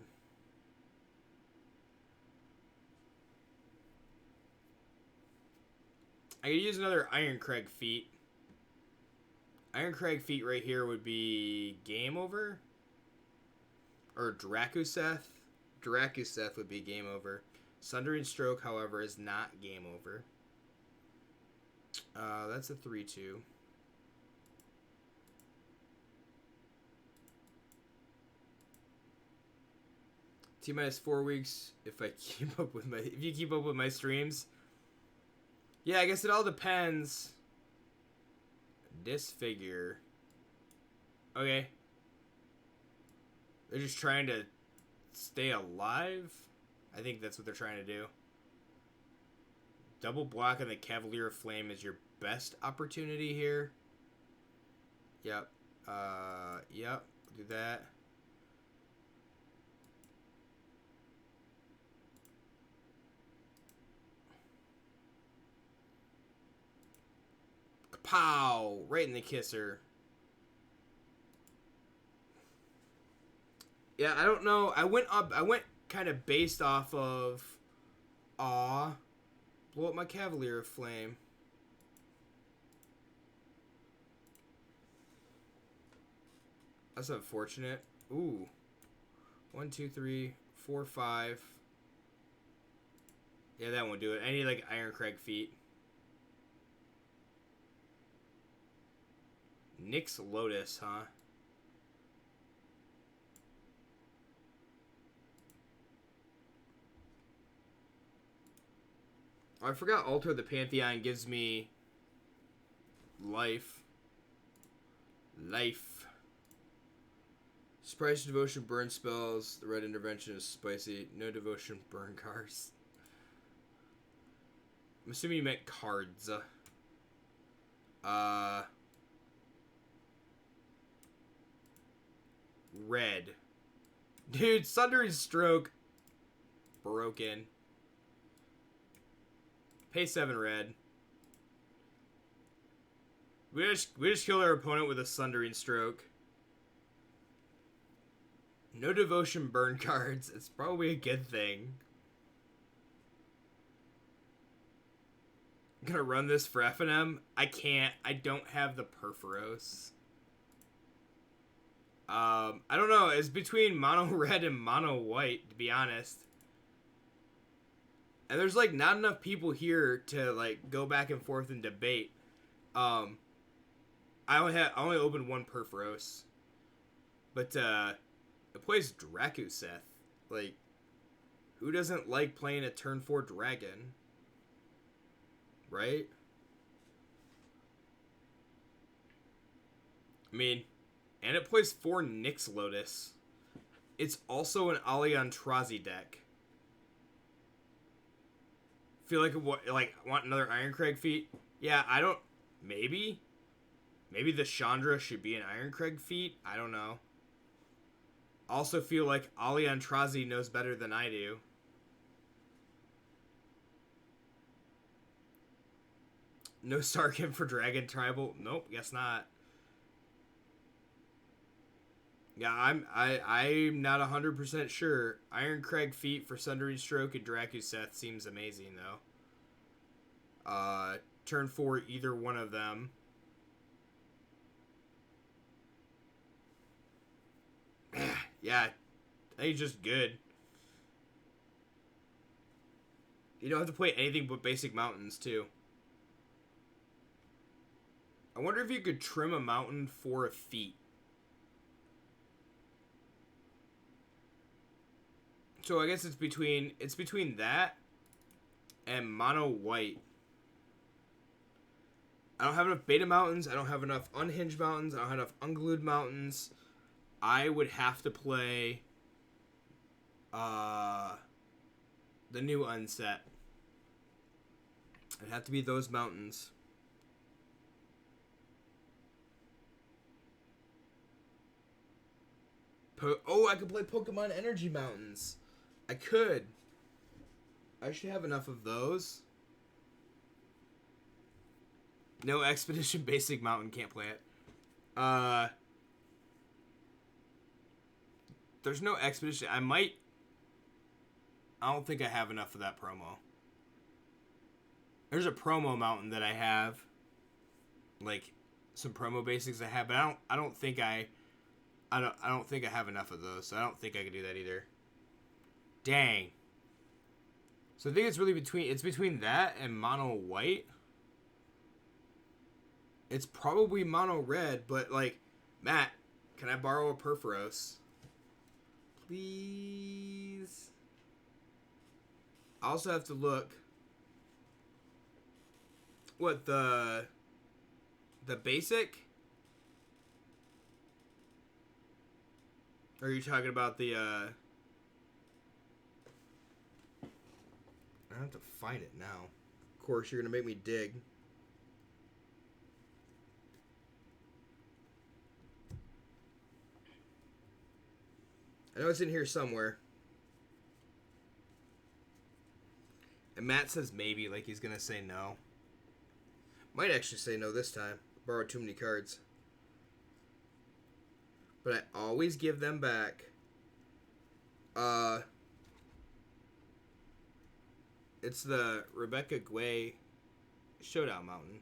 I could use another Ironcrag Feet. Ironcrag Feet right here would be game over. Or Drakuseth. Drakuseth would be game over. Sundering Stroke, however, is not game over. That's a 3-2. T-minus 4 weeks if I keep up with if you keep up with my streams. Yeah, I guess it all depends. Disfigure. Okay. They're just trying to stay alive? I think that's what they're trying to do. Double block on the Cavalier of Flame is your best opportunity here. Yep. Yep. Do that. Pow! Right in the kisser. Yeah, I don't know. I went kind of based off of Aw. Blow up my Cavalier of Flame. That's unfortunate. Ooh. 1, 2, 3, 4, 5. Yeah, that won't do it. I need like Ironcrag Feet. Nyx Lotus, huh? Oh, I forgot Altar of the Pantheon gives me life. Life. Surprise Devotion burn spells. The red intervention is spicy. No devotion burn cards. I'm assuming you meant cards. Red. Dude, Sundering Stroke. Broken. Pay 7 red. We just killed our opponent with a Sundering Stroke. No devotion burn cards. It's probably a good thing. I'm gonna run this for FNM. I can't. I don't have the Perforos. I don't know. It's between mono red and mono white, to be honest. And there's like not enough people here to like go back and forth and debate. Um, I only opened one Perforos, but it plays Drakuseth. Like, who doesn't like playing a turn 4 dragon? Right? I mean, and it plays 4 Nyx Lotus. It's also an Aliantrazi deck. Feel like want another Ironcrag feat? Yeah, I don't. Maybe the Chandra should be an Ironcrag feat. I don't know. Also feel like Aliantrazi knows better than I do. No Sarkin for Dragon Tribal? Nope, guess not. Yeah, I'm not 100% sure. Ironcrag feat for Sundering Stroke and Drakuseth seems amazing though. Turn 4 either one of them. Yeah, I think it's just good. You don't have to play anything but basic mountains too. I wonder if you could trim a mountain for a feat. So I guess it's between that and Monowhite. I don't have enough beta mountains. I don't have enough unhinged mountains. I don't have enough unglued mountains. I would have to play the new unset. It'd have to be those mountains. I could play Pokemon Energy Mountains. I could. I should have enough of those. No Expedition Basic Mountain, can't play it. There's no Expedition. I don't think I have enough of that promo. There's a promo mountain that I have. Like some promo basics I have, but I don't think I have enough of those, so I don't think I can do that either. Dang. So I think it's really between that and Monowhite. It's probably Monored, but like, Matt, can I borrow a Perforos? Please. I also have to look. What, the basic? Or are you talking about the I have to find it now. Of course, you're gonna make me dig. I know it's in here somewhere. And Matt says maybe, like he's gonna say no. Might actually say no this time. Borrowed too many cards. But I always give them back. It's the Rebecca Guay Showdown Mountain.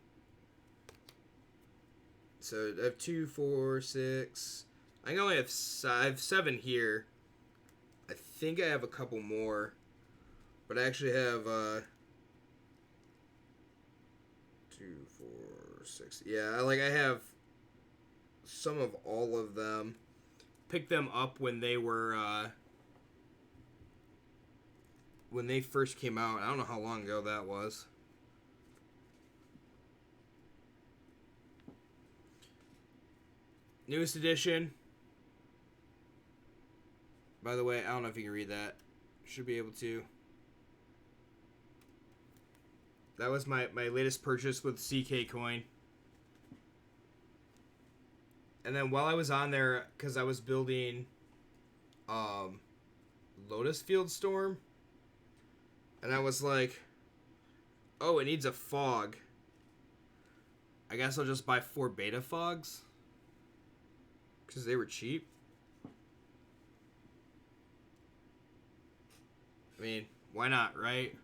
So I have 2, 4, 6. I only have 7 here. I think I have a couple more. But I actually have 2, 4, 6. Yeah, I have some of all of them. Picked them up when they were when they first came out. I don't know how long ago that was. Newest edition. By the way, I don't know if you can read that. Should be able to. That was my latest purchase with CK Coin. And then while I was on there, because I was building Lotus Field Storm, and I was like, oh, it needs a fog. I guess I'll just buy 4 beta fogs. Because they were cheap. I mean, why not, right?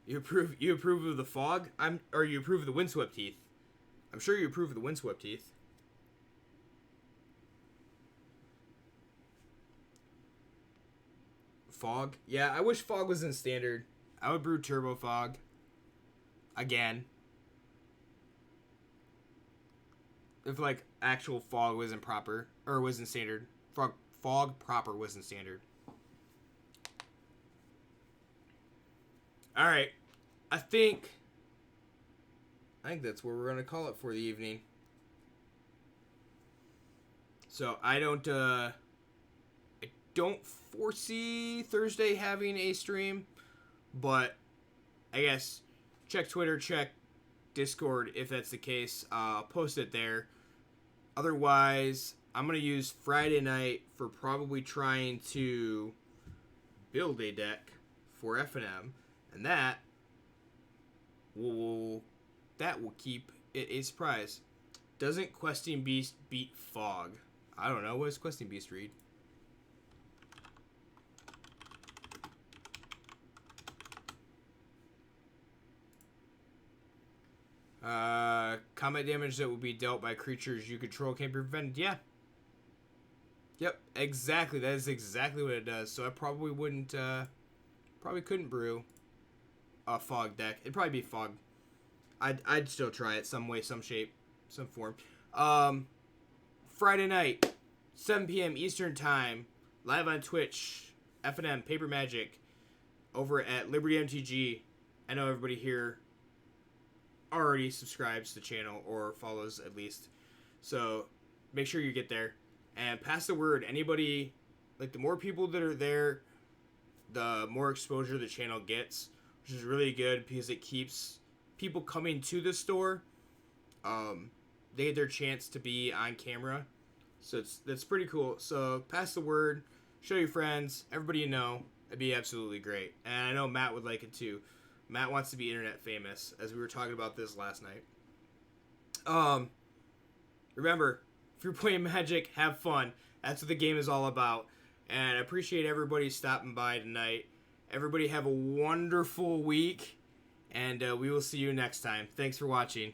You approve of the fog? Or you approve of the Windswept Teeth. I'm sure you approve of the Windswept Teeth. Fog? Yeah, I wish fog was in standard. I would brew Turbo Fog. Again. if like actual fog wasn't proper or wasn't standard. Fog proper wasn't standard. All right, I think that's where we're gonna call it for the evening. So I don't foresee Thursday having a stream, but I guess check Twitter, check Discord if that's the case. I'll post it there. Otherwise, I'm going to use Friday night for probably trying to build a deck for F&M, and that will keep it a surprise. Doesn't Questing Beast beat Fog? I don't know. What does Questing Beast read? Combat damage that will be dealt by creatures you control can be prevented. Yeah. Yep, exactly. That is exactly what it does. So I probably wouldn't, probably couldn't brew a Fog deck. It'd probably be Fog. I'd still try it some way, some shape, some form. Friday night, 7 p.m. Eastern Time, live on Twitch, F&M, Paper Magic, over at Liberty MTG. I know everybody here already subscribes to the channel or follows at least. So make sure you get there and pass the word. Anybody, like the more people that are there, the more exposure the channel gets, which is really good because it keeps people coming to the store. They get their chance to be on camera. So that's pretty cool. So pass the word, show your friends, everybody you know. It'd be absolutely great. And I know Matt would like it too. Matt wants to be internet famous, as we were talking about this last night. Remember, if you're playing Magic, have fun. That's what the game is all about. And I appreciate everybody stopping by tonight. Everybody have a wonderful week, and we will see you next time. Thanks for watching.